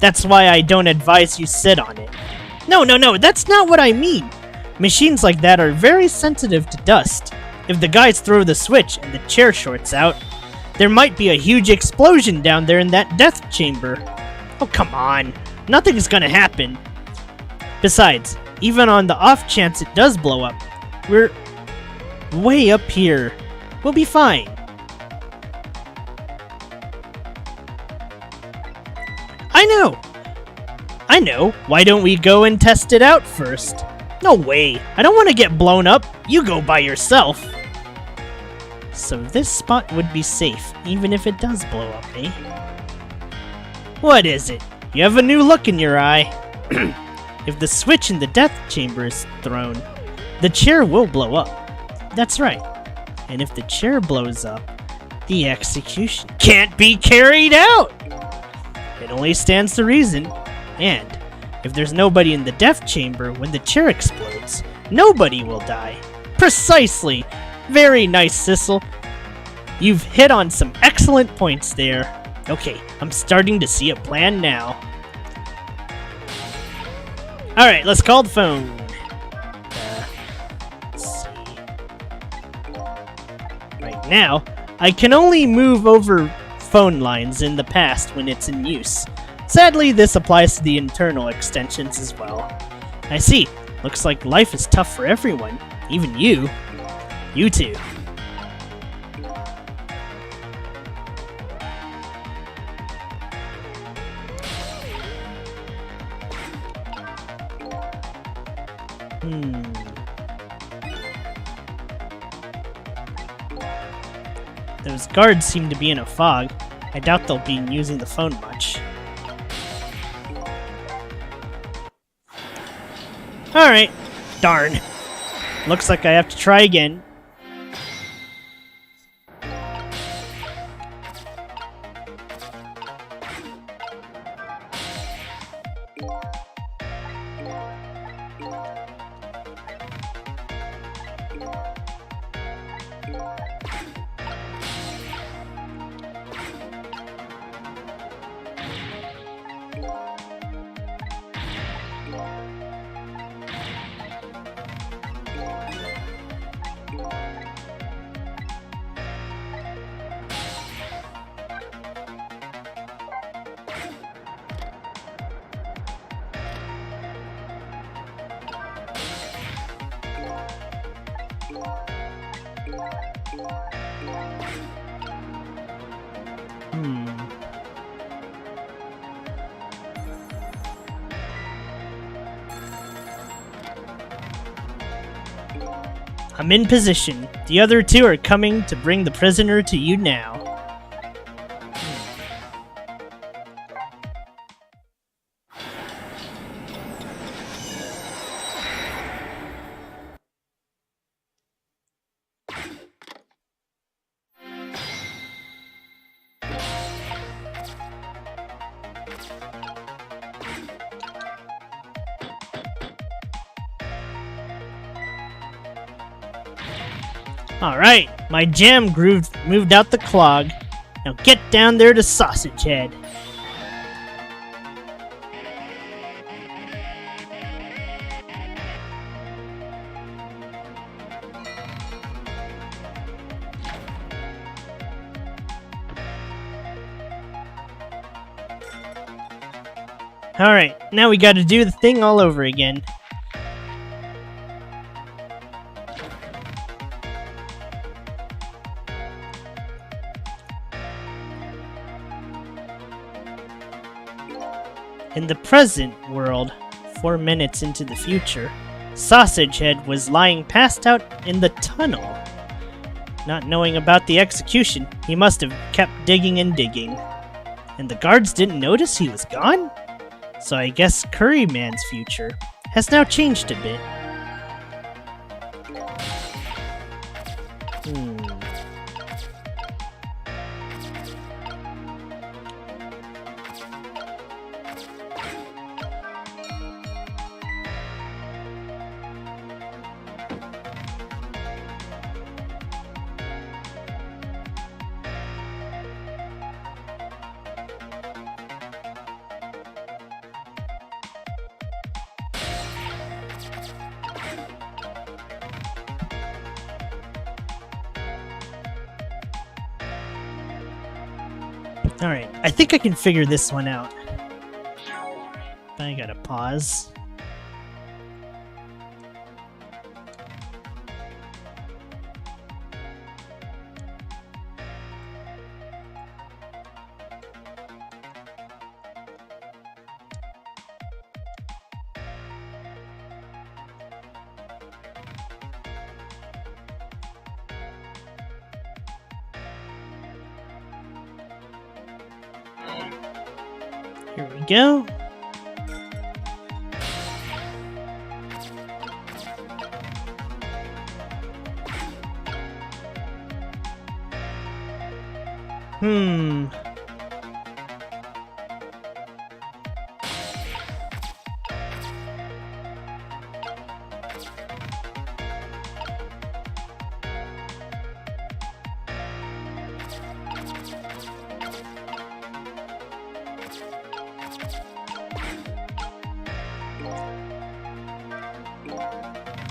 That's why I don't advise you sit on it. No, that's not what I mean. Machines like that are very sensitive to dust. If the guys throw the switch and the chair shorts out, there might be a huge explosion down there in that death chamber. Oh, come on. Nothing's gonna happen. Besides, even on the off chance it does blow up, we're way up here. We'll be fine. I know. Why don't we go and test it out first? No way. I don't want to get blown up. You go by yourself. So this spot would be safe, even if it does blow up, eh? What is it? You have a new look in your eye. If the switch in the death chamber is thrown, the chair will blow up. That's right. And if the chair blows up, the execution can't be carried out! It only stands to reason. And if there's nobody in the death chamber when the chair explodes, nobody will die. Precisely! Very nice, Sissel. You've hit on some excellent points there. Okay, I'm starting to see a plan now. Alright, let's call the phone. Let's see. Right now, I can only move over phone lines in the past when it's in use. Sadly, this applies to the internal extensions as well. I see. Looks like life is tough for everyone. Even you. You too. Those guards seem to be in a fog. I doubt they'll be using the phone much. Alright. Darn. Looks like I have to try again. I'm in position. The other two are coming to bring the prisoner to you now. Alright, my jam groove moved out the clog. Now get down there to Sausage Head. Alright, now we gotta do the thing all over again. In the present world, 4 minutes into the future, Sausage Head was lying passed out in the tunnel. Not knowing about the execution, he must have kept digging and digging. And the guards didn't notice he was gone? So I guess Curryman's future has now changed a bit. Alright, I think I can figure this one out. I gotta pause. Here we go.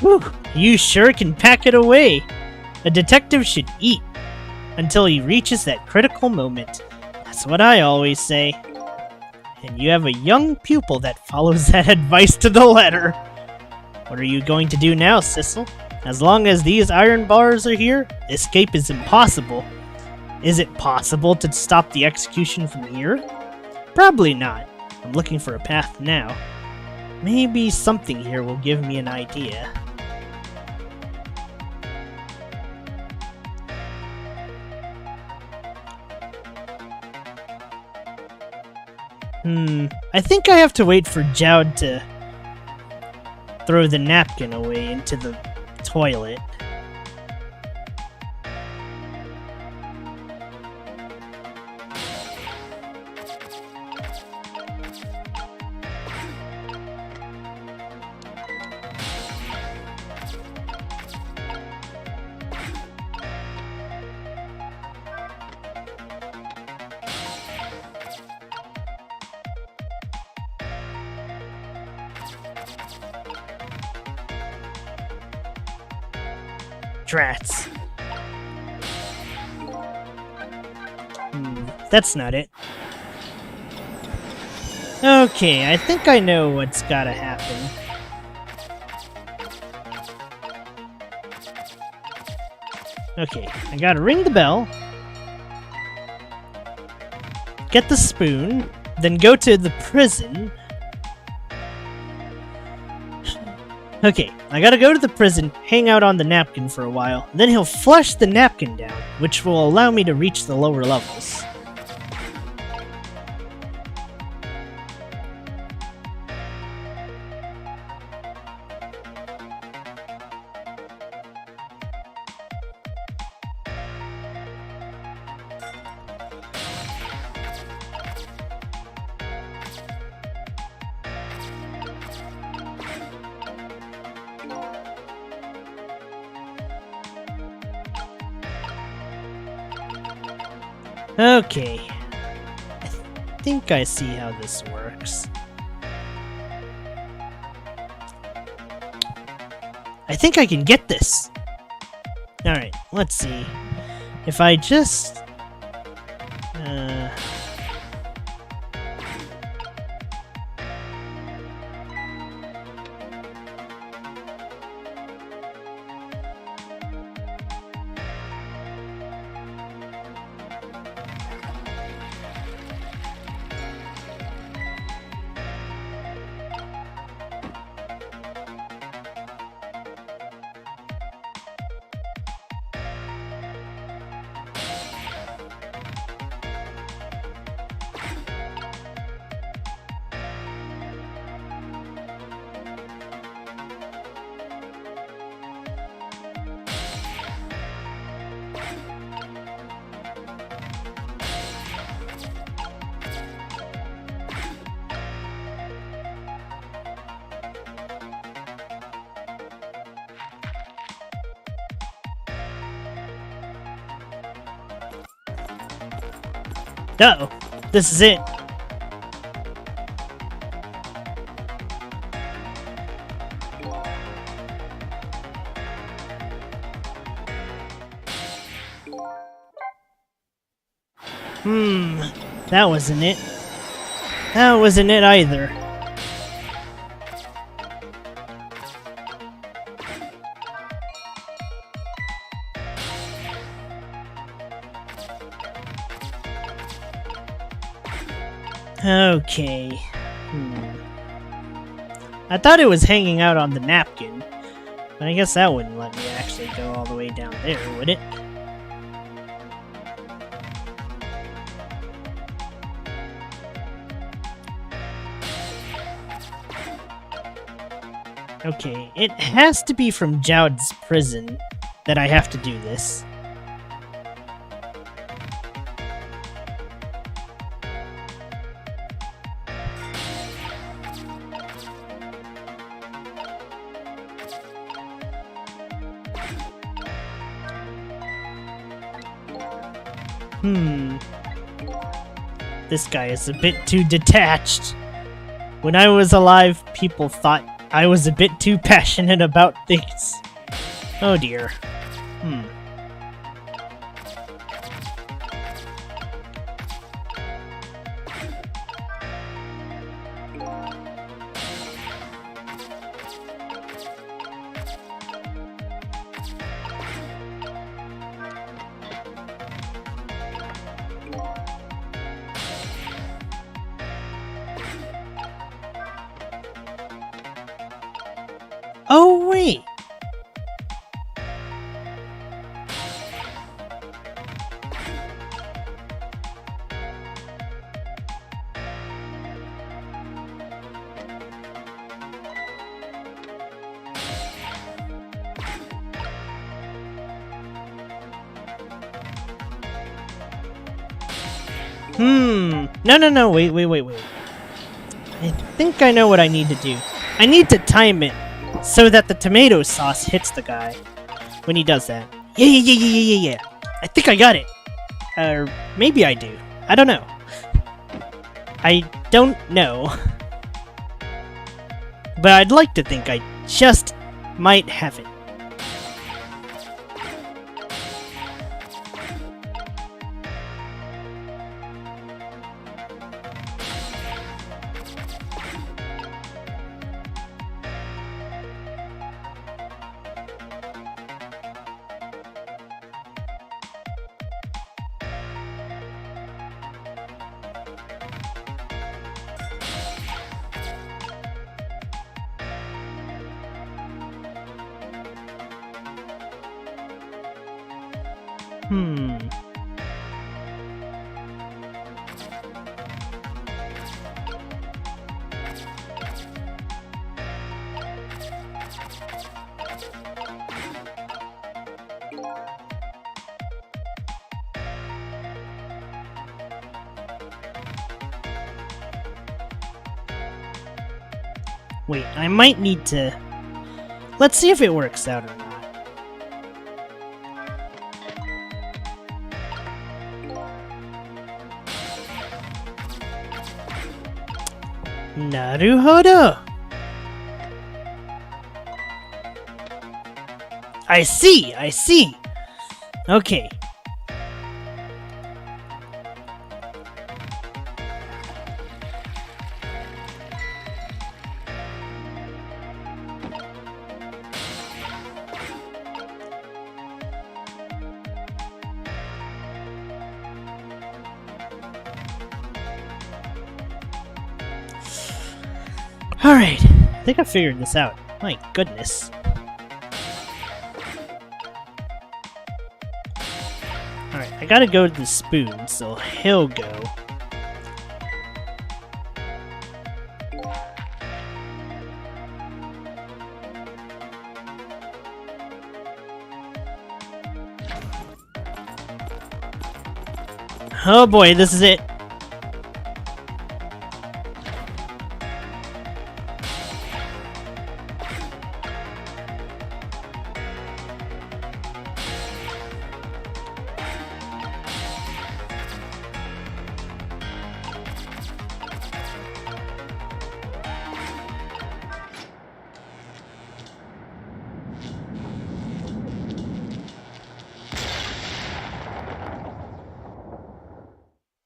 Whew, you sure can pack it away. A detective should eat until he reaches that critical moment. That's what I always say. And you have a young pupil that follows that advice to the letter. What are you going to do now, Sissel? As long as these iron bars are here, escape is impossible. Is it possible to stop the execution from here? Probably not. I'm looking for a path now. Maybe something here will give me an idea. I think I have to wait for Jowd to throw the napkin away into the toilet. Drats. That's not it. Okay, I think I know what's gotta happen. Okay, I gotta ring the bell, get the spoon, then go to the prison. Okay, I gotta go to the prison, hang out on the napkin for a while, then he'll flush the napkin down, which will allow me to reach the lower levels. Okay, I think I see how this works. I think I can get this! Alright, let's see. If I just... Uh-oh, this is it. That wasn't it. That wasn't it either. Okay. I thought it was hanging out on the napkin, but I guess that wouldn't let me actually go all the way down there, would it? Okay, it has to be from Jowd's prison that I have to do this. This guy is a bit too detached. When I was alive, people thought I was a bit too passionate about things. Oh dear. Oh, wait. No, wait. I think I know what I need to do. I need to time it so that the tomato sauce hits the guy when he does that. Yeah. I think I got it. Or maybe I do. I don't know. I don't know. But I'd like to think I just might have it. Wait, I might need to... Let's see if it works out or not. Naruhodo! I see! Okay. Alright, I think I figured this out. My goodness. Alright, I gotta go to the spoon, so he'll go. Oh boy, this is it.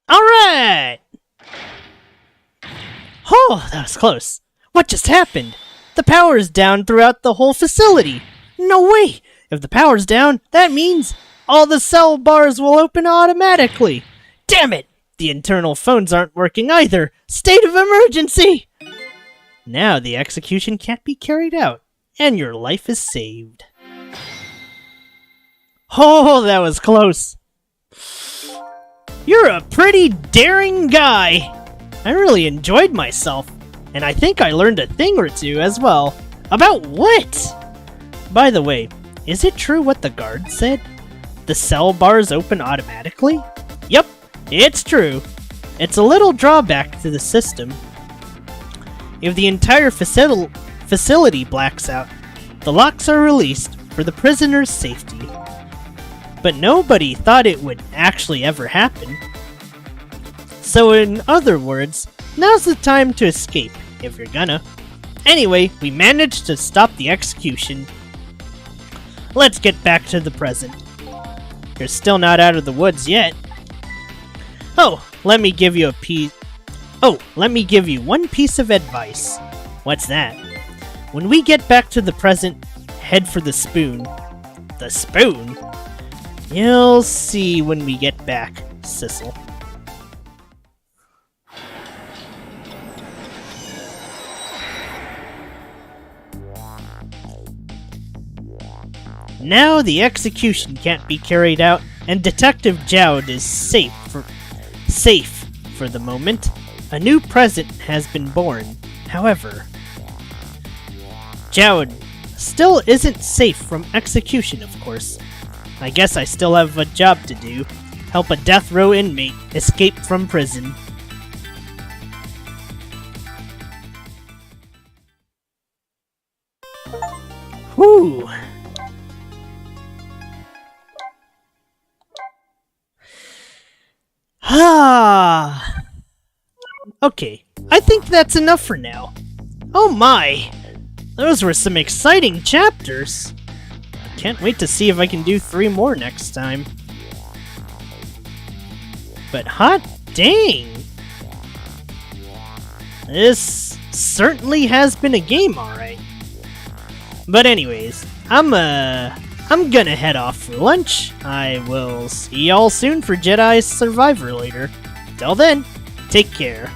Alright! Oh, that was close. What just happened? The power is down throughout the whole facility. No way! If the power's down, that means all the cell bars will open automatically. Damn it! The internal phones aren't working either. State of emergency! Now the execution can't be carried out, and your life is saved. Oh, that was close. You're a pretty daring guy. I really enjoyed myself, and I think I learned a thing or two as well. About what? By the way, is it true what the guard said? The cell bars open automatically? Yep, it's true. It's a little drawback to the system. If the entire facility blacks out, the locks are released for the prisoner's safety. But nobody thought it would actually ever happen. So in other words, now's the time to escape, if you're gonna. Anyway, we managed to stop the execution. Let's get back to the present. You're still not out of the woods yet. Let me give you one piece of advice. What's that? When we get back to the present, head for the spoon. The spoon? You'll see when we get back, Sissel. Now the execution can't be carried out, and Detective Jowd is safe for the moment. A new present has been born. However, Jowd still isn't safe from execution, of course. I guess I still have a job to do. Help a death row inmate escape from prison. Whew. Okay, I think that's enough for now. Oh my! Those were some exciting chapters! Can't wait to see if I can do 3 more next time. But hot dang! This certainly has been a game, alright. But anyways, I'm gonna head off for lunch. I will see y'all soon for Jedi Survivor later. Till then, take care.